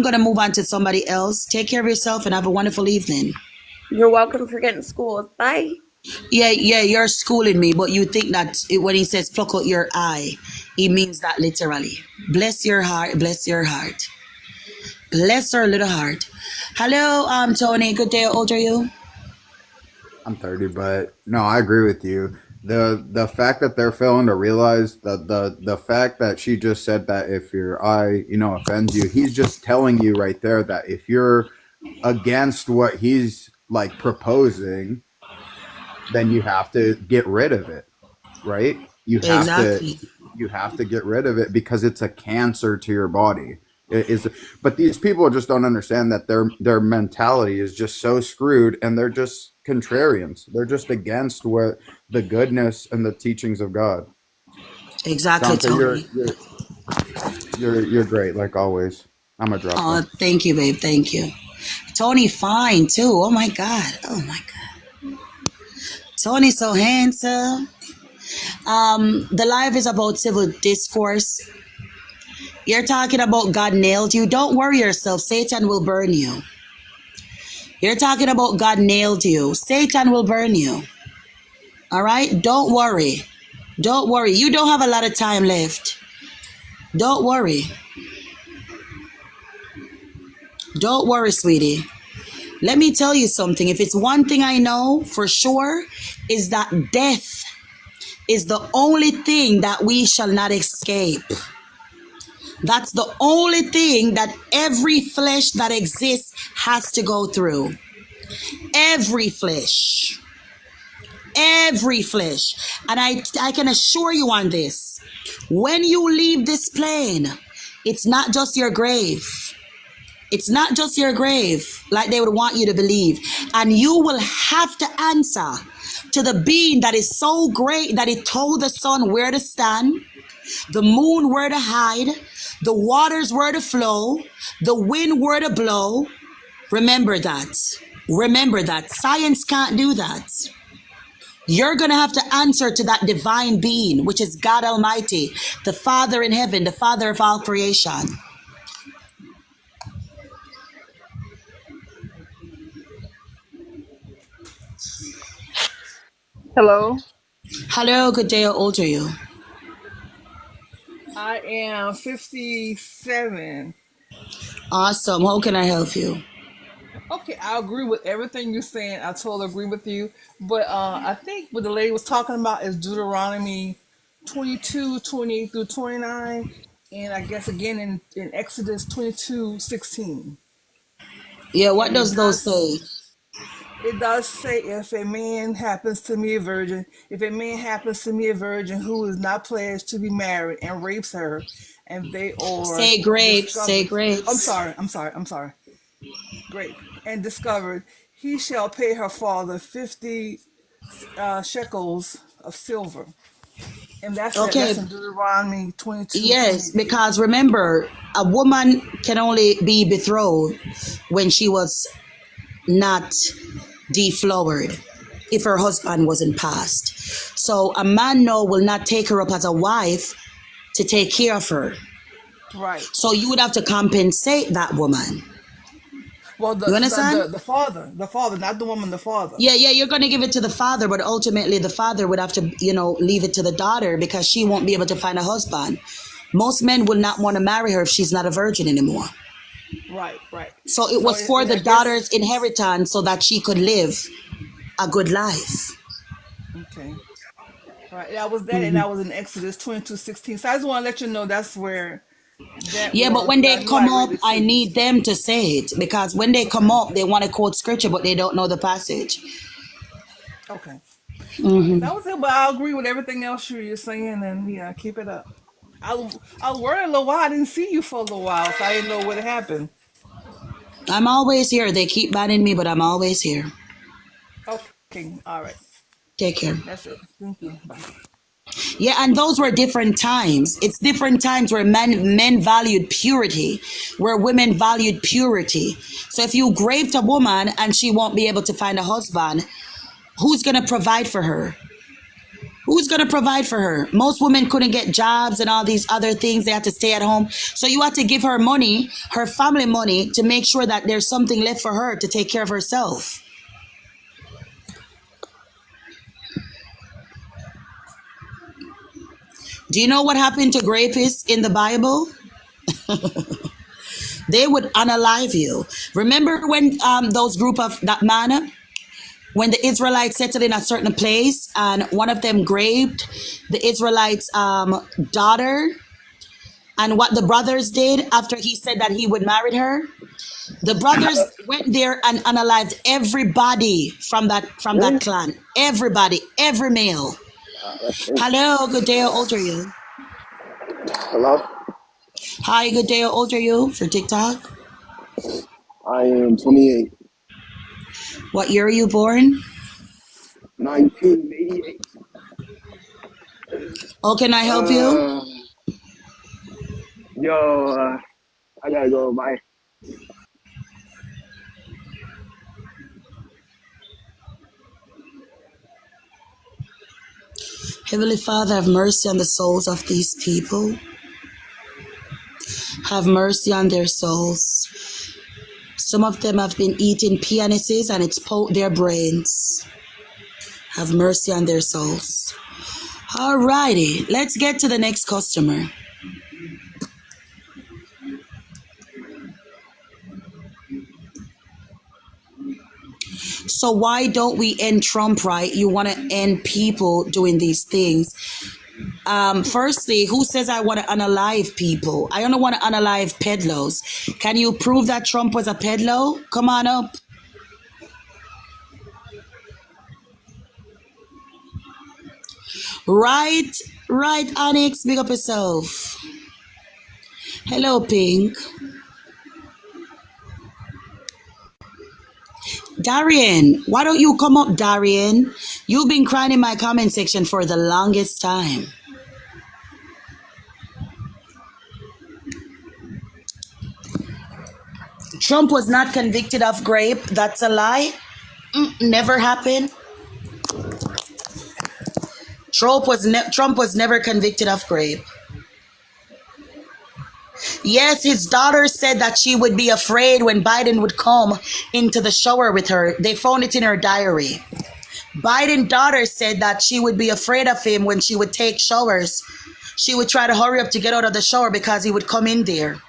gonna move on to somebody else. Take care of yourself and have a wonderful evening. You're welcome for getting schooled. Bye. Yeah, you're schooling me, but you think that when he says pluck out your eye, he means that literally. Bless your heart, bless your heart. Bless her little heart. Hello, Tony. Good day. How old are you? I'm 30, but no, I agree with you. The fact that they're failing to realize that the fact that she just said that if your eye, offends you, he's just telling you right there that if you're against what he's like proposing, then you have to get rid of it, right? You have to get rid of it because it's a cancer to your body. It is, but these people just don't understand that their mentality is just so screwed, and they're just contrarians. They're just against what the goodness and the teachings of God. Exactly, Dante, Tony. you're great like always. I'm a drop. Oh, thank you, babe. Thank you. Tony, fine too. Oh my God. Tony's so handsome. The live is about civil discourse. You're talking about God nailed you. Don't worry yourself. Satan will burn you. You're talking about God nailed you. Satan will burn you. All right? Don't worry. Don't worry. You don't have a lot of time left. Don't worry. Don't worry, sweetie. Let me tell you something. If it's one thing I know for sure, is that death is the only thing that we shall not escape. That's the only thing that every flesh that exists has to go through. Every flesh. Every flesh. And I can assure you on this. When you leave this plane, it's not just your grave. It's not just your grave, like they would want you to believe. And you will have to answer to the being that is so great that it told the sun where to stand, the moon where to hide, the waters where to flow, the wind where to blow. Remember that. Remember that. Science can't do that. You're going to have to answer to that divine being, which is God Almighty, the Father in heaven, the Father of all creation. Hello. Hello, good day. How old are you? I am 57. Awesome. How can I help you? Okay, I agree with everything you're saying. I totally agree with you. But I think what the lady was talking about is Deuteronomy 22:28 through 29. And I guess again in Exodus 22:16. Yeah, what And does those say? it does say, if a man happens to me a virgin, who is not pledged to be married and rapes her, and they are Say grapes. Say discovered. grapes. I'm sorry. Grape. And discovered, he shall pay her father 50 shekels of silver. And that's Okay. in Deuteronomy 22. Yes, because remember, a woman can only be betrothed when she was not deflowered, if her husband wasn't passed. So a man now will not take her up as a wife to take care of her. Right. So you would have to compensate that woman. Well, You understand? the father, not the woman, the father. Yeah, you're going to give it to the father, but ultimately the father would have to, leave it to the daughter because she won't be able to find a husband. Most men will not want to marry her if she's not a virgin anymore. Right. So it was for the daughter's inheritance so that she could live a good life. Okay. Right. That was that, and that was in Exodus 22:16. So I just want to let you know that's where that Yeah, but was. when But I they knew come I up, read it I too. need them to say it because when they come up, they want to quote scripture, but they don't know the passage. Okay. Hmm. That was it, but I agree with everything else you're saying, and yeah, keep it up. I was worried a little while. I didn't see you for a little while, so I didn't know what happened. I'm always here. They keep banning me, but I'm always here. Okay. All right. Take care. That's it. Thank you. Bye. Yeah, and those were different times. It's different times where men valued purity, where women valued purity. So if you raped a woman and she won't be able to find a husband, who's going to provide for her? Who's going to provide for her? Most women couldn't get jobs and all these other things. They had to stay at home. So you had to give her money, her family money, to make sure that there's something left for her to take care of herself. Do you know what happened to rapists in the Bible? They would unalive you. Remember when those group of that man, when the Israelites settled in a certain place and one of them raped the Israelites' daughter, and what the brothers did after he said that he would marry her? The brothers went there and unalived everybody from that clan. Everybody, every male. Hello, good day. How old are you? Hello? Hi, good day. How old are you for TikTok? I am 28. What year are you born? 1988. Oh, can I help you? I gotta go. Bye. Heavenly Father, have mercy on the souls of these people. Have mercy on their souls. Some of them have been eating pianists and it's poked their brains. Have mercy on their souls. Alrighty, let's get to the next customer. So why don't we end Trump, right? You want to end people doing these things. Firstly, who says I want to unalive people? I don't want to unalive peddlers. Can you prove that Trump was a peddler? Come on up. Right, Onyx, big up yourself. Hello, Pink. Darian, why don't you come up, Darian? You've been crying in my comment section for the longest time. Trump was not convicted of rape. That's a lie. Never happened. Trump was never convicted of rape. Yes, his daughter said that she would be afraid when Biden would come into the shower with her. They found it in her diary. Biden's daughter said that she would be afraid of him when she would take showers. She would try to hurry up to get out of the shower because he would come in there.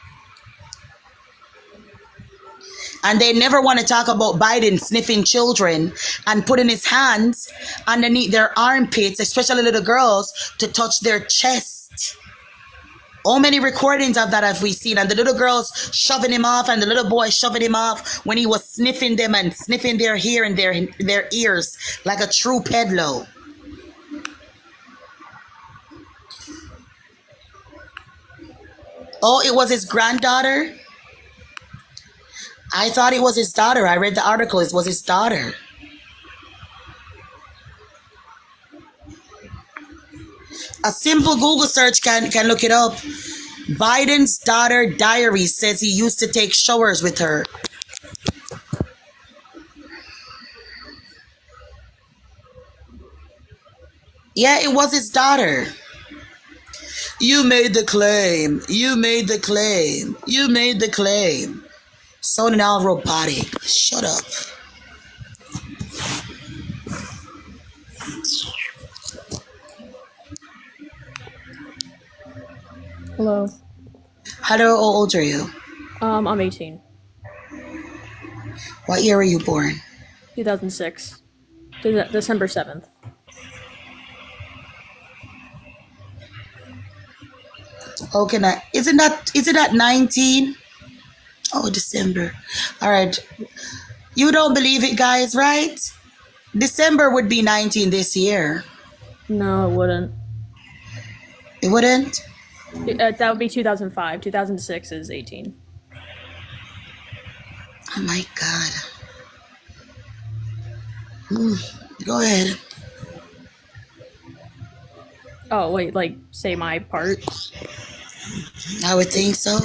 And they never want to talk about Biden sniffing children and putting his hands underneath their armpits, especially little girls, to touch their chest. How many recordings of that have we seen? And the little girls shoving him off and the little boy shoving him off when he was sniffing them and sniffing their hair and their ears like a true peddler. Oh, it was his granddaughter? I thought it was his daughter. I read the article. It was his daughter. A simple Google search can look it up. Biden's daughter diary says he used to take showers with her. Yeah, it was his daughter. You made the claim. You made the claim. You made the claim. Sounding all robotic. Shut up. Hello. Hello, how old are you? I'm 18. What year were you born? 2006. December 7th. Okay, isn't that 19? Oh, December. All right. You don't believe it, guys, right? December would be 19 this year. No, it wouldn't. It wouldn't? That would be 2005. 2006 is 18. Oh my God. Go ahead. Oh, wait, like, say my part? I would think so.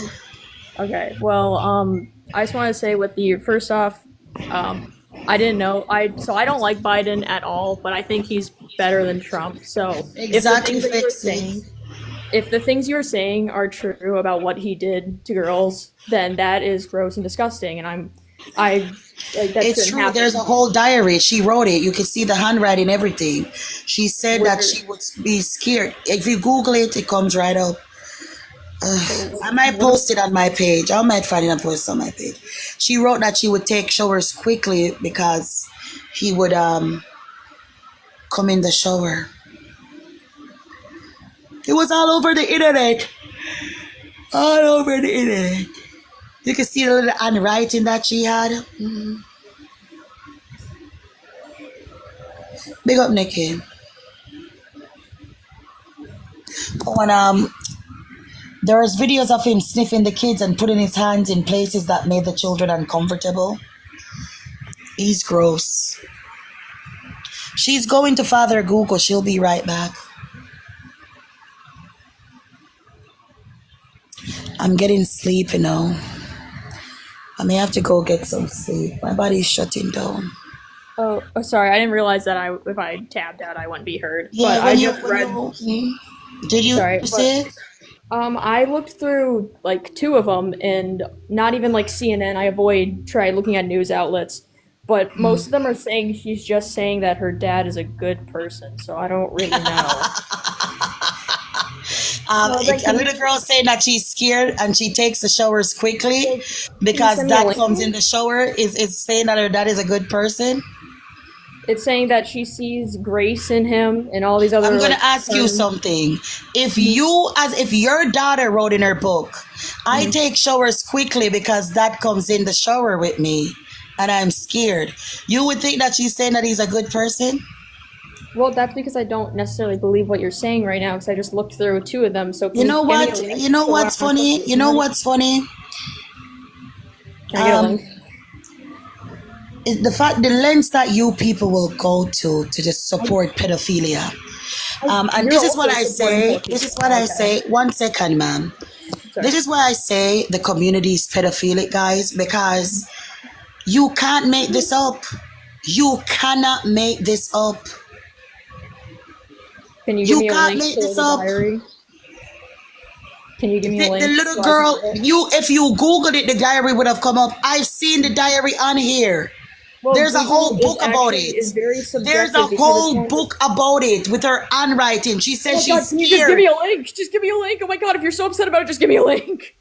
Okay, well, I just want to say with the, first off, I didn't know, so I don't like Biden at all, but I think he's better than Trump, so Exactly. if the things you're saying are true about what he did to girls, then that is gross and disgusting, and that It's shouldn't true. happen. There's a whole diary. She wrote it. You can see the handwriting, everything. She said that she would be scared. If you Google it, it comes right up. I might post it on my page. I might find it and post it on my page. She wrote that she would take showers quickly because he would come in the shower. It was all over the internet. All over the internet. You can see the little handwriting that she had. Big up, Nikki. Oh, and there's videos of him sniffing the kids and putting his hands in places that made the children uncomfortable. He's gross. She's going to Father Google. She'll be right back. I'm getting sleep, you know. I may have to go get some sleep. My body's shutting down. Oh, sorry, I didn't realize that if I tabbed out, I wouldn't be heard. Yeah, but I just read. Did you see it? I looked through like 2 of them, and not even like CNN. I try looking at news outlets, but most of them are saying she's just saying that her dad is a good person. So I don't really know. Well, then A can you little girl saying that she's scared and she takes the showers quickly can you because send me a dad link? comes in the shower is saying that her dad is a good person. It's saying that she sees grace in him and all these other I'm gonna like ask you terms. something. If your daughter wrote in her book, I take showers quickly because dad comes in the shower with me and I'm scared. You would think that she's saying that he's a good person? Well, that's because I don't necessarily believe what you're saying right now because I just looked through two of them. So can You you know give me a what? link You know to what what's I'm supposed to funny? be You know looking what's funny? at? Can I get a link? Is the lengths that you people will go to just support pedophilia. And You're this is what also I supporting say. pedophilia. This is what I say. 1 second, ma'am. Sorry. This is why I say the community is pedophilic, guys, because you can't make this up. You cannot make this up. Can you give You me a can't link make to this the up. diary? Can you give me a The link little so I can girl, get it? if you Googled it, the diary would have come up. I've seen the diary on here. Well, There's a Google whole is book about actually it. is very There's a subjective because it's whole one. book about it with her handwriting. She Oh my says god, she's can you just give me scared. a link? Just give me a link. Oh my god, if you're so upset about it, just give me a link.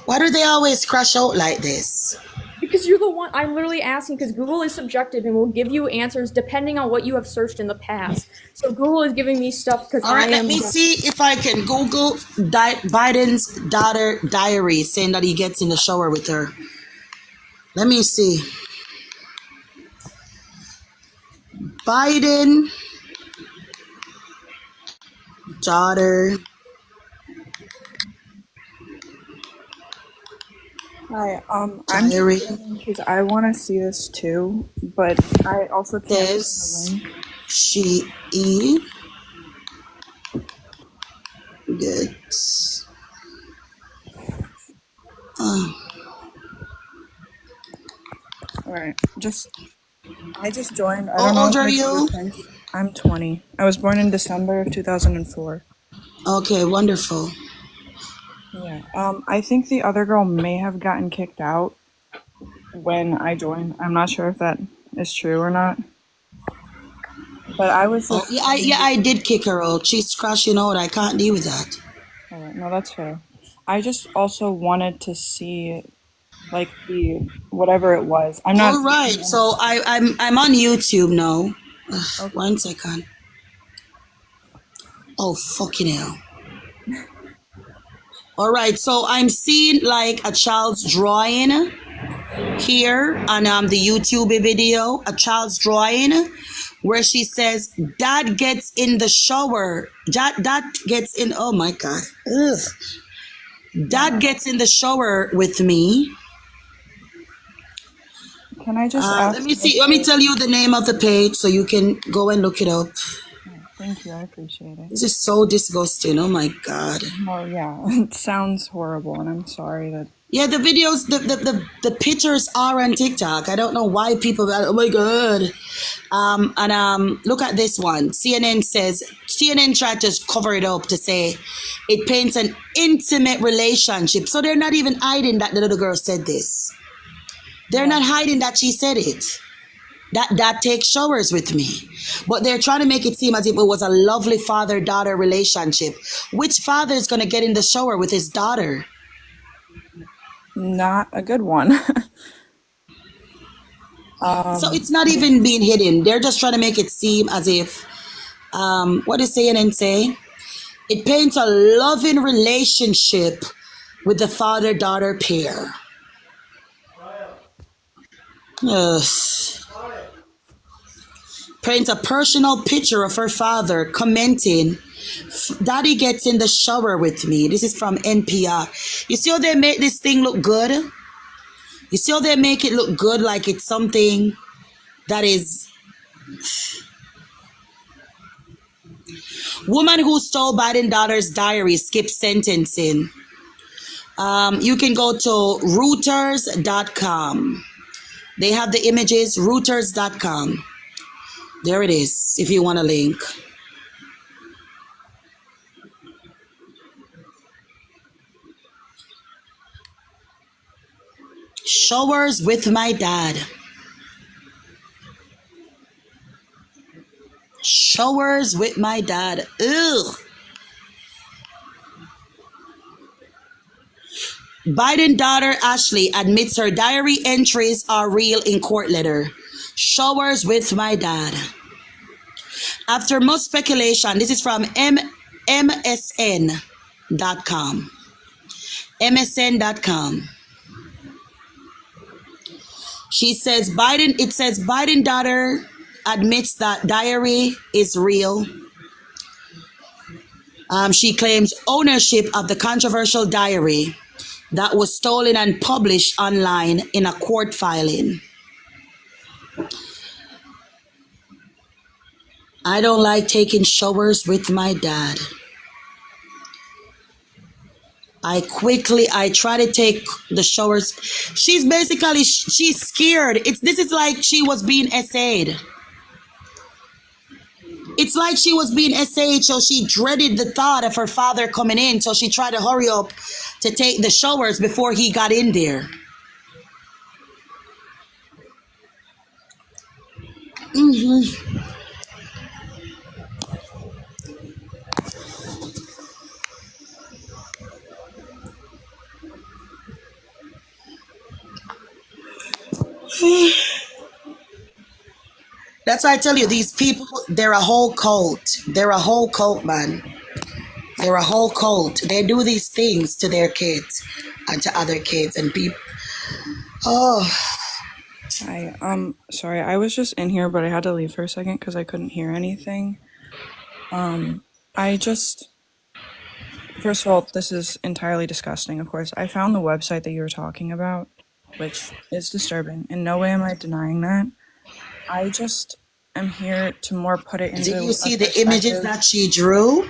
Why do they always crash out like this? Because you're the one I'm literally asking because Google is subjective and will give you answers depending on what you have searched in the past. So Google is giving me stuff because All I right, let am me see if I can Google Biden's daughter diary saying that he gets in the shower with her. Let me see. Biden daughter. Hi, I'm Diary. just because I want to see this too, but I also can't find Says the link. she gets. All right, I just joined. I How don't know old if are I should you? reply. I'm 20. I was born in December of 2004. Okay, wonderful. Yeah. I think the other girl may have gotten kicked out when I joined. I'm not sure if that is true or not. But I was Oh, just. I did kick her out. She's crashing out. I can't deal with that. All right, no, that's fair. I just also wanted to see, like the whatever it was. I'm not. All right, so I'm on YouTube now. Ugh, Okay. 1 second. Oh fucking hell! All right, so I'm seeing like a child's drawing here on the YouTube video. A child's drawing where she says, "Dad gets in the shower. Dad gets in." Oh my god! Ugh. Dad gets in the shower with me. Can I just ask? Let me see. Let me tell you the name of the page so you can go and look it up. Thank you, I appreciate it. This is so disgusting. Oh my god. Well, yeah, it sounds horrible, and I'm sorry that. Yeah, the videos, the pictures are on TikTok. I don't know why people. Oh my god. Look at this one. CNN tried to cover it up to say it paints an intimate relationship. So they're not even hiding that the little girl said this. They're not hiding that she said it. That takes showers with me. But they're trying to make it seem as if it was a lovely father-daughter relationship. Which father is going to get in the shower with his daughter? Not a good one. So it's not even being hidden. They're just trying to make it seem as if, what is CNN say? It paints a loving relationship with the father-daughter pair. Ugh. Paints a personal picture of her father commenting, "Daddy gets in the shower with me." This is from NPR. You see how they make this thing look good? You see how they make it look good like it's something that is... Woman who stole Biden daughter's diary skips sentencing. You can go to Reuters.com. They have the images, Reuters.com. There it is, if you want a link. Showers with my dad. Showers with my dad. Ugh. Biden daughter Ashley admits her diary entries are real in court letter. Showers with my dad. After much speculation, this is from MSN.com. MSN.com. It says Biden daughter admits that diary is real. She claims ownership of the controversial diary that was stolen and published online in a court filing. I don't like taking showers with my dad. I try to take the showers. She's scared. This is like she was being essayed. It's like she was being essayed, so she dreaded the thought of her father coming in, so she tried to hurry up to take the showers before he got in there. That's why I tell you, these people, they're a whole cult. They're a whole cult, man. They're a whole cult. They do these things to their kids and to other kids and people. Oh. Hi, sorry, I was just in here, but I had to leave for a second because I couldn't hear anything. First of all, this is entirely disgusting, of course. I found the website that you were talking about, which is disturbing. In no way am I denying that. I just am here to more put it into. Did you see the images that she drew?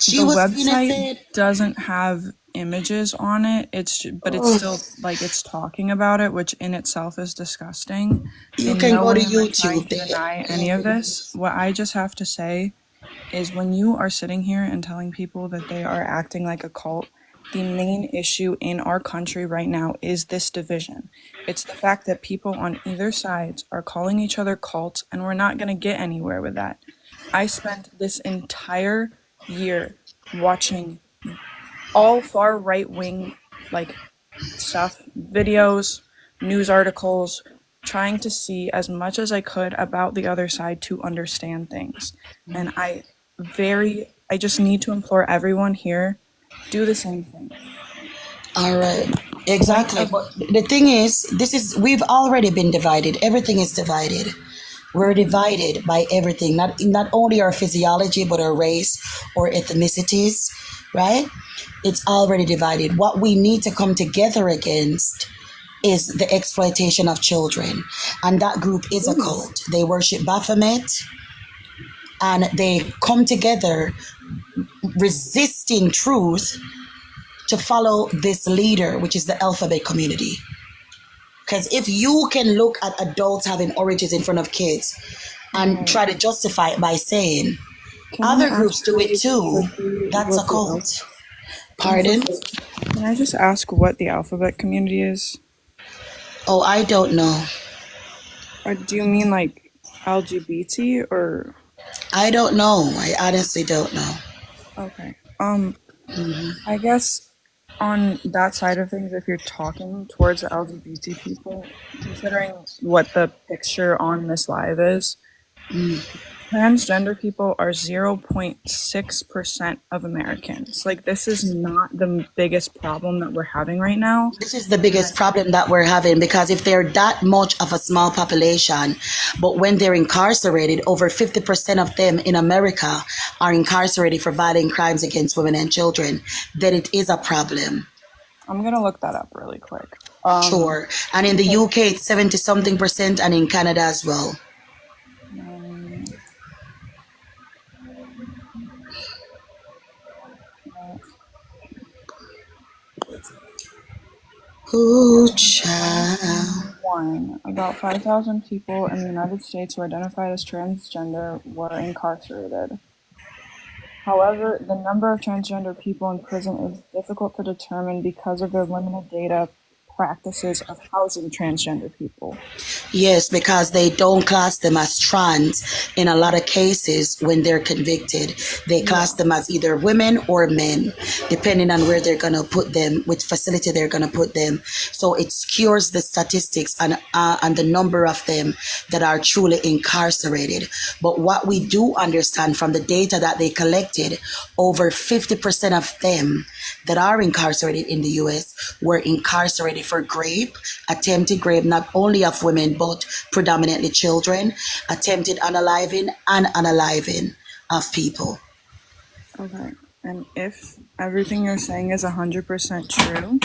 The website doesn't have images on it. It's still like it's talking about it, which in itself is disgusting. You can go to way am I trying YouTube. to deny any of this. What I just have to say is, when you are sitting here and telling people that they are acting like a cult, the main issue in our country right now is this division. It's the fact that people on either sides are calling each other cults, and we're not going to get anywhere with that. I spent this entire year watching all far right-wing stuff, videos, news articles, trying to see as much as I could about the other side to understand things. And I just need to implore everyone here, do the same thing. All right. Exactly. But the thing is, we've already been divided. Everything is divided. We're divided by everything, not only our physiology, but our race or ethnicities, right? It's already divided. What we need to come together against is the exploitation of children. And that group is a cult. They worship Baphomet, and they come together resisting truth to follow this leader, which is the alphabet community. Because if you can look at adults having orgies in front of kids and try to justify it by saying other groups do it too, that's a cult. Pardon? Can I just ask what the alphabet community is? Oh, I don't know. Or do you mean like LGBT or? I don't know. I honestly don't know. Okay. I guess on that side of things, if you're talking towards the LGBT people, considering what the picture on this live is, transgender people are 0.6% of Americans. Like, this is not the biggest problem that we're having right now. This is the biggest problem that we're having, because if they're that much of a small population, but when they're incarcerated, over 50% of them in America are incarcerated for violent crimes against women and children, then it is a problem. I'm going to look that up really quick. Sure. And in the UK, it's 70-something%, and in Canada as well. Ooh, child. About 5,000 people in the United States who identified as transgender were incarcerated. However, the number of transgender people in prison is difficult to determine because of their limited data practices of housing transgender people. Yes, because they don't class them as trans in a lot of cases when they're convicted. They class them as either women or men, depending on where they're going to put them, which facility they're going to put them. So it skews the statistics and the number of them that are truly incarcerated. But what we do understand from the data that they collected, over 50% of them that are incarcerated in the U.S. were incarcerated for rape, attempted rape, not only of women, but predominantly children, attempted unaliving and unaliving of people. Okay. And if everything you're saying is 100% true,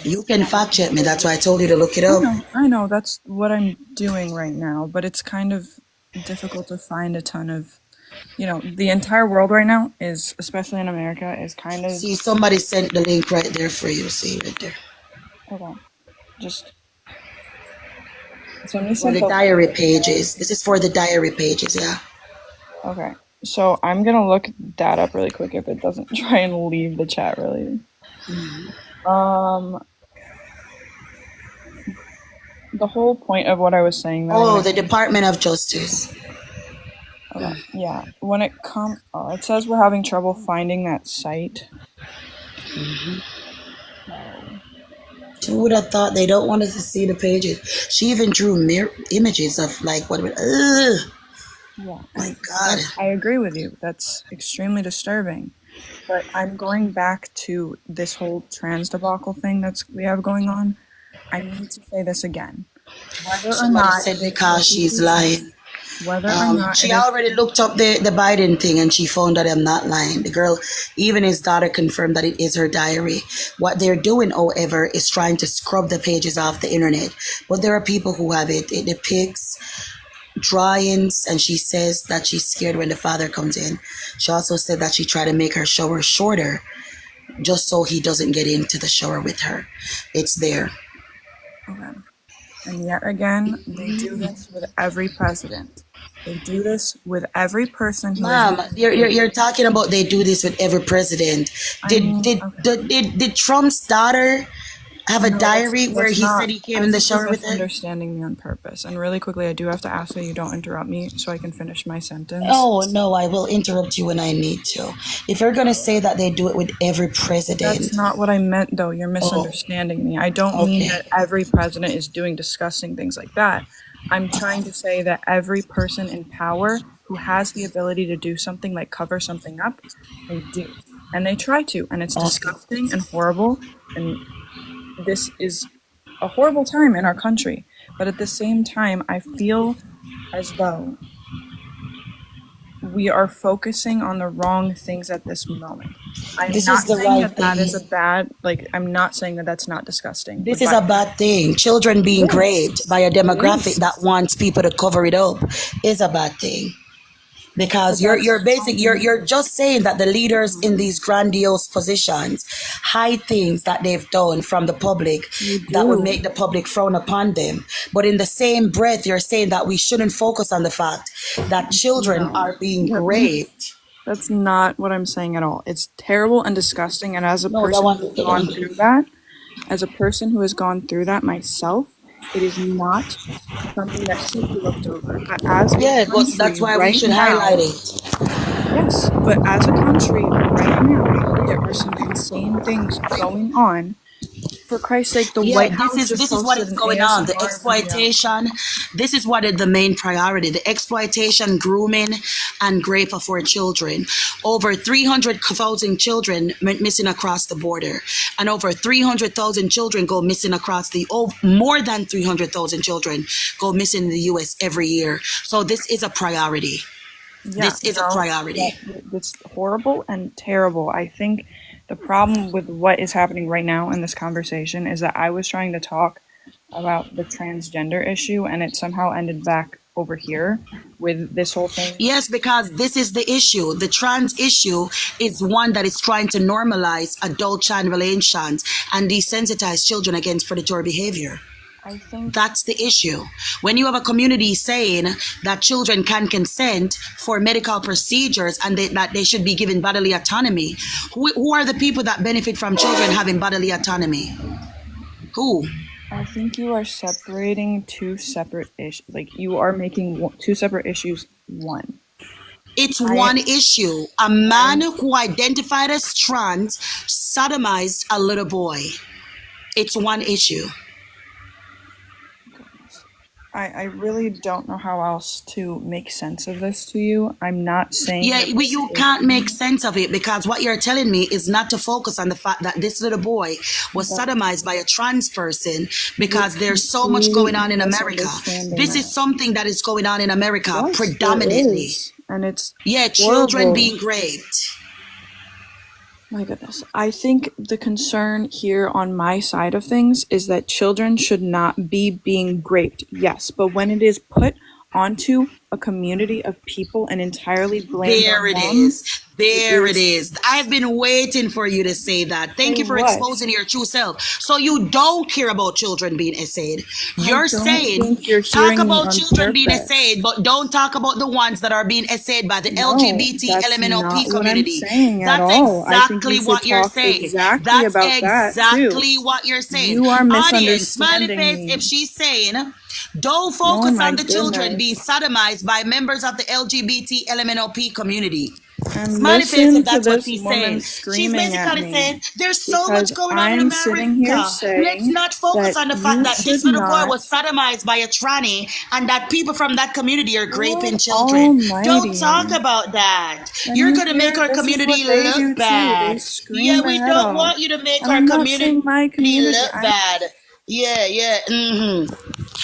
you can fact check me. That's why I told you to look it up. I know. That's what I'm doing right now, but it's kind of difficult to find a ton of, the entire world right now is, especially in America, is kind of. See, somebody sent the link right there for you. See right there. Okay. Just. So for the diary pages. This is for the diary pages, yeah. Okay. So I'm gonna look that up really quick if it doesn't try and leave the chat really. The whole point of what I was saying. The Department of Justice. Okay. Yeah. When it comes, it says we're having trouble finding that site. Who would have thought they don't want us to see the pages? She even drew images of Yeah. My God. I agree with you. That's extremely disturbing. But I'm going back to this whole trans debacle thing we have going on. I need to say this again. Whether Somebody or not said because she's lying. Whether or not she already looked up the Biden thing and she found that I'm not lying. The girl, even his daughter, confirmed that it is her diary. What they're doing, however, is trying to scrub the pages off the internet. But there are people who have it. It depicts drawings, and she says that she's scared when the father comes in. She also said that she tried to make her shower shorter just so he doesn't get into the shower with her. It's there. Okay. And yet again, they do this with every president. They do this with every person who Mom, you're talking about they do this with every president. Did Trump's daughter have a diary where he said he came in the shower with her? Understanding me on purpose. And really quickly, I do have to ask that you don't interrupt me so I can finish my sentence. Oh, no, I will interrupt you when I need to. If you're going to say that they do it with every president. That's not what I meant, though. You're misunderstanding me. I don't mean that every president is doing disgusting things like that. I'm trying to say that every person in power who has the ability to do something like cover something up, they do. And they try to. And it's disgusting and horrible. And this is a horrible time in our country. But at the same time, I feel as though we are focusing on the wrong things at this moment. I'm not saying that is a bad, I'm not saying that that's not disgusting. This is a bad thing. Children being raped by a demographic that wants people to cover it up is a bad thing. Because you're just saying that the leaders in these grandiose positions hide things that they've done from the public that would make the public frown upon them. But in the same breath, you're saying that we shouldn't focus on the fact that children are being raped. That's not what I'm saying at all. It's terrible and disgusting. And as a person who's gone through that, myself, it is not something that should be looked over. But as but that's why we should highlight it. Yes, but as a country right now, there are some insane things going on. For Christ's sake, the White House this is what is going on. The exploitation. This is what is the main priority. The exploitation, grooming, and rape of our children. Over 300,000 children went missing across the border, and over 300,000 children go missing across more than 300,000 children go missing in the U.S. every year. So this is a priority. This is a priority. It's horrible and terrible. I think the problem with what is happening right now in this conversation is that I was trying to talk about the transgender issue and it somehow ended back over here with this whole thing. Yes, because this is the issue. The trans issue is one that is trying to normalize adult child relations and desensitize children against predatory behavior. I think that's the issue. When you have a community saying that children can consent for medical procedures and that they should be given bodily autonomy, who are the people that benefit from children having bodily autonomy? Who? I think you are separating two separate issues. Like you are making two separate issues one. It's one issue. A man who identified as trans sodomized a little boy. It's one issue. I really don't know how else to make sense of this to you. I'm not saying Yeah, that you can't make sense of it because what you're telling me is not to focus on the fact that this little boy was sodomized by a trans person because there's so much going on in America. This is something that is going on in America predominantly. And it's children horrible. being raped. My goodness. I think the concern here on my side of things is that children should not be being raped. Yes, but when it is put onto a community of people and entirely blamed There on it them, is. There it is. I've been waiting for you to say that. Thank you for what? exposing your true self. So you don't care about children being essayed. You're don't saying think you're talk hearing me about on children being purpose. essayed, but don't talk about the ones that are being essayed by the No, LGBT that's LMNOP not what I'm community. saying at That's all. I think exactly you should what you're talk saying. exactly That's about that, too. exactly what you're saying. You are Audience, smiley misunderstanding face, me. if she's saying don't Oh focus my on the children being goodness. sodomized by members of the LGBT LMNOP community. And Smiley face listen if to that's what this she's woman saying. She's screaming at basically me saying there's so because much going on in I'm sitting here America. Let's saying not focus that on the fact you that this should little boy not. was sodomized by a tranny and that people from that community are raping Lord children. Don't Almighty. talk about that. And You're you going to make hear our this is community what they do look too. They bad. scream Yeah, their we head don't off. want you to make And our I'm not community saying my community. look bad. Yeah.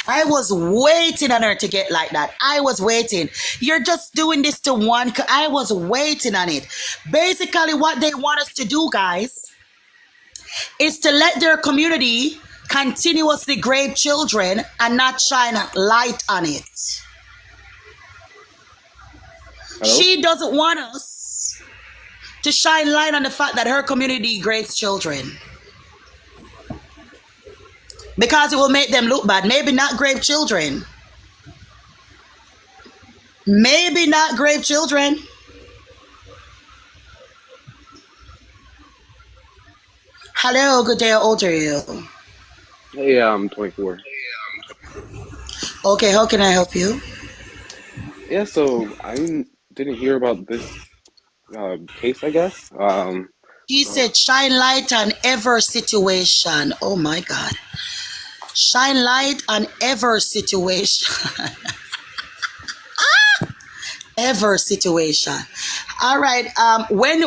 I was waiting on her to get like that. I was waiting. You're just doing this to one. I was waiting on it. Basically, what they want us to do, guys, is to let their community continuously rape children and not shine a light on it. Hello? She doesn't want us to shine light on the fact that her community rapes children. Because it will make them look bad. Maybe not rape children. Maybe not rape children. Hello, good day. How old are you? Hey, I'm 24. Okay, how can I help you? Yeah, so I didn't hear about this case, I guess. He said, shine light on every situation. Oh my God. Shine light on every situation. Every situation. All right. When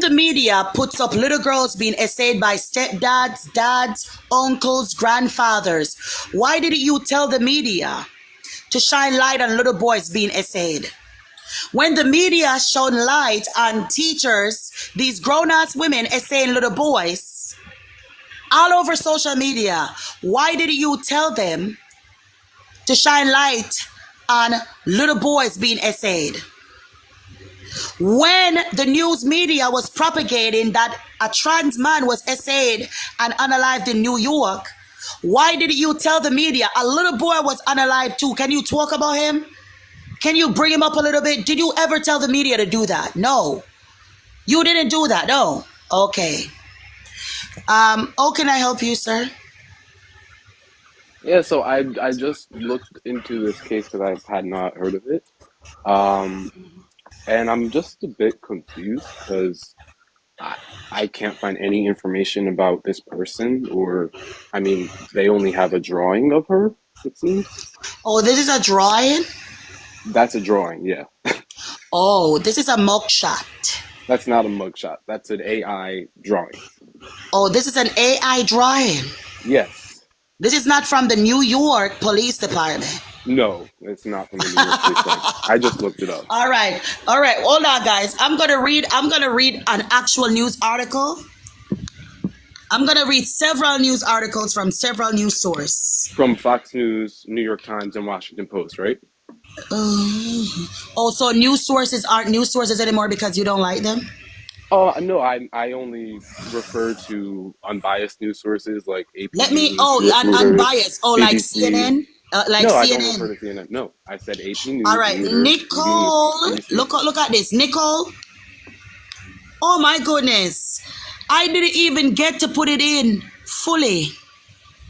the media puts up little girls being essayed by stepdads, dads, uncles, grandfathers, why didn't you tell the media to shine light on little boys being essayed? When the media shone light on teachers, these grown-ass women essaying little boys all over social media, why didn't you tell them to shine light on little boys being essayed? When the news media was propagating that a trans man was essayed and unalived in New York, why did you tell the media a little boy was unalived too? Can you talk about him? Can you bring him up a little bit? Did you ever tell the media to do that? No. You didn't do that, no. Okay. How can I help you, sir? Yeah, so I just looked into this case because I had not heard of it. And I'm just a bit confused because I can't find any information about this person, or, I mean, they only have a drawing of her, it seems. Oh, this is a drawing? That's a drawing, yeah. Oh, this is a mugshot. That's not a mugshot. That's an AI drawing. Oh, this is an AI drawing. Yes. This is not from the New York Police Department. No, it's not from the New York Police Department. I just looked it up. All right. Hold on, guys. I'm gonna read an actual news article. I'm gonna read several news articles from several news sources. From Fox News, New York Times, and Washington Post, right? So news sources aren't news sources anymore because you don't like them? Oh, no, I only refer to unbiased news sources like AP News, Reuters, unbiased. Oh, like BBC. CNN? Like no, CNN. I don't refer to CNN. No, I said AP News. All right, Reuters, Nicole. BBC. Look at this. Nicole. Oh my goodness. I didn't even get to put it in fully?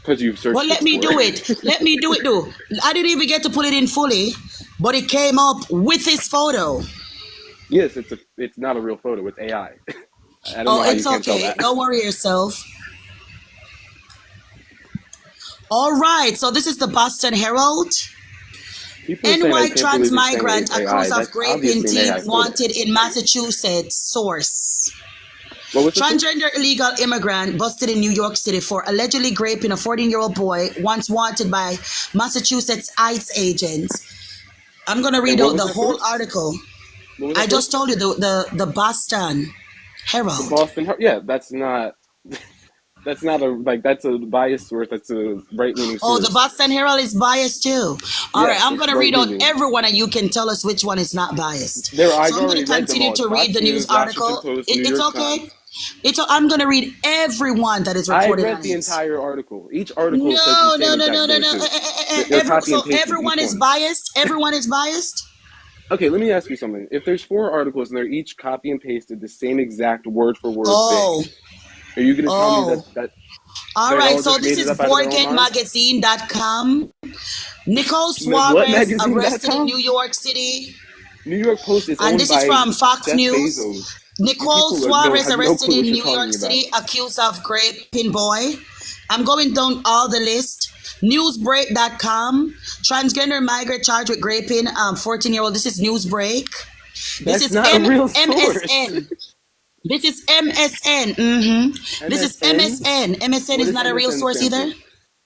Because you've searched Well, let it me for do it. Let me do it, though. I didn't even get to put it in fully, but it came up with his photo. Yes, it's not a real photo. It's AI. I don't Oh, know how you it's can't tell okay. that. Don't worry yourself. All right. So this is the Boston Herald. People are saying I NY can't trans believe you're saying migrant it's AI. accused of That's raping obviously an teen AI photo. wanted in Massachusetts. Source. What was this? Transgender illegal immigrant busted in New York City for allegedly raping a 14-year-old boy, once wanted by Massachusetts ICE agents. I'm going to read And what out was the that whole source? article. What was I that just source? told you the Boston The Herald. Boston Herald. Yeah, that's not. That's not a like. That's a biased source. That's a right-leaning Oh, the source. Boston Herald is biased too. All right, Yes, I'm it's going to read out right-leaning. everyone and you can tell us which one is not biased. There, So I've I'm going already to read them continue all. It's to read Fox the news News, Washington article. Post, New It's York okay. Times. I'm going to read everyone that is I reported read on the it. entire article. Each article says the No, same no, no, exact no, no, thing no. too. They're copy So and pasted everyone each is one. biased. Everyone is biased. Okay, let me ask you something. If there's 4 articles and they're each copy and pasted the same exact word for word Oh, thing, are you going to tell me oh. that All they right. all So just this made it is up out of their own mind? BoyCatMagazine.com. Nicole What Suarez arrested in magazine.com? New York City. New York Post is And owned this is by from Fox Jeff News. Bezos. You Nicole people Suarez have no arrested clue in what you're New York talking about. City, accused of raping boy. I'm going down all the list. Newsbreak.com. Transgender migrant charged with raping 14-year-old. This is Newsbreak. This That's is not a real source. MSN. This is MSN. Mm-hmm. This is MSN? MSN. MSN What is does not a real MSN source stand either. for?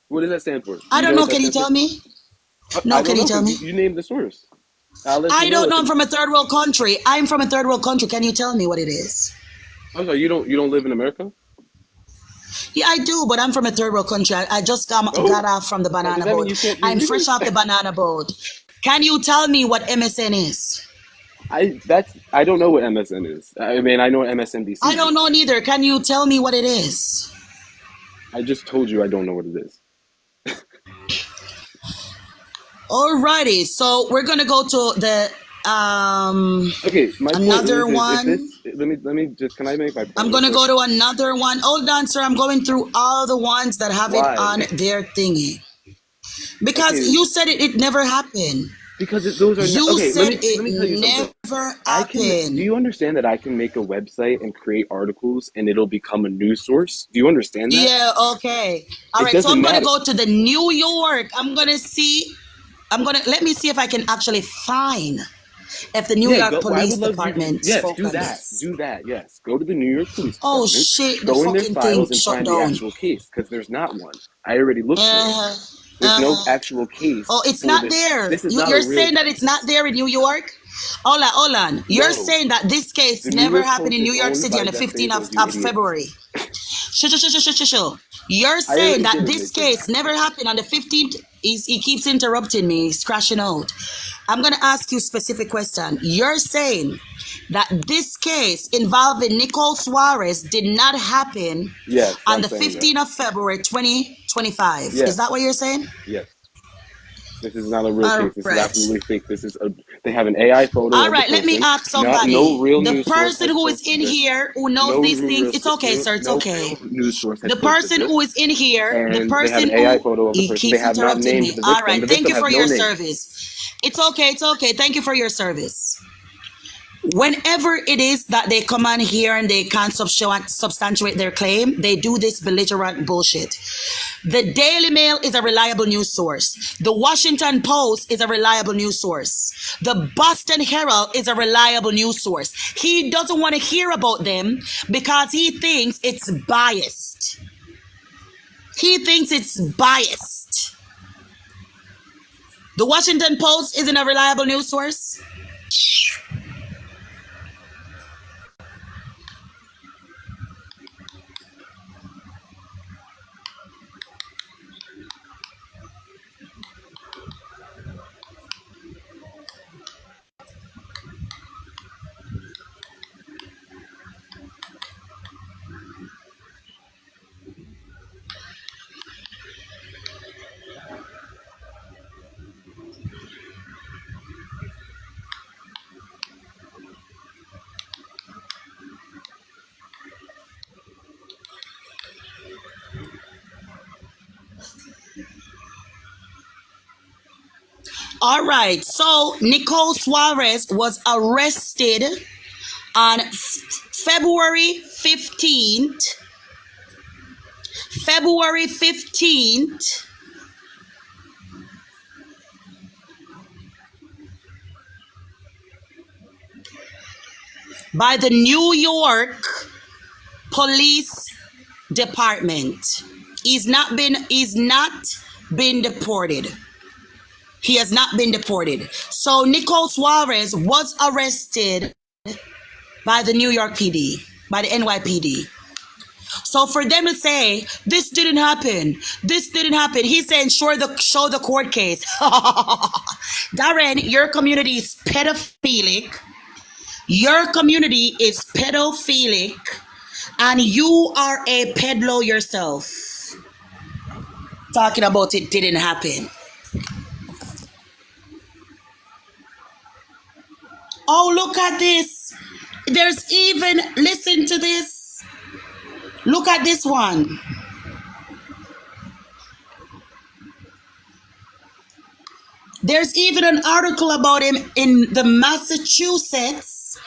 What does that stand for? Do I you don't know know. what that Can you stands for? tell me? No, I don't can you know tell because me? you named the source. I'll let you I know don't if know. I'm it's. from a third world country. I'm from a third world country. Can you tell me what it is? I'm sorry. You don't live in America? Yeah, I do, but I'm from a third world country. I just got Oh, off from the does banana that mean boat. you can't do I'm neither? fresh off the banana boat. Can you tell me what MSN is? I don't know what MSN is. I mean, I know what I MSNBC don't is. know neither. Can you tell me what it is? I just told you I don't know what it is. Alrighty, so we're gonna go to the Okay, my point another is if one. this let me just can I make my I'm point real gonna quick? go to another one. Hold on, sir. I'm going through all the ones that have it Why? on their thingy. Because Okay, you said it never happened. because those are not, You okay. said Let me tell you it something. never I can. Do happened. you understand that I can make a website and create articles and it'll become a news source? Do you understand that? Yeah, okay. All It right, so doesn't I'm gonna matter. go to the New York. Let me see if I can actually find if the New Yeah, York go. I Police would love you. Department Yes, spoke do on that. this. Do that. Yes, go to the New York Police Oh Department, shit, the go in their fucking thing files and shut find the down. actual case because there's not one. I already looked for it. Uh-huh. There's no Uh-huh. actual case Oh, it's for not this. there. This is not a You're real saying that it's not case. there in New York? Hold on. You're No, saying that this case the New never York happened Post in is New York owned City by on the Jeff 15th Bezos. You of idiot. February. Shush. You're I saying already that did this admit to case that. never happened on the 15th. He keeps interrupting me. He's crashing out. I'm going to ask you a specific question. You're saying that this case involving Nicole Suarez did not happen Yes, on I'm the saying that. 15th of February 2025. Is Yes, that what you're saying? yes. This is not a real All case. This is right. absolutely fake. They have an AI photo All of the right, let me person. ask Not no somebody. real The news source person has who is posted in this. here who knows No these things, real, it's okay, sir, it's no okay. real news source has The posted person this. who is in here, the And they have person an AI who photo of the he person. They keeps have not interrupting named me. the All victim. right, The thank victim you has for no your name. service. It's okay. Thank you for your service. Whenever it is that they come on here and they can't substantiate their claim, they do this belligerent bullshit. The Daily Mail is a reliable news source. The Washington Post is a reliable news source. The Boston Herald is a reliable news source. He doesn't want to hear about them because he thinks it's biased. He thinks it's biased. The Washington Post isn't a reliable news source. All right. So Nicole Suarez was arrested on February 15th. February 15th. By the New York Police Department. He's not been deported. He has not been deported. So Nicole Suarez was arrested by the New York PD, by the NYPD. So for them to say this didn't happen, he's saying show the court case. Darren, your community is pedophilic. Your community is pedophilic, and you are a peddler yourself. Talking about it didn't happen. Oh, look at this. There's even, listen to this. Look at this one. There's even an article about him in the Massachusetts.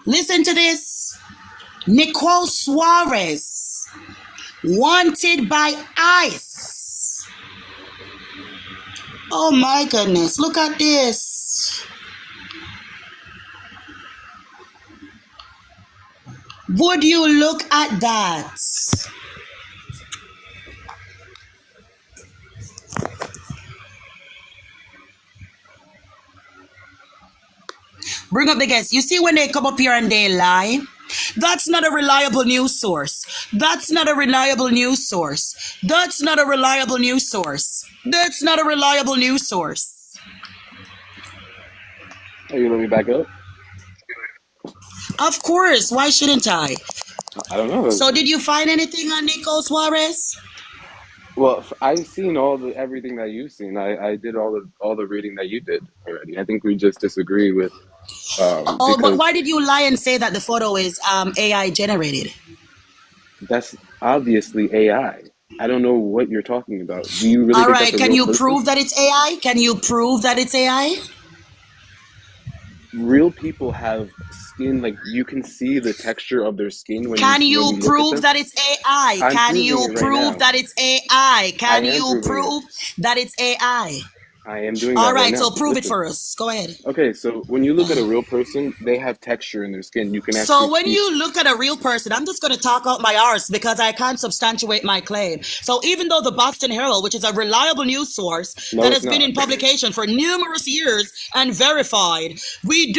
Listen to this. Nicole Suarez, wanted by ICE. Oh my goodness, look at this. Would you look at that? Bring up the guests. You see when they come up here and they lie? That's not a reliable news source. That's not a reliable news source. That's not a reliable news source. That's not a reliable news source. Are you let me back up? Of course. Why shouldn't I? I don't know. So did you find anything on Nicole Suarez? Well, I've seen everything that you've seen. I did all the reading that you did already. I think we just disagree with. But why did you lie and say that the photo is AI generated? That's obviously AI. I don't know what you're talking about. Do you really? All think right. that's a Can real you person? prove that it's AI? Can you prove that it's AI? Real people have skin, like you can see the texture of their skin when Can when you look at prove them. that it's AI? I'm Can proving you it right prove now. that it's AI? Can I am you proving it. prove that it's AI? I am doing All that right right. now. So prove it Listen. for us. Go ahead. Okay, so when you look at a real person, they have texture in their skin. You can So actually when see. you look at a real person, I'm just going to talk out my arse because I can't substantiate my claim. So even though the Boston Herald, which is a reliable news source No, that it's has been not. in publication for numerous years and verified, we do